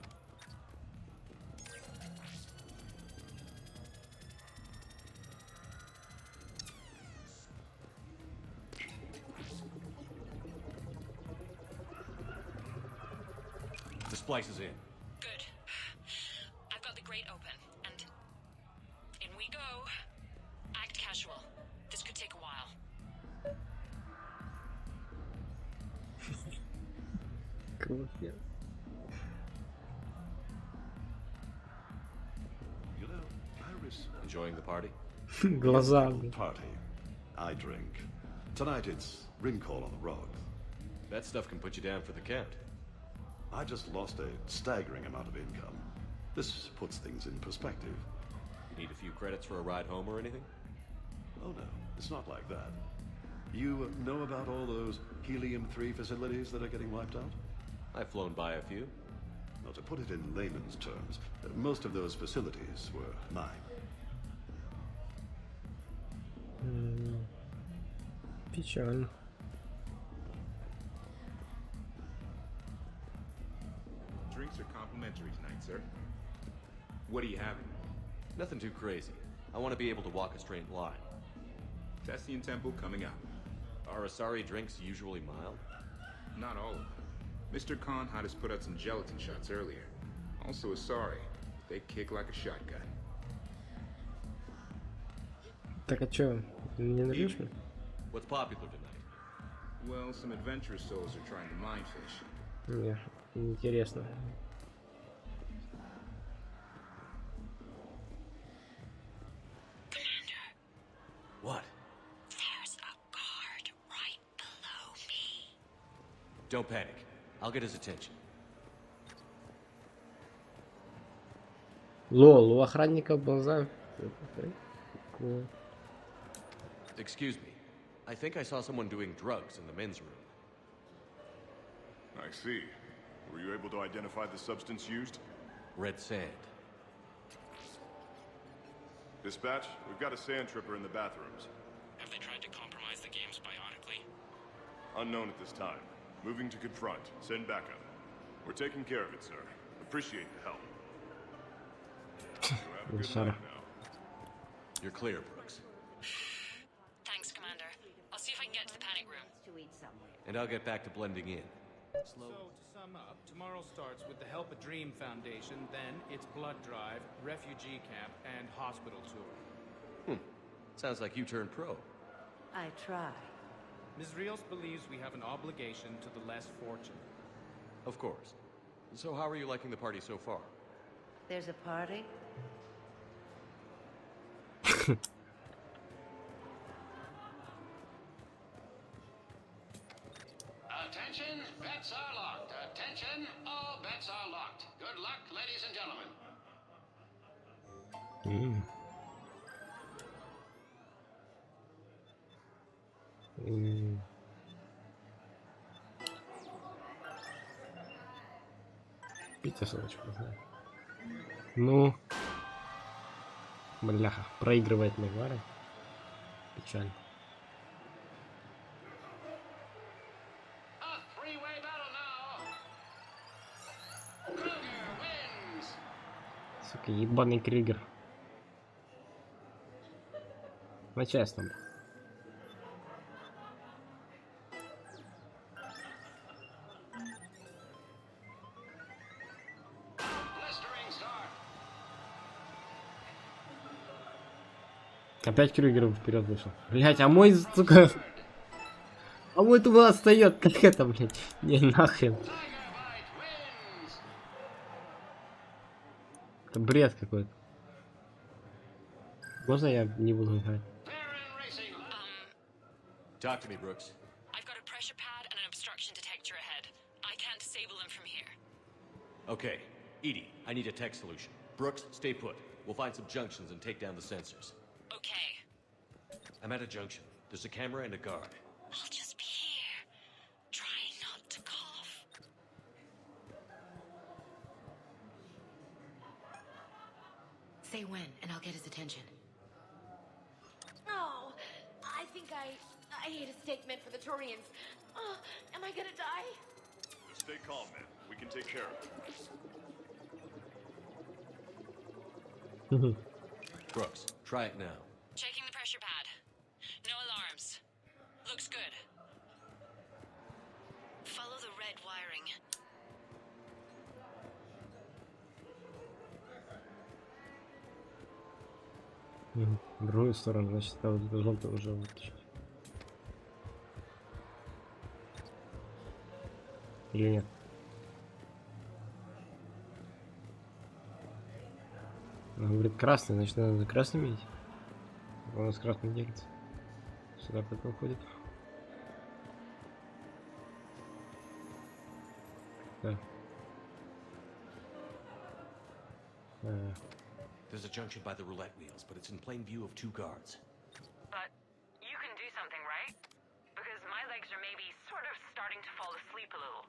The splice is in. Good. I've got the grate open, and in we go. Act casual. This could take a while. Круто. You know, Paris. Enjoying the party? Глаза. Party. I drink. Tonight it's ring call on the rocks. That stuff can put you down for the count. I just lost a staggering amount of income. This puts things in perspective. You need a few credits for a ride home or anything? Oh no, it's not like that. You know about all those helium-3 facilities that are getting wiped out? I've flown by a few. Well, to put it in layman's terms, most of those facilities were mine. Печально. Drinks are complimentary tonight, sir. What are you having? Nothing too crazy. I want to be able to walk a straight line. Tessian Temple coming up. Are Asari drinks usually mild? Not all of them. Mr. Khan had us put out some gelatin shots earlier. Also Asari. They kick like a shotgun. Так, а чё? Не нальёшь мне? What's popular tonight? Well, some adventurous souls are trying to mind fish. Не, интересно. What? There's a guard right below me. Don't panic. I'll get his attention. Лол, у охранника глаза. Cool. Excuse me. I think I saw someone doing drugs in the men's room. I see. Were you able to identify the substance used? Red sand. Dispatch, we've got a sand tripper in the bathrooms. Have they tried to compromise the games bionically? Unknown at this time. Moving to confront. Send backup. We're taking care of it, sir. Appreciate the help. You have a good night now. You're clear, Brooks. Thanks, Commander. I'll see if I can get to the panic room. And I'll get back to blending in. So, to sum up, tomorrow starts with the Help a Dream Foundation, then it's blood drive, refugee camp, and hospital tour. Sounds like you turned pro. I try. Ms. Rios believes we have an obligation to the less fortunate. Of course. So how are you liking the party so far? There's a party? Attention, bets are locked. Attention, all bets are locked. Good luck, ladies and gentlemen. Питер, сыночек, ну, бляха, проигрывает Мегара. Печально. Сука, ебаный Кригер. На честном. Опять Крюгер вперед вышел. Блять, а мой, сука... А мой тупо отстает. Как это, блять? Не, нахрен. Это бред какой-то. Можно я не буду играть? Talk to me, Brooks. I've got a pressure pad and an obstruction detector ahead. I can't disable them from here. Okay, Edie, I need a tech solution. Brooks, stay put. We'll find some junctions and take down the sensors. Okay. I'm at a junction. There's a camera and a guard. I'll just be here. Try not to cough. Say when, and I'll get his attention. Oh, I think I ate a steak meant for the Turians. Oh, am I gonna die? Stay calm, man. We can take care of it. Brooks, try it now. Checking the pressure pad. No alarms. Looks good. Follow the red wiring. В другую сторону, значит, это вот это желтое уже вытащить. Или нет? Он говорит красный, значит надо красным видеть. Он у нас красный делится. Сюда потом уходит. Да. There's a junction by the roulette wheels, but it's in plain view of two guards. But you can do something, right? Because my legs are maybe sort of starting to fall asleep a little.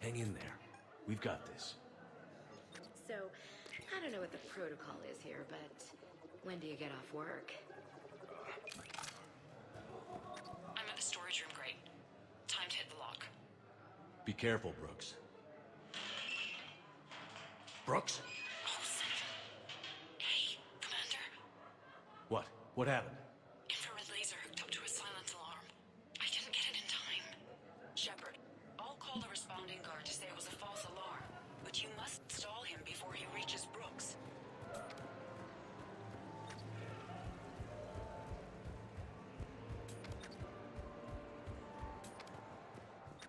Hang in there. We've got this. So, I don't know what the protocol is here, but when do you get off work? I'm at the storage room, great. Time to hit the lock. Be careful, Brooks. Brooks? Hey, Commander. What? What happened? Infrared laser hooked up to a silent alarm. I didn't get it in time. Shepard, I'll call the responding guard to say it was a false alarm, but you must stall him before he reaches Brooks.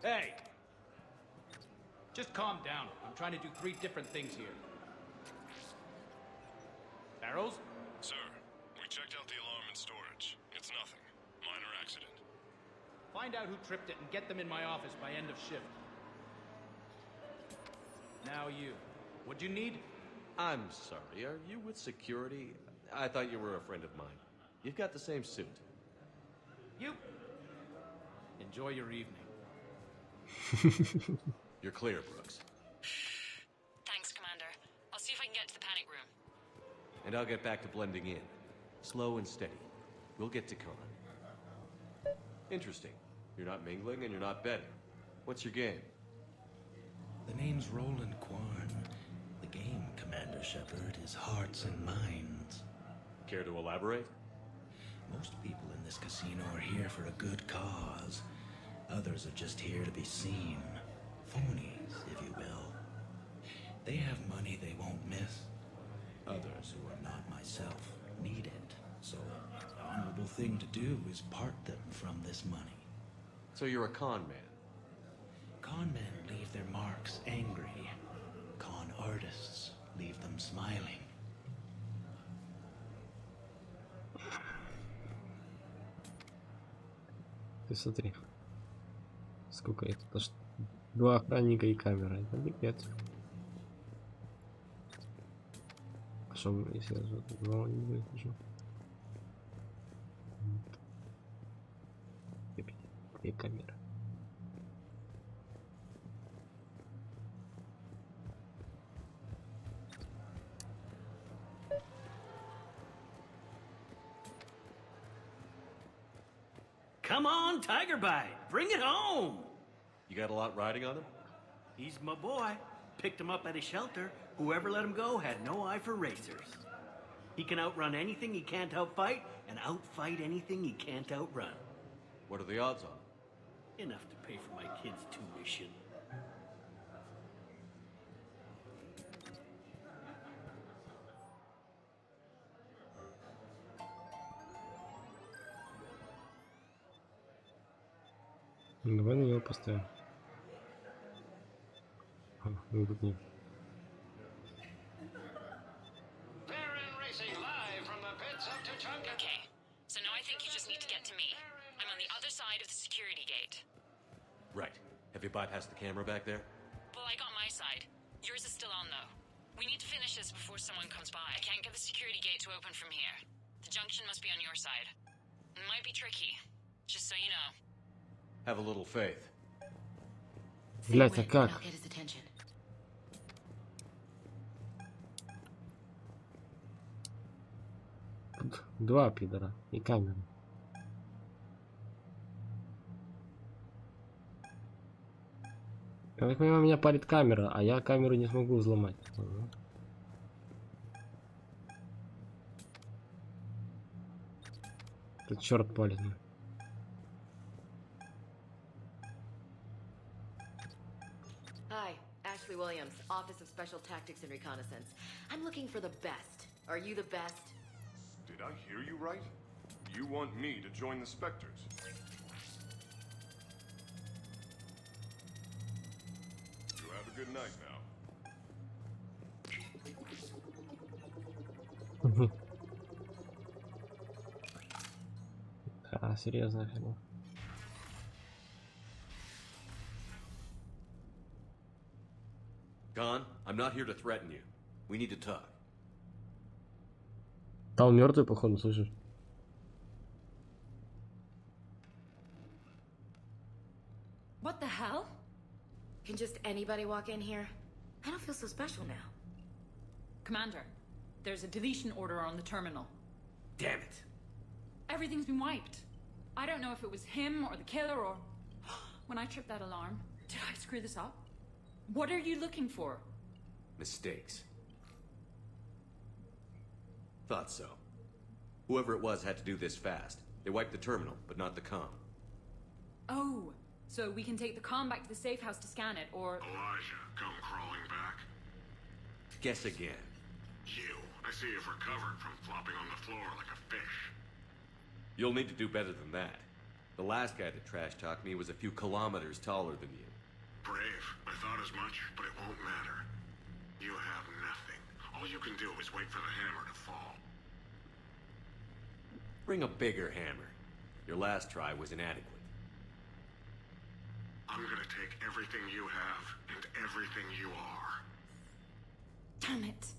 Hey! Just calm down. I'm trying to do 3 different things here. Barrows? Sir, we checked out the alarm in storage. It's nothing. Minor accident. Find out who tripped it and get them in my office by end of shift. Now you. What'd you need? I'm sorry, are you with security? I thought you were a friend of mine. You've got the same suit. You. Enjoy your evening. You're clear, Brooks. Thanks, Commander. I'll see if I can get to the panic room. And I'll get back to blending in. Slow and steady. We'll get to Con. Interesting. You're not mingling and you're not betting. What's your game? The name's Roland Kwan. The game, Commander Shepard, is hearts and minds. Care to elaborate? Most people in this casino are here for a good cause. Others are just here to be seen. Phonies, if you will. They have money they won't miss. Others, who are not myself, need it. So, the honorable thing to do is part them from this money. So you're a con man? Con men leave their marks angry. Con artists leave them smiling. Ты смотри. Сколько это? 2 охранника и камера. Это нет. А что, если я 2 не выхожу? 2 камеры. Come on, Tiger Bite. Bring it home. You got a lot riding on him? He's my boy. Picked him up at his shelter. Whoever let him go had no eye for racers. He can outrun anything he can't outfight, and outfight anything he can't outrun. What are the odds on? Enough to pay for my kid's tuition. Давай на него поставим. Ну тут нет. Okay, so now I think you just need to get to me. I'm on the other side of the security gate. Right. Have you bypassed the camera back there? Well, I got my side. Yours is still on, though. We need to finish this before someone comes by. I can't get the security gate to open from here. The junction must be on your side. It might be tricky, just so you know. Have a little faith. Блять, а как? I'll get his attention. Тут два пидора и камера. Я так понимаю, меня парит камера, а я камеру не смогу взломать. Тут черт палит. Hi, Ashley Williams, Office of Special Tactics and Reconnaissance. I'm looking for the best. Are you the best? Did I hear you right? You want me to join the Spectres? You have a good night now. А, серьезно, фигня. Khan, I'm not here to threaten you. We need to talk. Там мертвый, походу, слышишь? What the hell? Can just anybody walk in here? I don't feel so special now. Commander, there's a deletion order on the terminal. Damn it. Everything's been wiped. I don't know if it was him or the killer or... When I tripped that alarm, did I screw this up? What are you looking for? Mistakes. Thought so. Whoever it was had to do this fast. They wiped the terminal, but not the comm. Oh, so we can take the comm back to the safe house to scan it, or... Elijah, come crawling back. Guess again. You. I see you've recovered from flopping on the floor like a fish. You'll need to do better than that. The last guy that trash-talked me was a few kilometers taller than you. Brave. I thought as much, but it won't matter. You have nothing. All you can do is wait for the hammer to fall. Bring a bigger hammer. Your last try was inadequate. I'm gonna take everything you have and everything you are. Damn it.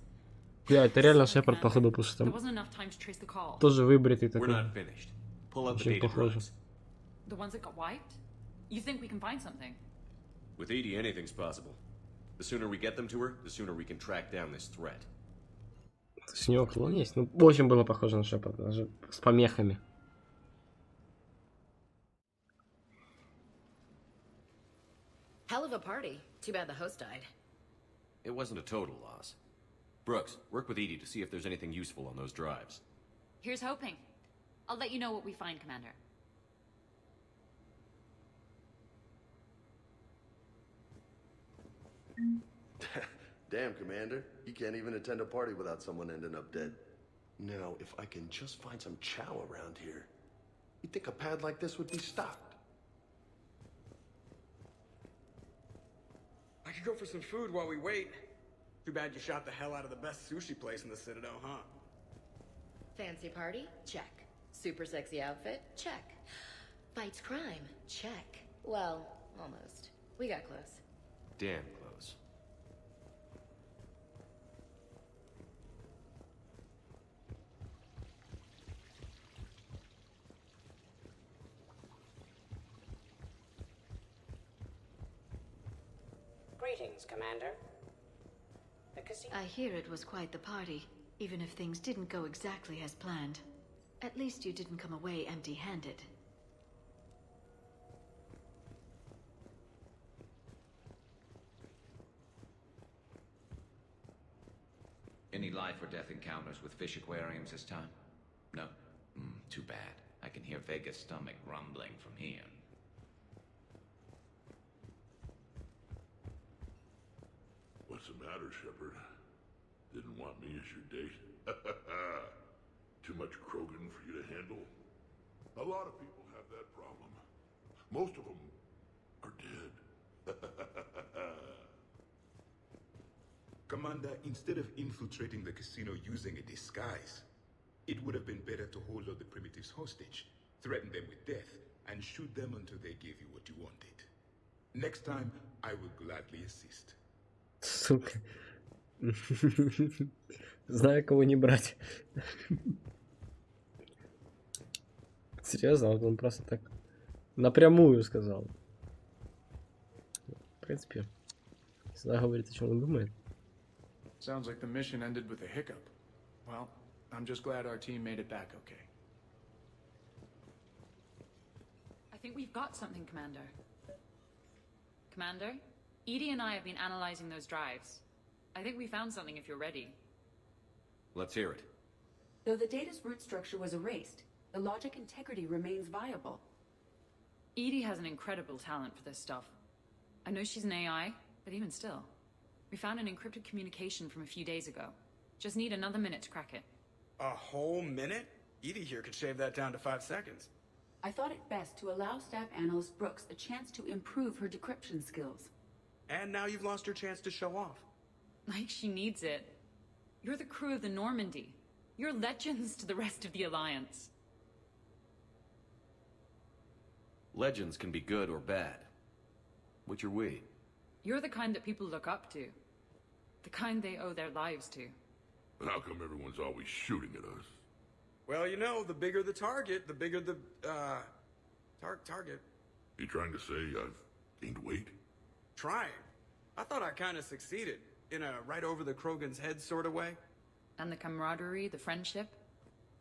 Бля, это реально Шепард, походу, потому что There там wasn't enough time to trace the call. тоже выбритый We're такой. not finished. Pull out the Очень data похоже. drives. The ones that got wiped? You think we can find something? With Edie, anything's possible. The sooner we get them to her, the sooner we can track down this threat. С него клон есть. Ну, очень было похоже на Шепарда, даже с помехами. Hell of a party. Too bad the host died. It wasn't a total loss. Brooks, work with Edie to see if there's anything useful on those drives. Here's hoping. I'll let you know what we find, Commander. Damn, Commander. You can't even attend a party without someone ending up dead. Now, if I can just find some chow around here, you'd think a pad like this would be stocked. I could go for some food while we wait. Too bad you shot the hell out of the best sushi place in the Citadel, huh? Fancy party? Check. Super sexy outfit? Check. Fights crime? Check. Well, almost. We got close. Damn close. Greetings, Commander. I hear it was quite the party, even if things didn't go exactly as planned. At least you didn't come away empty-handed. Any life or death encounters with fish aquariums this time? No? Too bad. I can hear Vega's stomach rumbling from here. What's the matter, Shepard? Didn't want me as your date? Too much Krogan for you to handle? A lot of people have that problem. Most of them are dead. Commander, instead of infiltrating the casino using a disguise, it would have been better to hold all the primitives hostage, threaten them with death, and shoot them until they gave you what you wanted. Next time, I will gladly assist. Сука. Знаю, кого не брать. Серьезно, вот он просто так напрямую сказал. В принципе, всегда говорит, о чем он думает. Sounds like the mission ended with a hiccup. Well, I'm just glad our team made it back okay. I think we've got something, Commander. Commander, Edie and I have been analyzing those drives. I think we found something if you're ready. Let's hear it. Though the data's root structure was erased, the logic integrity remains viable. Edie has an incredible talent for this stuff. I know she's an AI, but even still. We found an encrypted communication from a few days ago. Just need another minute to crack it. A whole minute? Edie here could shave that down to 5 seconds. I thought it best to allow Staff Analyst Brooks a chance to improve her decryption skills. And now you've lost your chance to show off. Like she needs it. You're the crew of the Normandy. You're legends to the rest of the Alliance. Legends can be good or bad. Which are we? You're the kind that people look up to. The kind they owe their lives to. How come everyone's always shooting at us? Well, you know, the bigger the target, the bigger the, target. You trying to say I've gained weight? Trying. I thought I kind of succeeded. In a right over the Krogan's head sort of way. And the camaraderie, the friendship.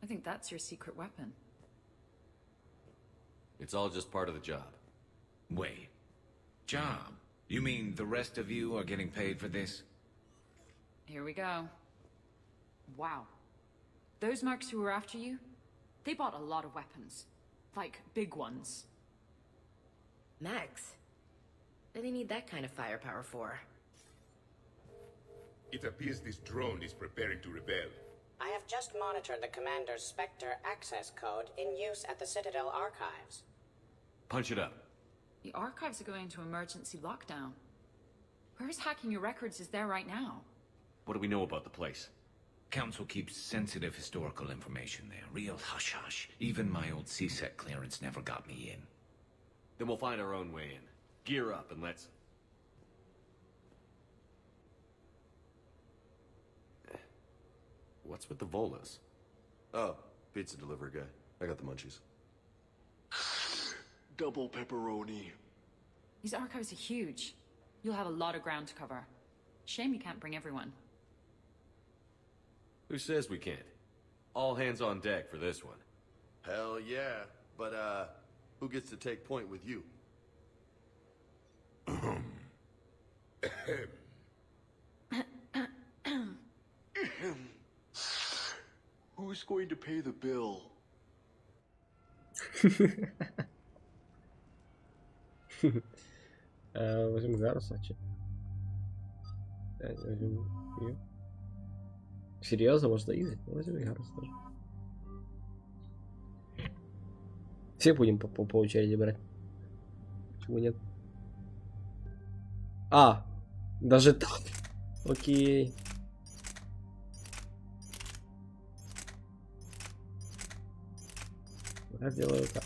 I think that's your secret weapon. It's all just part of the job. Wait. Job? You mean the rest of you are getting paid for this? Here we go. Wow. Those mercs who were after you, they bought a lot of weapons. Like, big ones. Max, what do they need that kind of firepower for? It appears this drone is preparing to rebel. I have just monitored the Commander's Spectre access code in use at the Citadel archives. Punch it up. The archives are going into emergency lockdown. Whoever's hacking your records is there right now. What do we know about the place? Council keeps sensitive historical information there. Real hush-hush. Even my old CSEC clearance never got me in. Then we'll find our own way in. Gear up and let's... What's with the Volas? Oh, pizza delivery guy. I got the munchies. Double pepperoni. These archives are huge. You'll have a lot of ground to cover. Shame you can't bring everyone. Who says we can't? All hands on deck for this one. Hell yeah. But, who gets to take point with you? Who's going to pay the bill? Возьмем Гаруса, че? Возьмем ее. Серьезно, может заизить? Возьмем Гаруса тоже. Все будем по очереди брать. Почему нет? А, даже так? Окей. Я сделаю так.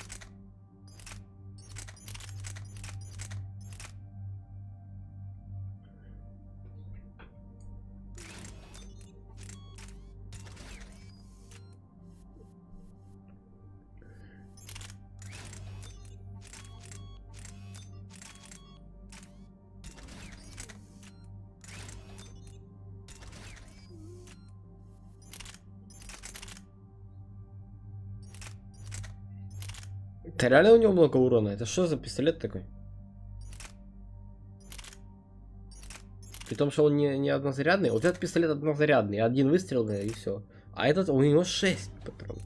Это реально у него много урона? Это что за пистолет такой? При том, что он не однозарядный. Вот этот пистолет однозарядный. Один выстрел, да, и все. А этот, у него 6 патронов.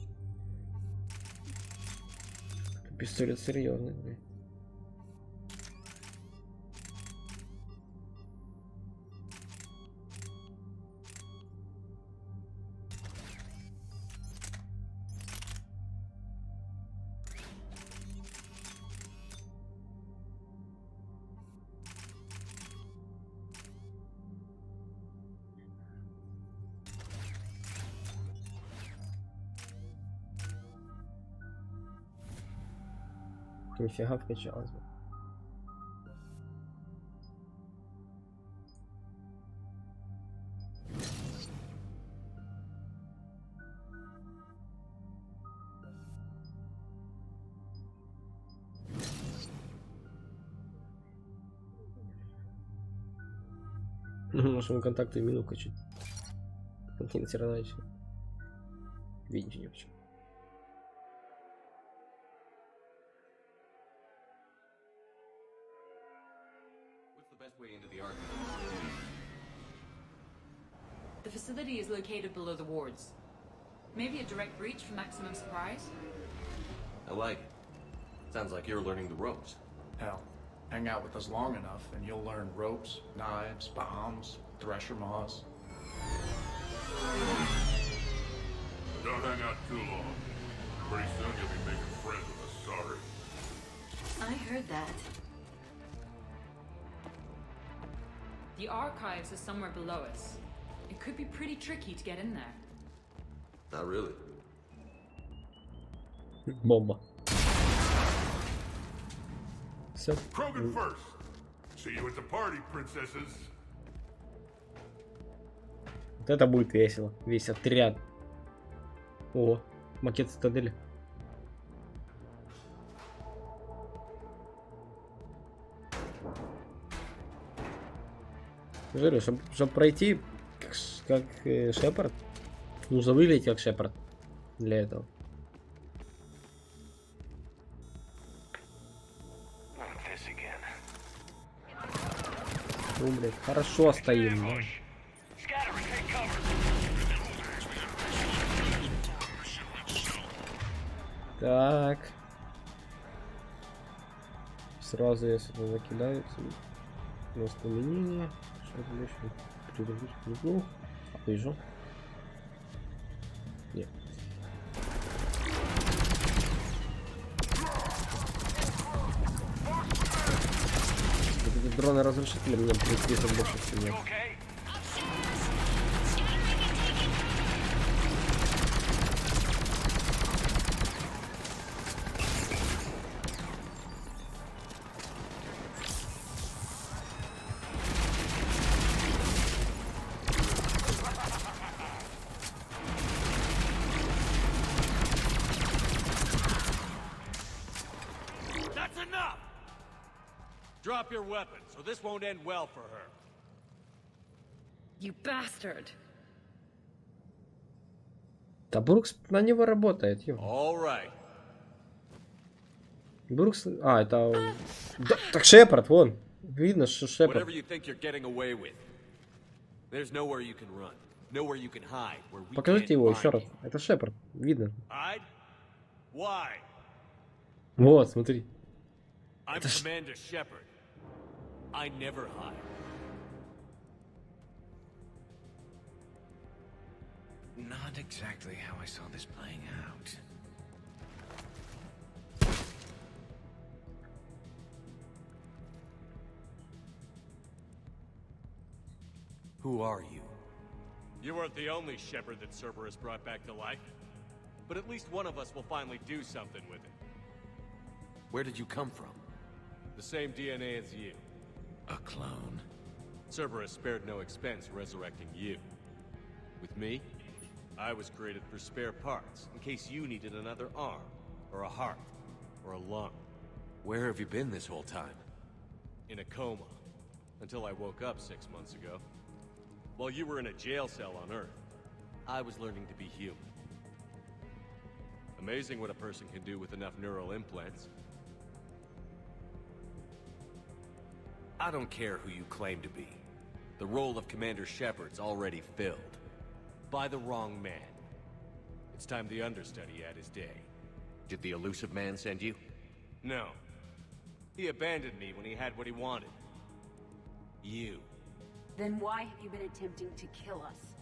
Пистолет серьезный, блин. Нифига вкачалось бы. Может, мы контакты и минутку чуть. Контин все равно еще. Видишь, не почему. The facility is located below the wards. Maybe a direct breach for maximum surprise? I like it. Sounds like you're learning the ropes. Hell, hang out with us long enough and you'll learn ropes, knives, bombs, thresher maws. Don't hang out too long. Pretty soon you'll be making friends with us, sorry. I heard that. The archives are somewhere below us. It could be pretty tricky to get in there. Not really. Бомба. Все. Krogan first. See you at the party, princesses. Вот это будет весело. Весь отряд. О, макет цитадели. Говорю, чтобы пройти как Шепард, нужно выглядеть как Шепард для этого. Ну, блядь, хорошо стоим, да? Так. Сразу я сюда закидаю воспоминания. Что-то еще передвижу. Ну, вижу. Нет. Эти дроны-разрушители меня приписывают больше всего. Drop your weapons, or this won't end well for her. You bastard! Да Брукс на него работает, ё. All right. Брукс... А, это... Да, так Шепард, вон. Видно, что Шепард. Покажите его еще раз. Это Шепард. Видно. Вот, смотри. I'm Commander Shepard. I never hide. Not exactly how I saw this playing out. Who are you? You weren't the only Shepard that Cerberus brought back to life. But at least one of us will finally do something with it. Where did you come from? The same DNA as you. A clone. Cerberus spared no expense resurrecting you. With me, I was created for spare parts, in case you needed another arm, or a heart, or a lung. Where have you been this whole time? In a coma, until I woke up 6 months ago. While you were in a jail cell on Earth, I was learning to be human. Amazing what a person can do with enough neural implants. I don't care who you claim to be. The role of Commander Shepard's already filled. By the wrong man. It's time the understudy had his day. Did the elusive man send you? No. He abandoned me when he had what he wanted. You. Then why have you been attempting to kill us?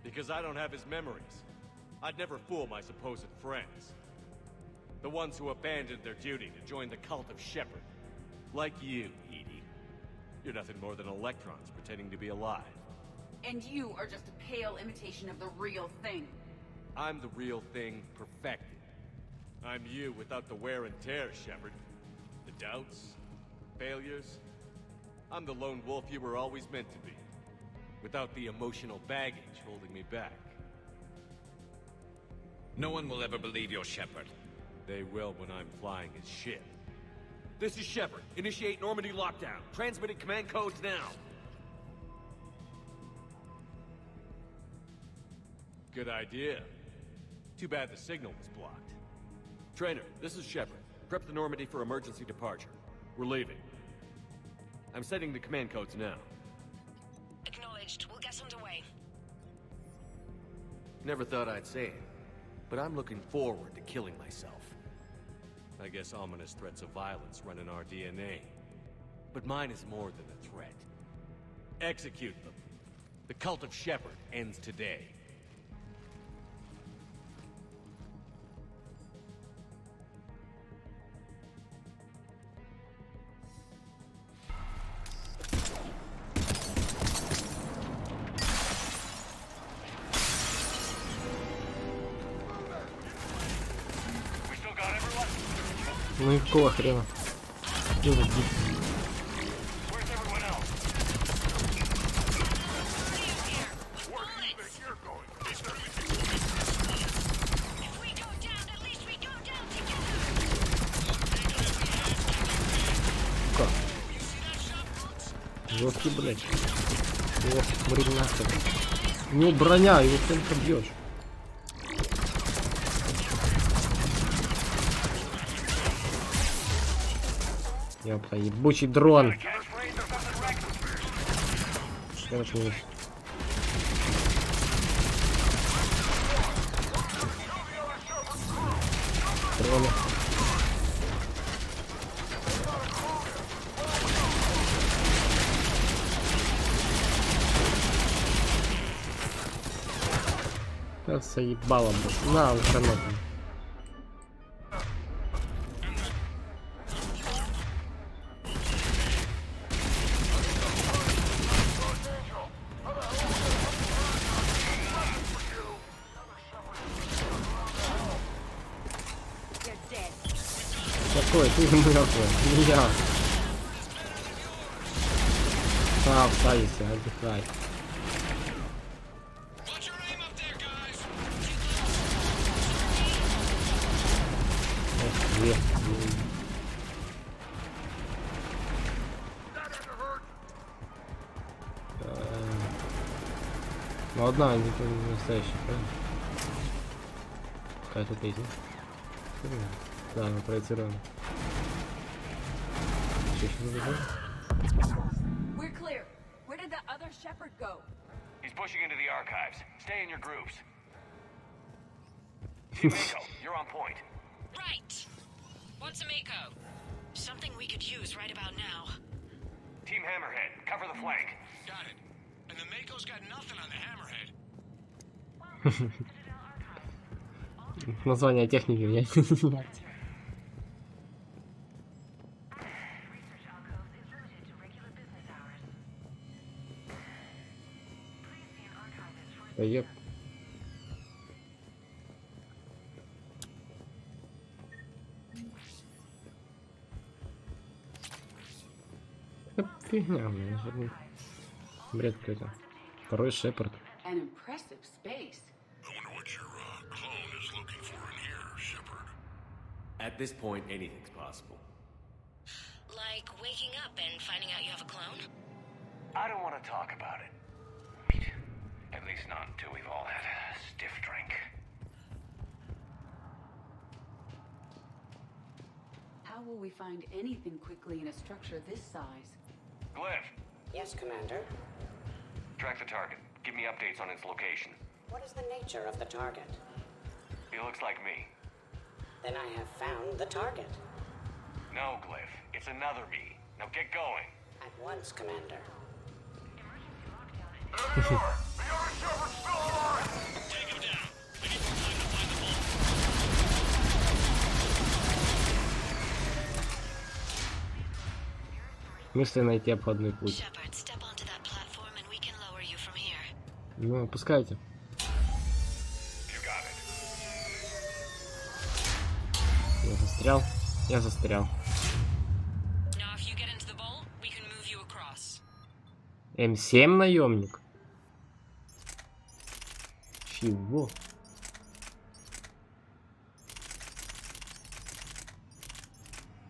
Because I don't have his memories. I'd never fool my supposed friends. The ones who abandoned their duty to join the cult of Shepard. Like you, Edie. You're nothing more than electrons pretending to be alive. And you are just a pale imitation of the real thing. I'm the real thing perfected. I'm you without the wear and tear, Shepard. The doubts, failures. I'm the lone wolf you were always meant to be, without the emotional baggage holding me back. No one will ever believe you're Shepard. They will when I'm flying his ship. This is Shepard. Initiate Normandy lockdown. Transmitting command codes now. Good idea. Too bad the signal was blocked. Trainer, this is Shepard. Prep the Normandy for emergency departure. We're leaving. I'm setting the command codes now. Acknowledged. We'll get underway. Never thought I'd say it, but I'm looking forward to killing myself. I guess ominous threats of violence run in our DNA. But mine is more than a threat. Execute them. The cult of Shepard ends today. Ну и какого хрена? Жёсткий, блядь. Ох, блин, нахуй. Ну, броня, его только бьешь. Ёпта, ебучий дрон. Короче, вниз. Дроны. Как заебало, блядь. На, гранату. Какой? Ты мертвый. Не я. Вставайся, отдыхай. Ну одна, не настоящая, правильно? Какая тут есть? Да, она проецирована. We're clear. Where did that other Shepard go? He's pushing into the archives. Stay in your groups. Team Mako, you're on point. Right. What's a Mako? Something we could use right about now. Team Hammerhead, cover the flank. Got it. And the Mako's got nothing on the Hammerhead. Название техники мне не знаю. Еп. Фигня, блин. Бред какой-то. Второй Шепард. An impressive space. I wonder what your clone is looking for in here, Shepard. At this point, anything's possible. Like waking up and finding out you have a clone? I don't want to talk about it. At least not until we've all had a stiff drink. How will we find anything quickly in a structure this size? Glyph, Yes, Commander. track the target. Give me updates on its location. What is the nature of the target? He looks like me. Then I have found the target. No, Glyph. It's another me. Now get going. At once, Commander. Мысли найти обходной путь. Ну, опускайте. Я застрял. Я застрял. М7 наемник? Чего?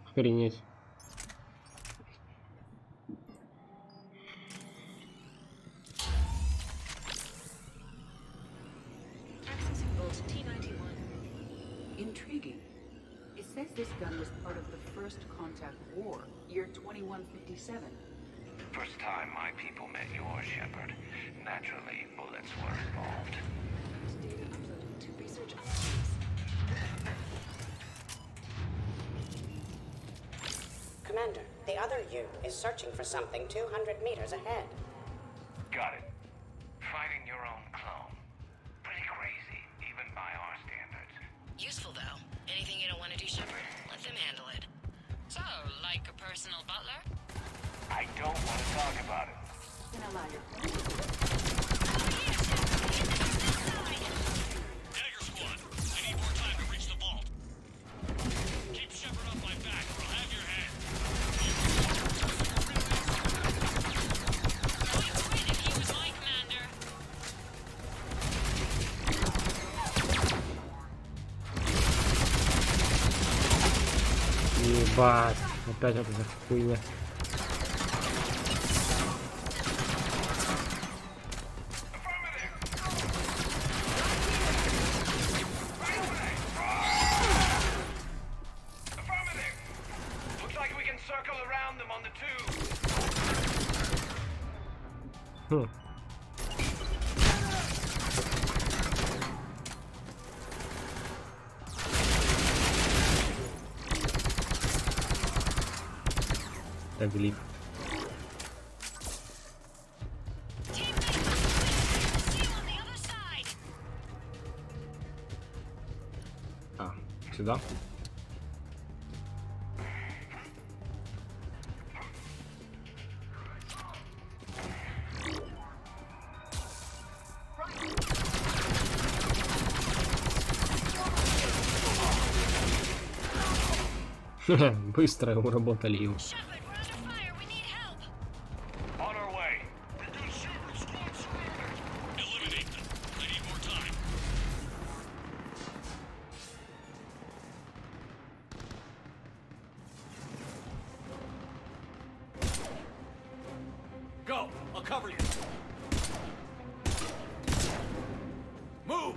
Охренеть. Intriguing. It says this gun was part of the First Contact War, year 2157. First time my people met yours, Shepard. Naturally, bullets were involved. Data uploaded to research. Commander, the other U is searching for something 200 meters ahead. Got it. Fighting your own clone. Pretty crazy, even by our standards. Useful, though. Anything you don't want to do, Shepard, let them handle it. So, like a personal butler? I don't want to talk about it. Dagger squad, I need more time to reach the vault. Keep Shepard off my back, or I'll have your head. I'd quit if he was my commander. Ебать, опять эта хуйня. Looks like we can circle around them on the tube. Хм. Это глиф. А, сюда? Быстро уработали его. On our way. Eliminate them. I need more time. Go! I'll cover you. Move!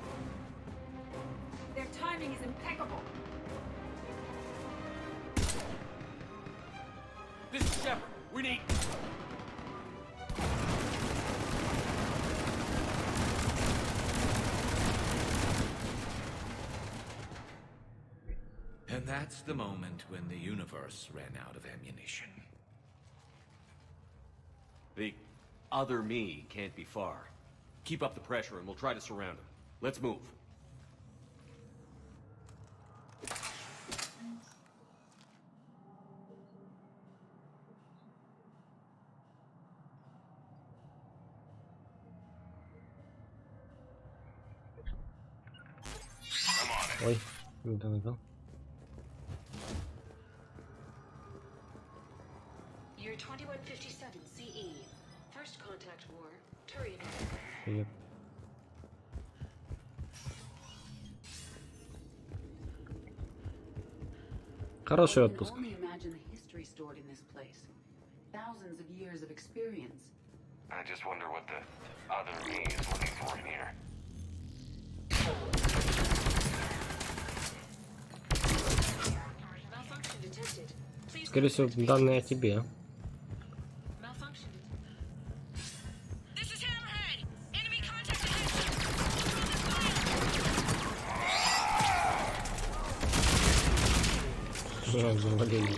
Their timing is impeccable. This is Shepard. We need... And that's the moment when the universe ran out of ammunition. The other me can't be far. Keep up the pressure and we'll try to surround him. Let's move. Ой, не дал. Year 2157 CE. First Contact War, Turing. Привет. Хороший I can отпуск. only imagine the history stored in this place. Thousands of years of experience. I just wonder what the other me is looking for in here. Malfunction detected. Please Скорее всего, данные о тебе. malfunction. This is Hammerhead! Enemy contact ahead! Завалили.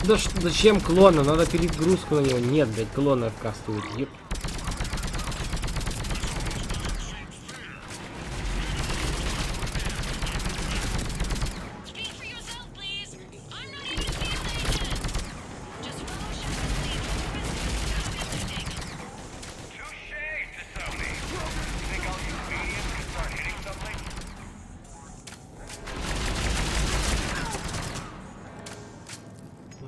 Да зачем клона? Надо перегрузку на него. Нет, блядь, клона откастывают. Еп. Touche, Sony. Think I'll use medium to start hitting something?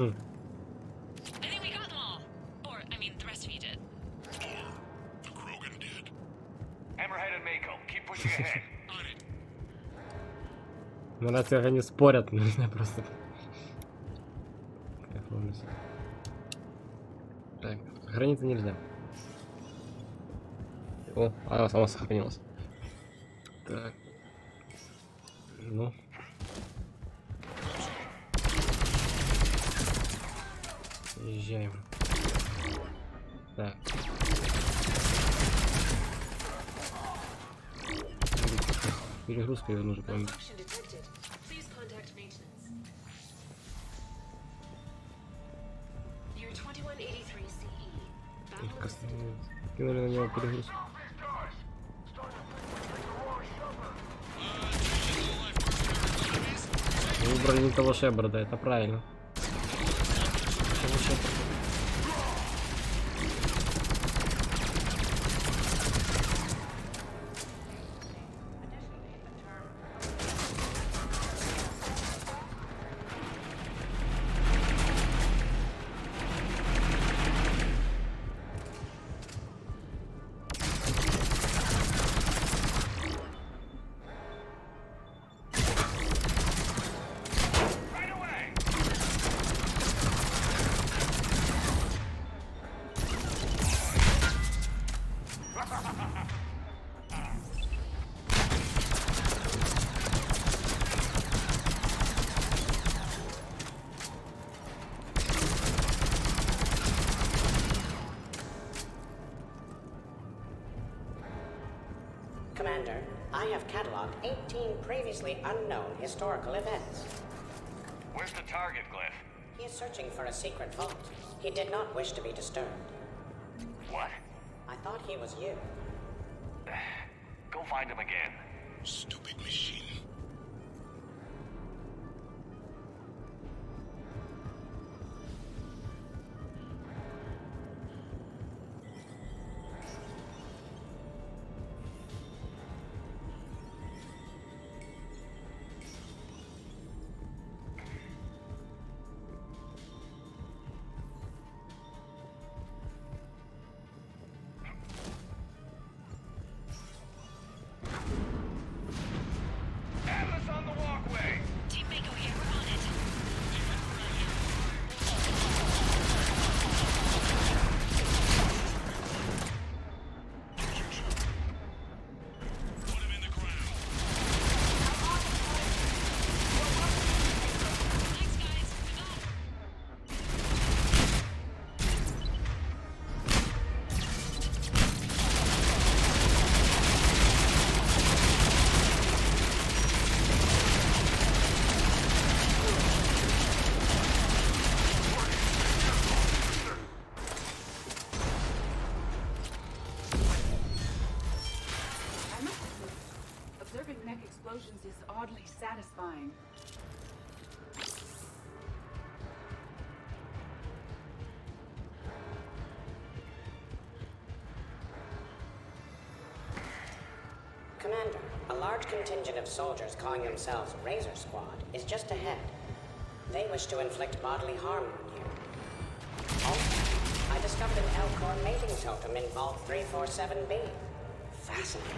I think we got them all. Or, I mean, the rest of you did. Hammerhead and Mako, keep pushing ahead. Ну, раз как они спорят, нужно просто... Так, сохраниться нельзя. О, она сама сохранилась. Так. Ну. Езжаем. Так. Перегрузка ее нужно помнить. Кинули на него перегрузку. Выбрали не того Шепарда, это правильно. Commander, I have cataloged 18 previously unknown historical events. Where's the target, Glyph? He is searching for a secret vault. He did not wish to be disturbed. What? I thought he was you. Go find him again. Stupid machine. Explosions is oddly satisfying. Commander, a large contingent of soldiers calling themselves Razor Squad is just ahead. They wish to inflict bodily harm on you. Also, I discovered an Elcor mating totem in Vault 347B. Fascinating.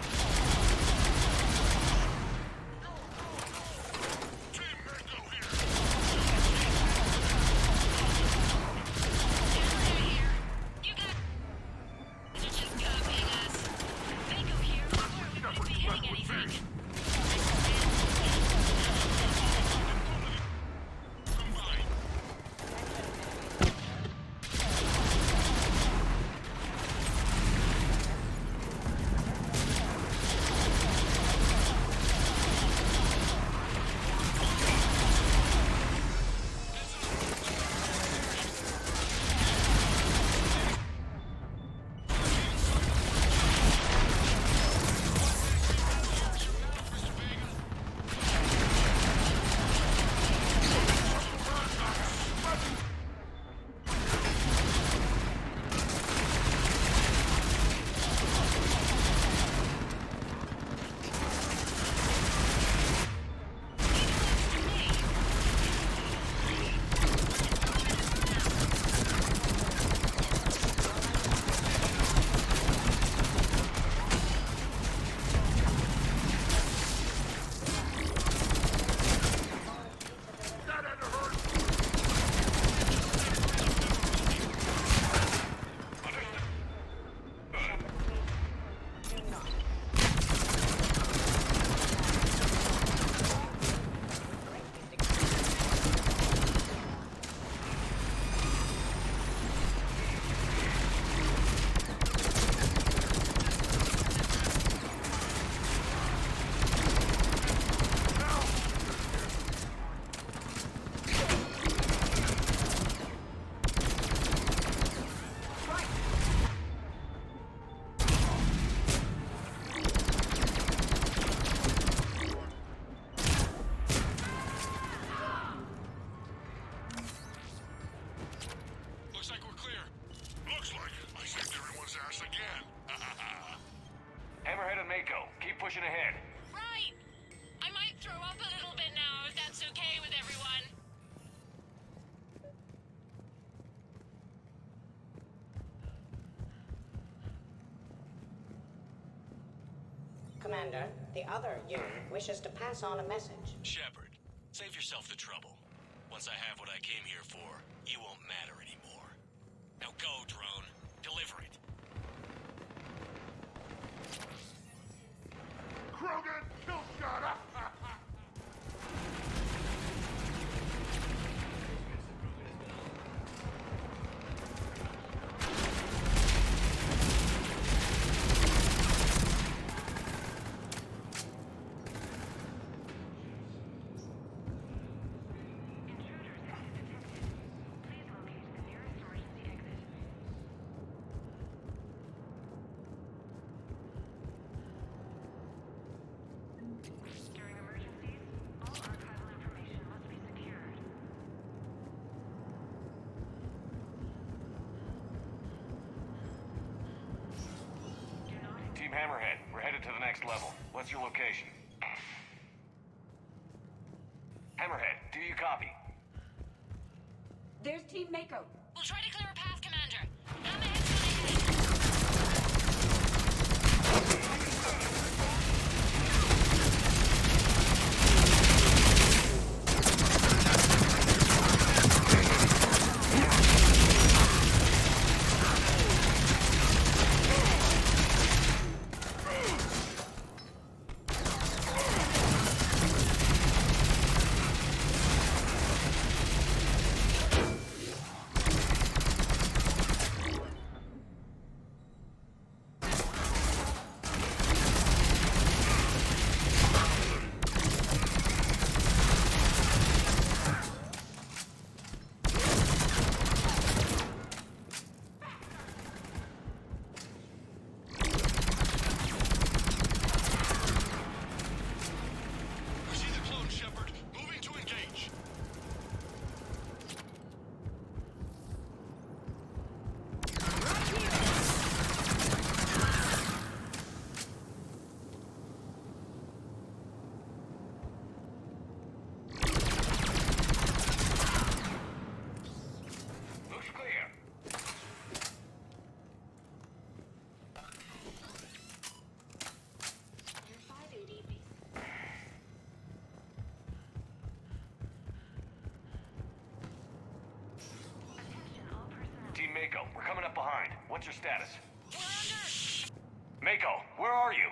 Commander, the other you wishes to pass on a message. Shepard, save yourself the trouble. Once I have what I came here for, you won't matter anymore. Now go, drone. Deliver it. Krogan, kill shot! Team Hammerhead, we're headed to the next level. What's your location? Hammerhead, do you copy? There's Team Mako. We'll try to clear a path, Commander. Team Mako, we're coming up behind. What's your status? Mako, where are you?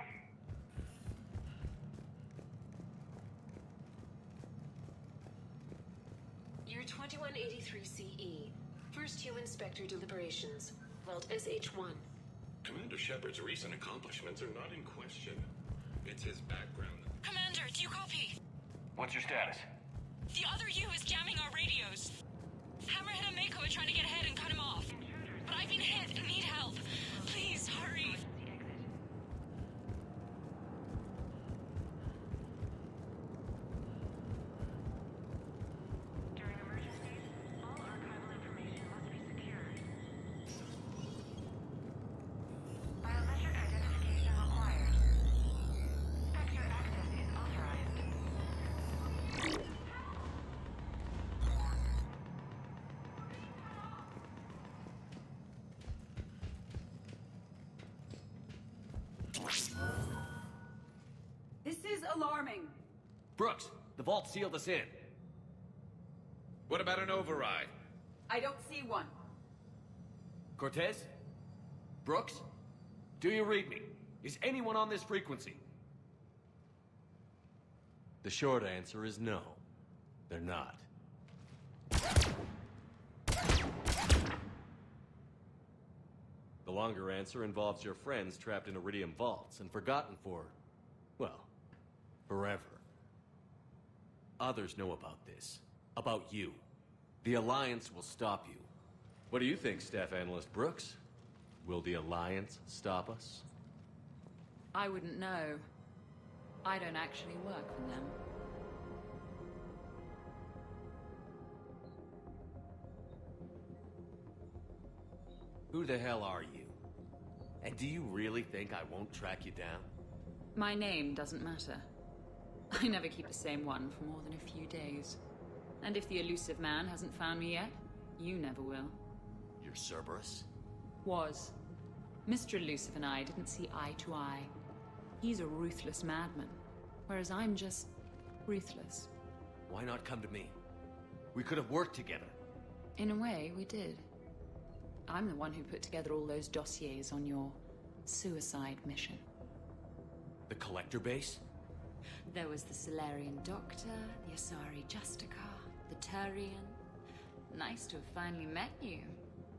Year 2183 CE. First human Spectre deliberations. Vault SH1. Commander Shepard's recent accomplishments are not in question. It's his background. Commander, do you copy? What's your status? The other U is jamming our radios. Hammerhead and Mako are trying to get ahead and cut him off. But I've been hit and need help. Please, hurry. During emergencies, all archival information must be secured. Biometric identification required. Spectre access is authorized. This is alarming. Brooks, the vault sealed us in. What about an override? I don't see one. Cortez? Brooks? Do you read me? Is anyone on this frequency? The short answer is no. They're not. The longer answer involves your friends trapped in Iridium vaults and forgotten for, well, forever. Others know about this. About you. The Alliance will stop you. What do you think, Staff Analyst Brooks? Will the Alliance stop us? I wouldn't know. I don't actually work for them. Who the hell are you? And do you really think I won't track you down? My name doesn't matter. I never keep the same one for more than a few days. And if the elusive man hasn't found me yet, you never will. You're Cerberus? Was. Mr. Elusive and I didn't see eye to eye. He's a ruthless madman, whereas I'm just ruthless. Why not come to me? We could have worked together. In a way, we did. I'm the one who put together all those dossiers on your suicide mission. The collector base? There was the Solarian Doctor, the Asari Justicar, the Turian. Nice to have finally met you,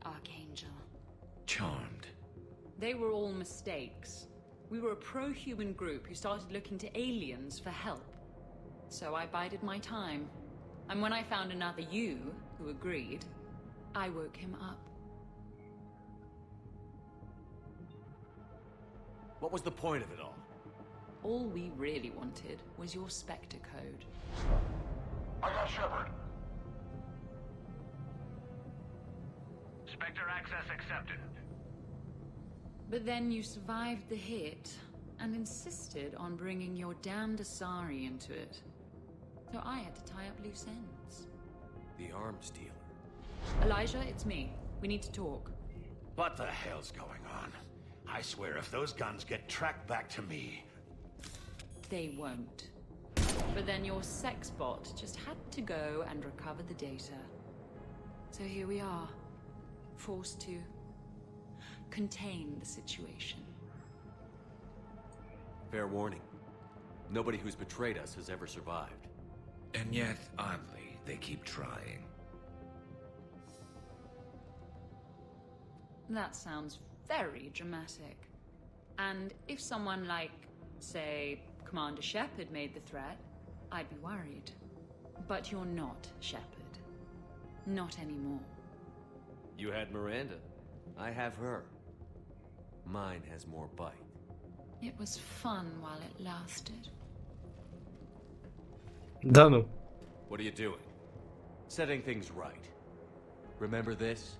Archangel. Charmed. They were all mistakes. We were a pro-human group who started looking to aliens for help. So I bided my time. And when I found another you, who agreed, I woke him up. What was the point of it all? All we really wanted was your Spectre code. I got Shepard. Spectre access accepted. But then you survived the hit and insisted on bringing your damned Asari into it. So I had to tie up loose ends. The arms dealer. Elijah, it's me. We need to talk. What the hell's going on? I swear if those guns get tracked back to me... They won't. But then your sex bot just had to go and recover the data. So here we are, forced to contain the situation. Fair warning. Nobody who's betrayed us has ever survived. And yet, oddly, they keep trying. That sounds very dramatic. And if someone like, say, Commander Shepard made the threat, I'd be worried. But you're not Shepard. Not anymore. You had Miranda. I have her. Mine has more bite. It was fun while it lasted. Да ну. What are you doing? Setting things right. Remember this?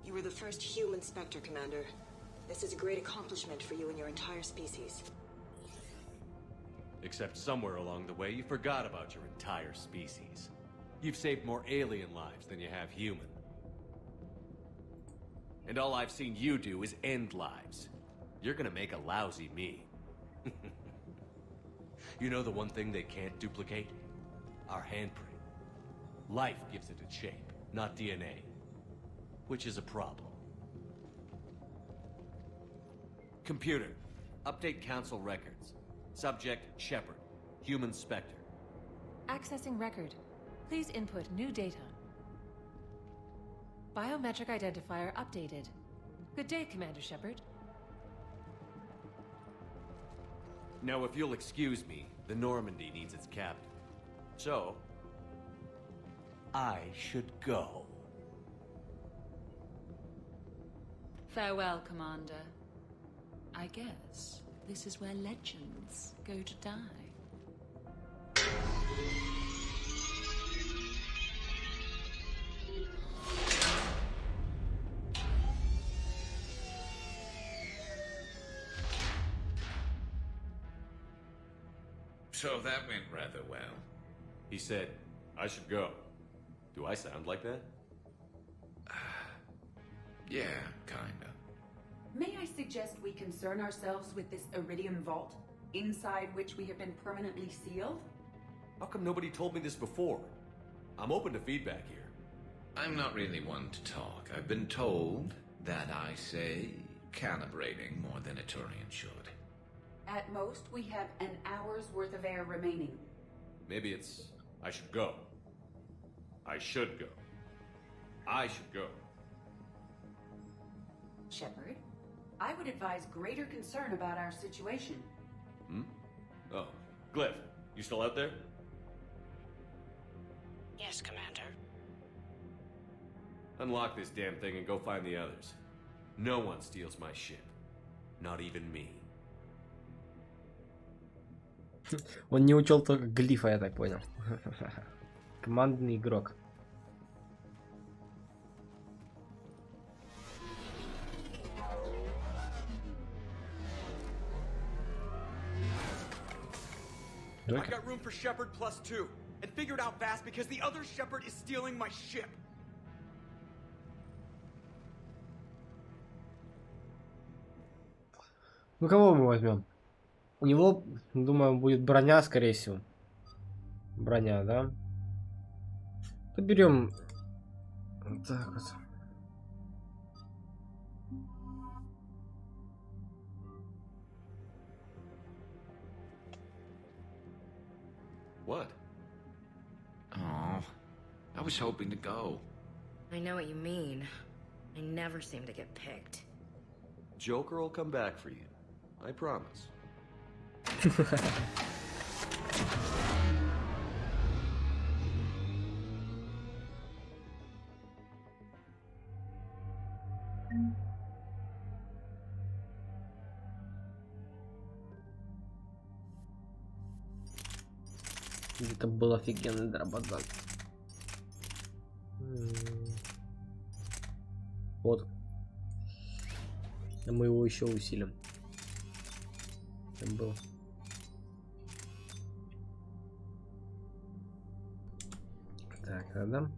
You were the first human Spectre, Commander. This is a great accomplishment for you and your entire species. Except somewhere along the way you forgot about your entire species. You've saved more alien lives than you have human. And all I've seen you do is end lives. You're gonna make a lousy me. You know the one thing they can't duplicate? Our handprint. Life gives it its shape, not DNA. Which is a problem. Computer, update Council records. Subject, Shepard. Human Spectre. Accessing record. Please input new data. Biometric identifier updated. Good day, Commander Shepard. Now, if you'll excuse me, the Normandy needs its captain. So, I should go. Farewell, Commander. I guess this is where legends go to die. So that went rather well. He said, I should go. Do I sound like that? Yeah, kinda. May I suggest we concern ourselves with this Iridium vault, inside which we have been permanently sealed? How come nobody told me this before? I'm open to feedback here. I'm not really one to talk. I've been told that I say calibrating more than a Turian should. At most, we have an hour's worth of air remaining. Maybe it's, I should go. I should go. I should go. Shepard, I would advise greater concern about our situation. Hmm? Oh, Glyph, you still out there? Yes, Commander. Unlock this damn thing and go find the others. No one steals my ship. Not even me. Он не учел только глифа, я так понял. Командный игрок. I got room for Shepard +2, and figured out fast because the other Shepard is stealing my ship. Ну кого мы возьмем? У него, думаю, будет броня, скорее всего. Броня, да? То берем вот так вот. What? Oh, I was hoping to go. I know what you mean. I never seem to get picked. Joker will come back for you. I promise. Это был офигенный дрободан. Вот. Мы его еще усилим. Там был. Так, да.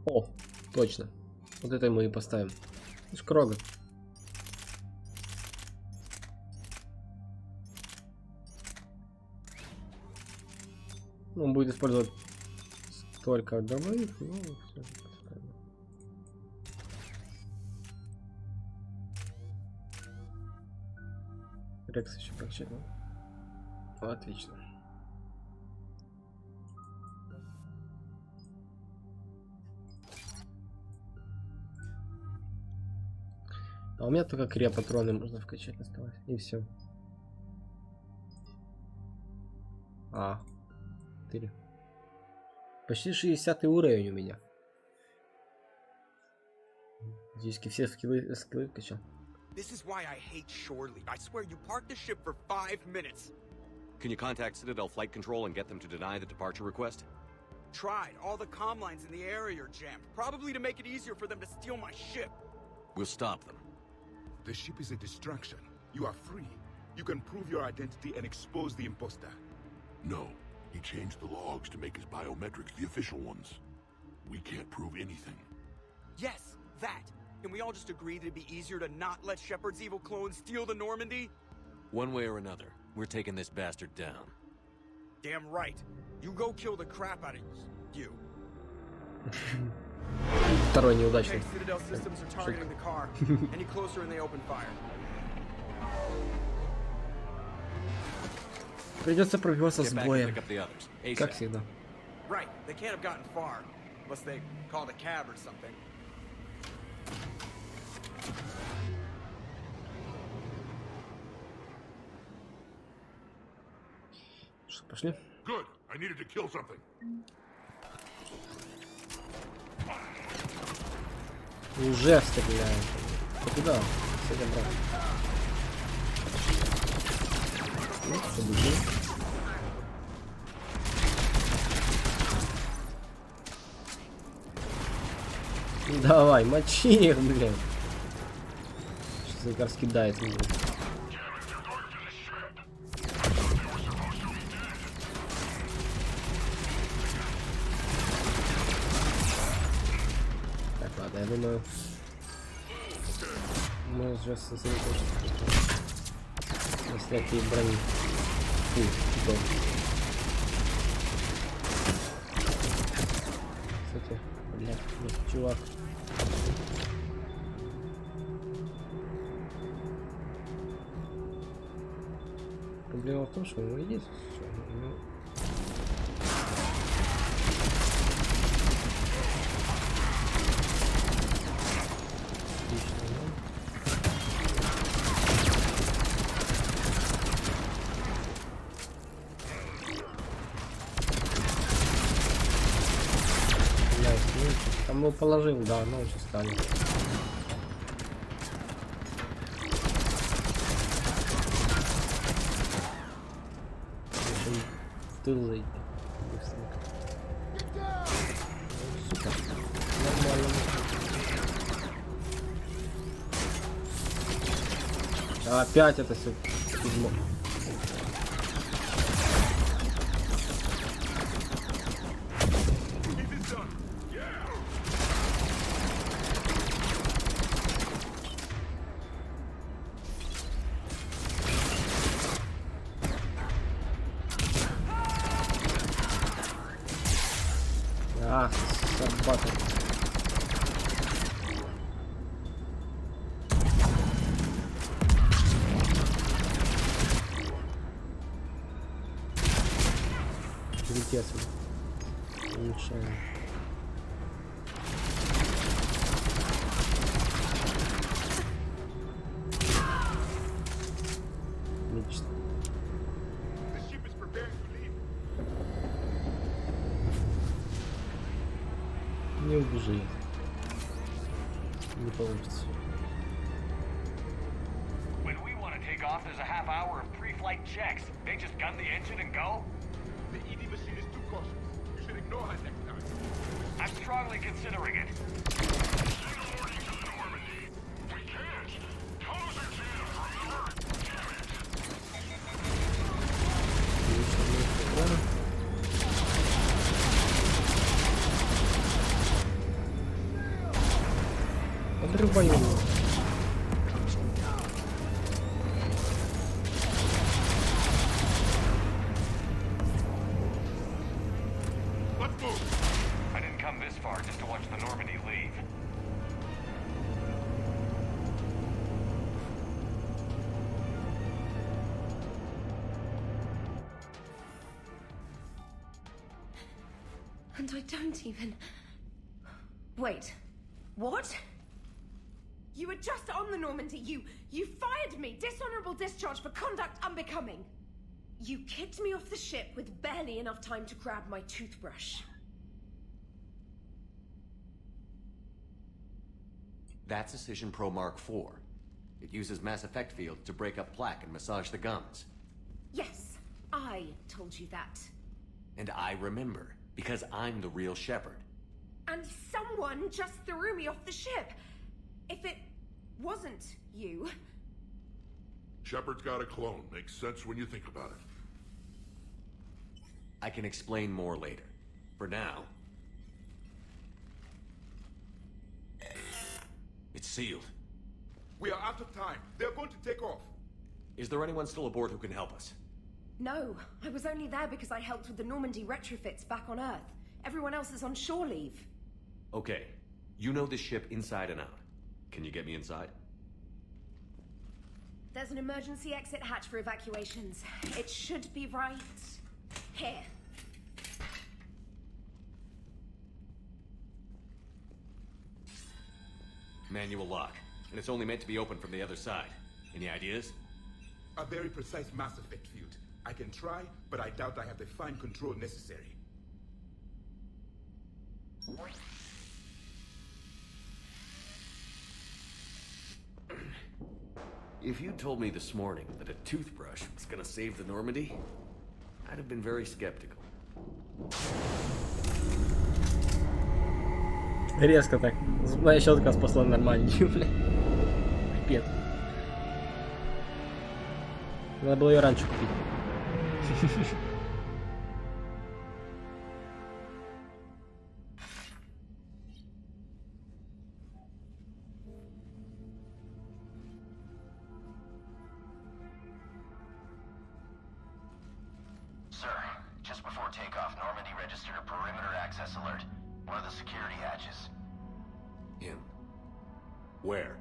О, точно. Вот это мы и поставим. Шкрога. Он будет использовать только дробовик, ну, все. Рекс еще прокачать, да? Отлично. А у меня только крия-патроны можно вкачать осталось. И все. А. 4. Почти 60 уровень у меня. Здесь все скиллы качал. This is why I hate shore leave. I swear you parked the ship for 5 minutes. Can you contact Citadel Flight Control and get them to deny the departure request? Tried. All the comm lines in the area are jammed. Probably to make it easier for them to steal my ship. We'll stop them. The ship is a distraction. You are free. You can prove your identity and expose the imposter. No. He changed the logs to make his biometrics the official ones. We can't prove anything. Yes, that. Can we all just agree that it'd be easier to not let Shepard's evil clone steal the Normandy? One way or another, we're taking this bastard down. Damn right. You go kill the crap out of you. Второй неудачный. Okay, Citadel systems are targeting the car. Any closer and they open fire. Придется пробиваться с боем. Как всегда. Right, they can't have gotten far. Unless they called a cab or something. Что, пошли? Good. I needed to kill something. Уже стреляем. Куда? Сядем, брат. Ну, побежим. Давай, мочи их, блин. Сейчас их раскидает, блин. Так, ладно, я думаю, мы уже сосредоточимся на снятии брони. Кстати, блядь, нет, чувак. Проблема в том, что у него есть все. Там его положил, да, но уже стали. Тыл зайти. Супер. Нормально. Опять это все пизмо. А, собака. Лети отсюда. Лучше. Отлично. Не убежи. Не получится. When we want to take off, there's a half hour of pre-flight checks. They just gun the engine and go? The ED machine is too cautious. You should ignore her next time. I'm strongly considering it. Подрываю его. I didn't come this far just to watch the Normandy leave. And I don't even... Wait. What? You were just on the Normandy. You fired me. Dishonorable discharge for conduct unbecoming. You kicked me off the ship with barely enough time to grab my toothbrush. That's Decision Pro Mark IV. It uses mass effect fields to break up plaque and massage the gums. Yes, I told you that. And I remember, because I'm the real Shepard. And someone just threw me off the ship. If it wasn't you... Shepard's got a clone. Makes sense when you think about it. I can explain more later. For now... It's sealed. We are out of time. They're going to take off. Is there anyone still aboard who can help us? No, I was only there because I helped with the Normandy retrofits back on Earth. Everyone else is on shore leave. Okay. You know this ship inside and out. Can you get me inside? There's an emergency exit hatch for evacuations. It should be right here. Manual lock. And it's only meant to be opened from the other side. Any ideas? A very precise mass effect field. I can try, but I doubt I have the fine control necessary. If you told me this morning that a toothbrush was gonna save the Normandy, I'd have been very skeptical. Резко так. Зубная щетка спасла нормальнее, бля. Пипец. Надо было ее раньше купить. Sir, just before takeoff, Normandy registered a perimeter access alert. One of the security hatches. Him? Where?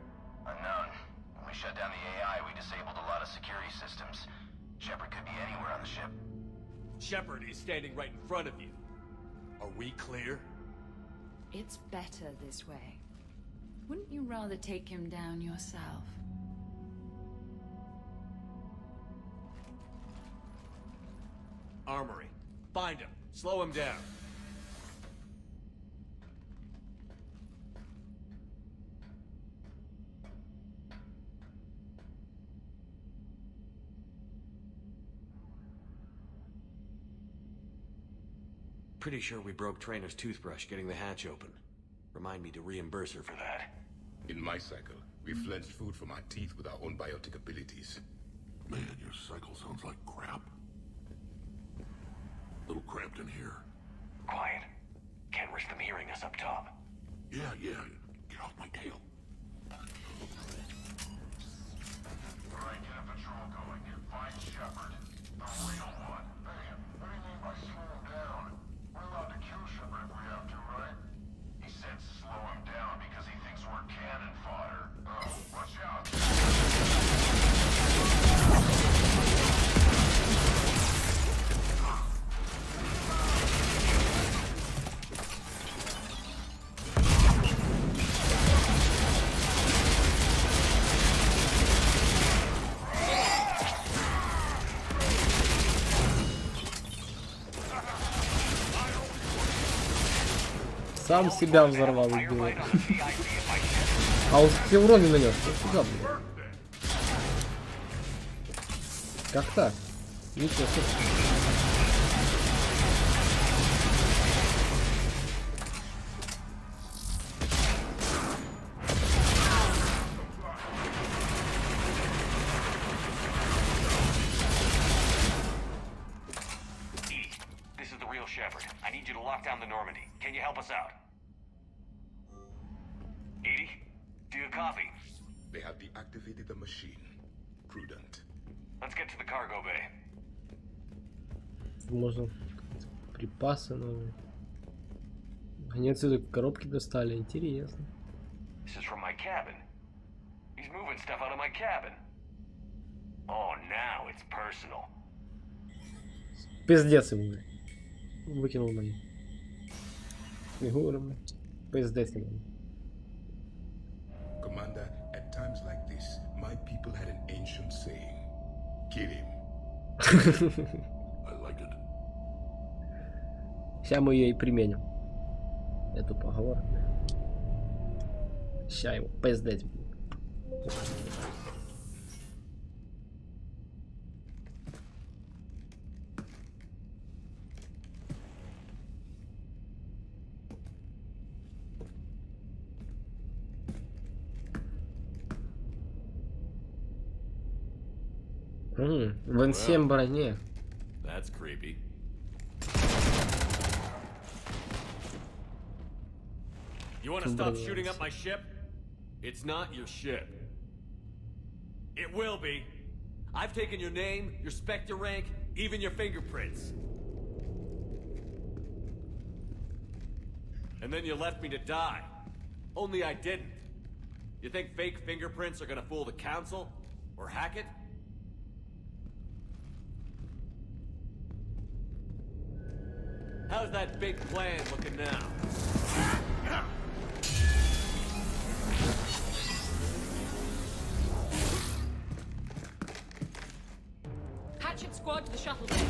Unknown. When we shut down the AI, we disabled a lot of security systems. Shepard could be anywhere on the ship. Shepard is standing right in front of you. Are we clear? It's better this way. Wouldn't you rather take him down yourself? Armory. Find him. Slow him down. Pretty sure we broke Trainer's toothbrush getting the hatch open. Remind me to reimburse her for that. In my cycle, we flensed food from our teeth with our own biotic abilities. Man, your cycle sounds like crap. Little cramped in here. Quiet. Can't risk them hearing us up top. Yeah. Get off my tail. Alright, get a patrol going. Find Shepard. The real one. Hey, what do you mean by slow down? We're allowed to kill Shepard if we have to, right? Сам себя взорвал, идиот. А он все урон не нанес. Фига, блин. Как так? Ничего себе. This is the real Shepard. I need you to lock down the Normandy. Can you help us out? Edie, do you copy? They have deactivated the machine. Prudent. Let's get to the cargo bay. Можно припасы новые. Они отсюда коробки достали, интересно. This is from my cabin. He's moving stuff out of my cabin. Oh, now it's personal. Пиздец ему. Выкинул мои фигуры. Пиздец ему. Commander, at times like this, my people had an ancient saying. Kill him. I like it. Сейчас мы ее и применим. Эту поговорку. Сейчас его пиздец. В N7 броне. That's creepy. You want to stop shooting up my ship? It's not your ship. It will be. I've taken your name, your Spectre rank, even your fingerprints. And then you left me to die. Only I didn't. You think fake fingerprints are gonna fool the Council? Or hack it? How's that big plan looking now? Hatchet squad to the shuttle bay.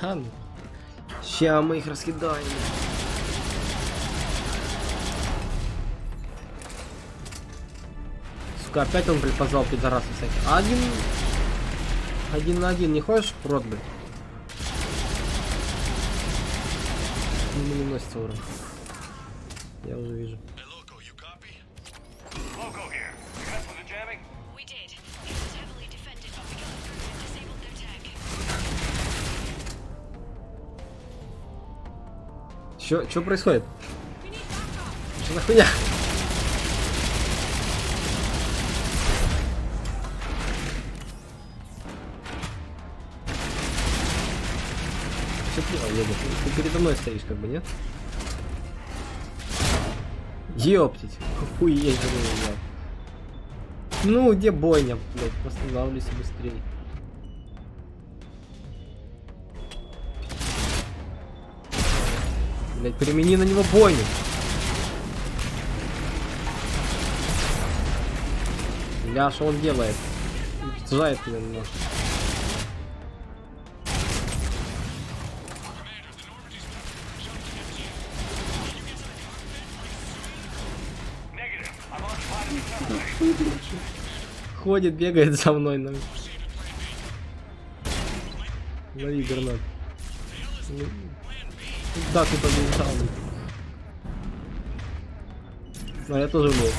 Там. Ща мы их раскидаем. Сука, опять он, блядь, позвал пидорасов всяких. Один на один не хочешь, рот, блядь? Не наносится урон. Я уже вижу. Что происходит? Что за хуйня? Ты передо мной стоишь, как бы, нет? Ёптить. Хуеть же меня. Ну, где бойня, блядь? Восстанавливайся быстрее. Блядь, примени на него бойню. Бля, что он делает? Сжает меня немножко. Ходит, бегает за мной. Лови гранат. Да, ты побежал. Но я тоже умею.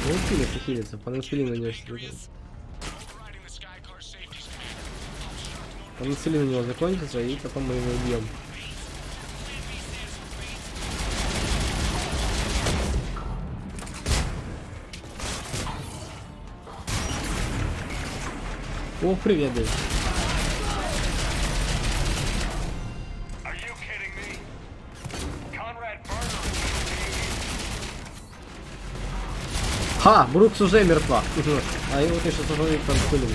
Ну, хилится. Панацелин на него. Панацелин у него закончится, и потом мы его убьем. О, привет, Дэйв. Ха, Брукс уже мертва. А его ты сейчас уже подпылили.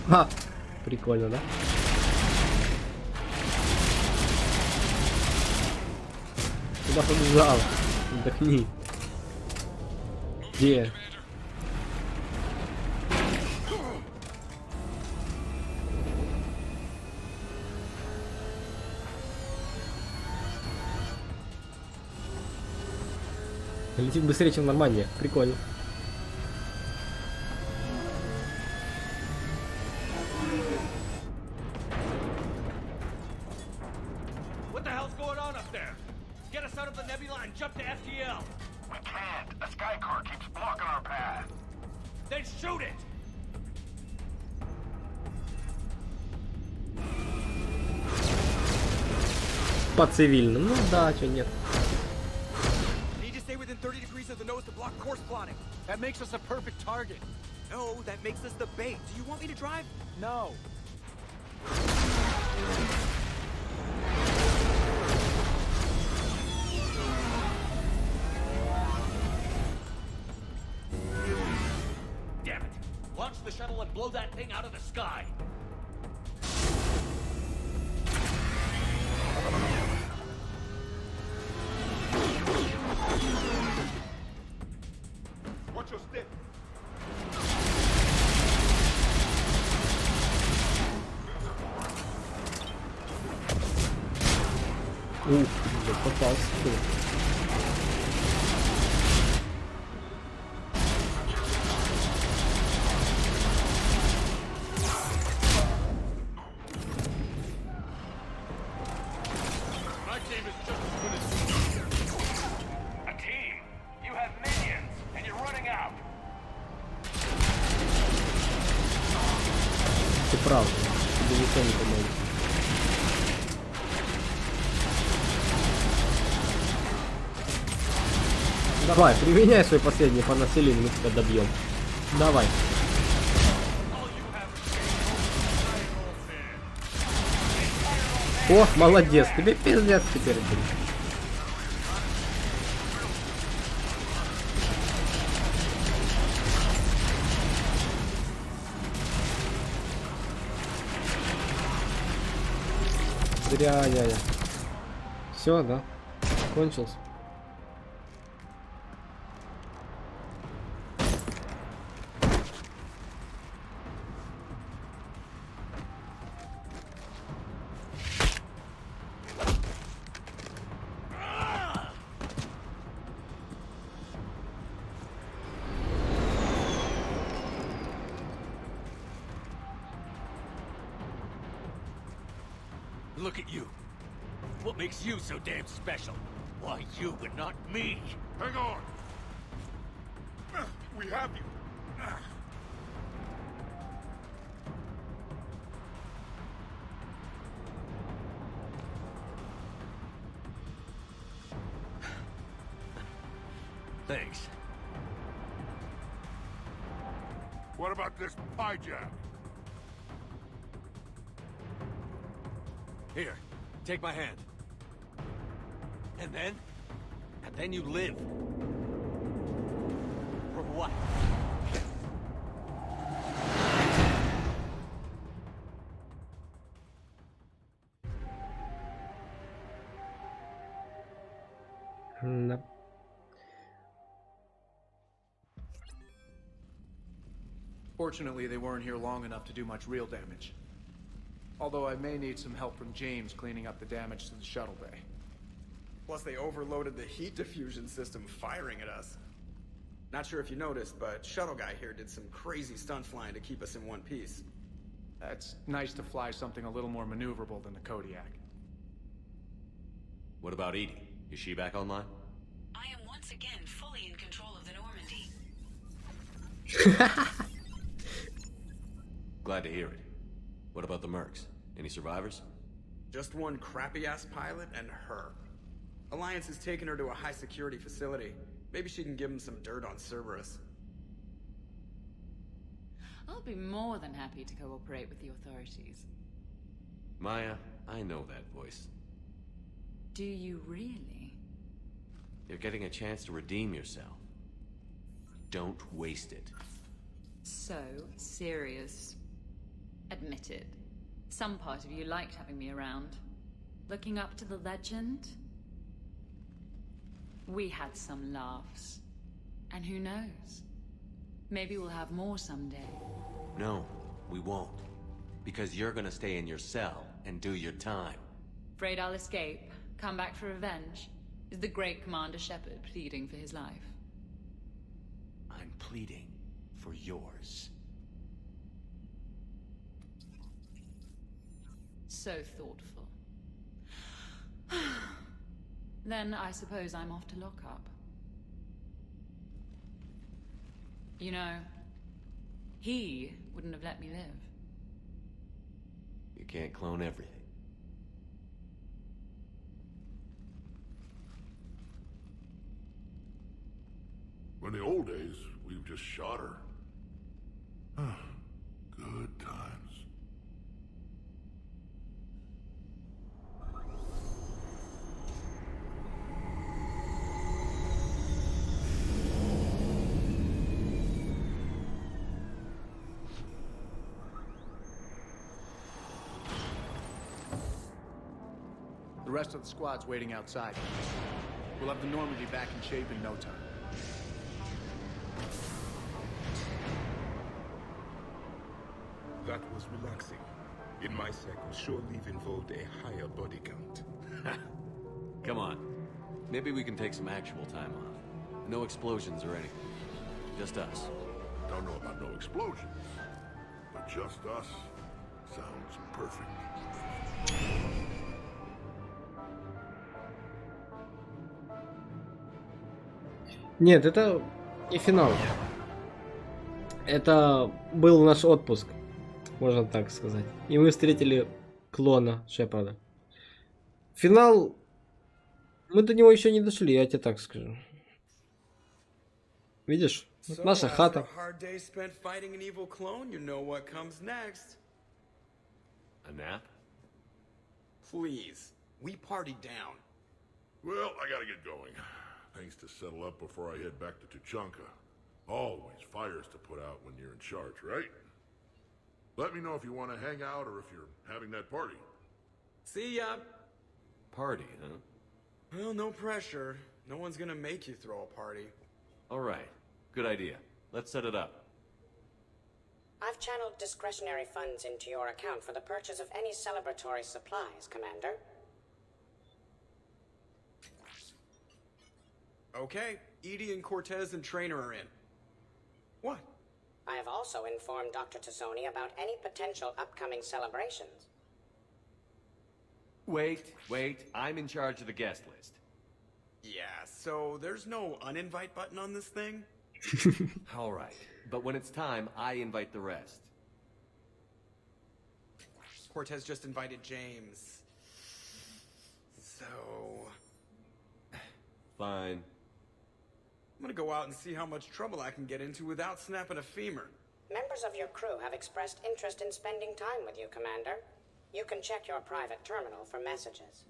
Ха, прикольно, да? Куда побежал? Отдохни. Где? Летит быстрее, чем в Нормандии. Прикольно. What the hell's going on up there? Get us out of the nebula and jump to FTL. We can't. A sky car keeps blocking our path. Then shoot it! По цивильным. Ну да, чё нет. Need to stay within 30 degrees of the nose to block course plotting. That makes us a perfect target. No, that makes us the bait. Do you want me to drive? No. Damn it! Launch the shuttle and blow that thing out of the sky! Watch your step. Ух, я попался. My team is just as good as A team? You have minions, and you're running out. Ты прав. Тебе никто не поможет. Давай, применяй свой последний по населению, мы тебя добьем. Давай. О, молодец, тебе пиздец теперь будет. Зря, я. Все, да? Кончился. Look at you. What makes you so damn special? Why you, but not me? Hang on. We have you. Thanks. What about this pie jack? Here, take my hand. And then you live. For what? Да. Fortunately, they weren't here long enough to do much real damage. Although I may need some help from James cleaning up the damage to the shuttle bay. Plus, they overloaded the heat diffusion system firing at us. Not sure if you noticed, but Shuttle Guy here did some crazy stunt flying to keep us in one piece. It's nice to fly something a little more maneuverable than the Kodiak. What about Edie? Is she back online? I am once again fully in control of the Normandy. Glad to hear it. What about the mercs? Any survivors? Just one crappy-ass pilot and her. Alliance has taken her to a high-security facility. Maybe she can give him some dirt on Cerberus. I'll be more than happy to cooperate with the authorities. Maya, I know that voice. Do you really? You're getting a chance to redeem yourself. Don't waste it. So serious. Admit it. Some part of you liked having me around. Looking up to the legend? We had some laughs. And who knows? Maybe we'll have more someday. No, we won't. Because you're gonna stay in your cell and do your time. Afraid I'll escape, come back for revenge? Is the great Commander Shepard pleading for his life? I'm pleading for yours. So thoughtful. Then I suppose I'm off to lock up. You know, he wouldn't have let me live. You can't clone everything. In the old days, we've just shot her. Good times. The rest of the squad's waiting outside. We'll have the Normandy back in shape in no time. That was relaxing. In my cycle, shore leave involved a higher body count. Come on. Maybe we can take some actual time off. No explosions or anything. Just us. Don't know about no explosions, but just us sounds perfect. Нет, это не финал. Это был наш отпуск, можно так сказать. И мы встретили клона Шепарда. Финал... Мы до него еще не дошли, я тебе так скажу. Видишь? Вот наша хата. A nap? Please, we party down. Well, I gotta get going. Things to settle up before I head back to Tuchanka. Always fires to put out when you're in charge, right? Let me know if you want to hang out or if you're having that party. See ya. Party, huh? Well, no pressure. No one's gonna make you throw a party. All right. Good idea. Let's set it up. I've channeled discretionary funds into your account for the purchase of any celebratory supplies, Commander. Okay, Edie and Cortez and Trainer are in. What? I have also informed Dr. Tazzoni about any potential upcoming celebrations. Wait. I'm in charge of the guest list. Yeah, so there's no uninvite button on this thing? All right. But when it's time, I invite the rest. Cortez just invited James. So... Fine. I'm gonna go out and see how much trouble I can get into without snapping a femur. Members of your crew have expressed interest in spending time with you, Commander. You can check your private terminal for messages.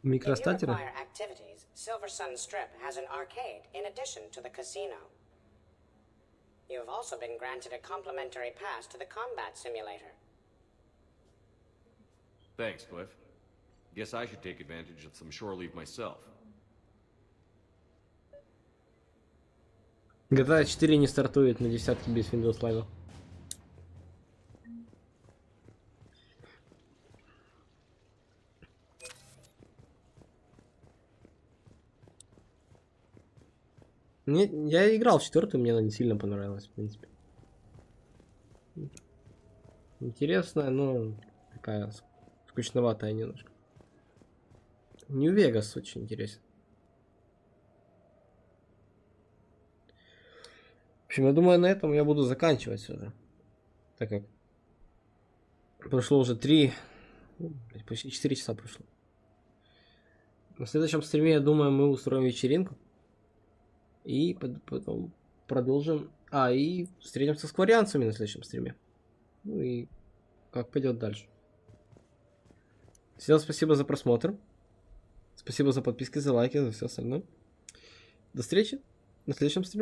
If you require activities, Silver Sun Strip has an arcade in addition to the casino. You have also been granted a complimentary pass to the combat simulator. Thanks, Cliff. Guess I should take advantage of some shore leave myself. GTA 4 не стартует на десятке без Windows Live. Я играл в 4, мне она не сильно понравилась, в принципе. Интересная, но такая скучноватая немножко. Нью-Вегас очень интересен. В общем, я думаю, на этом я буду заканчивать все же. Так как прошло уже 3, почти 4 часа прошло. На следующем стриме, я думаю, мы устроим вечеринку. И потом продолжим. И встретимся с кварианцами на следующем стриме. Ну и как пойдет дальше. Всем спасибо за просмотр. Спасибо за подписки, за лайки, за все остальное. До встречи на следующем стриме.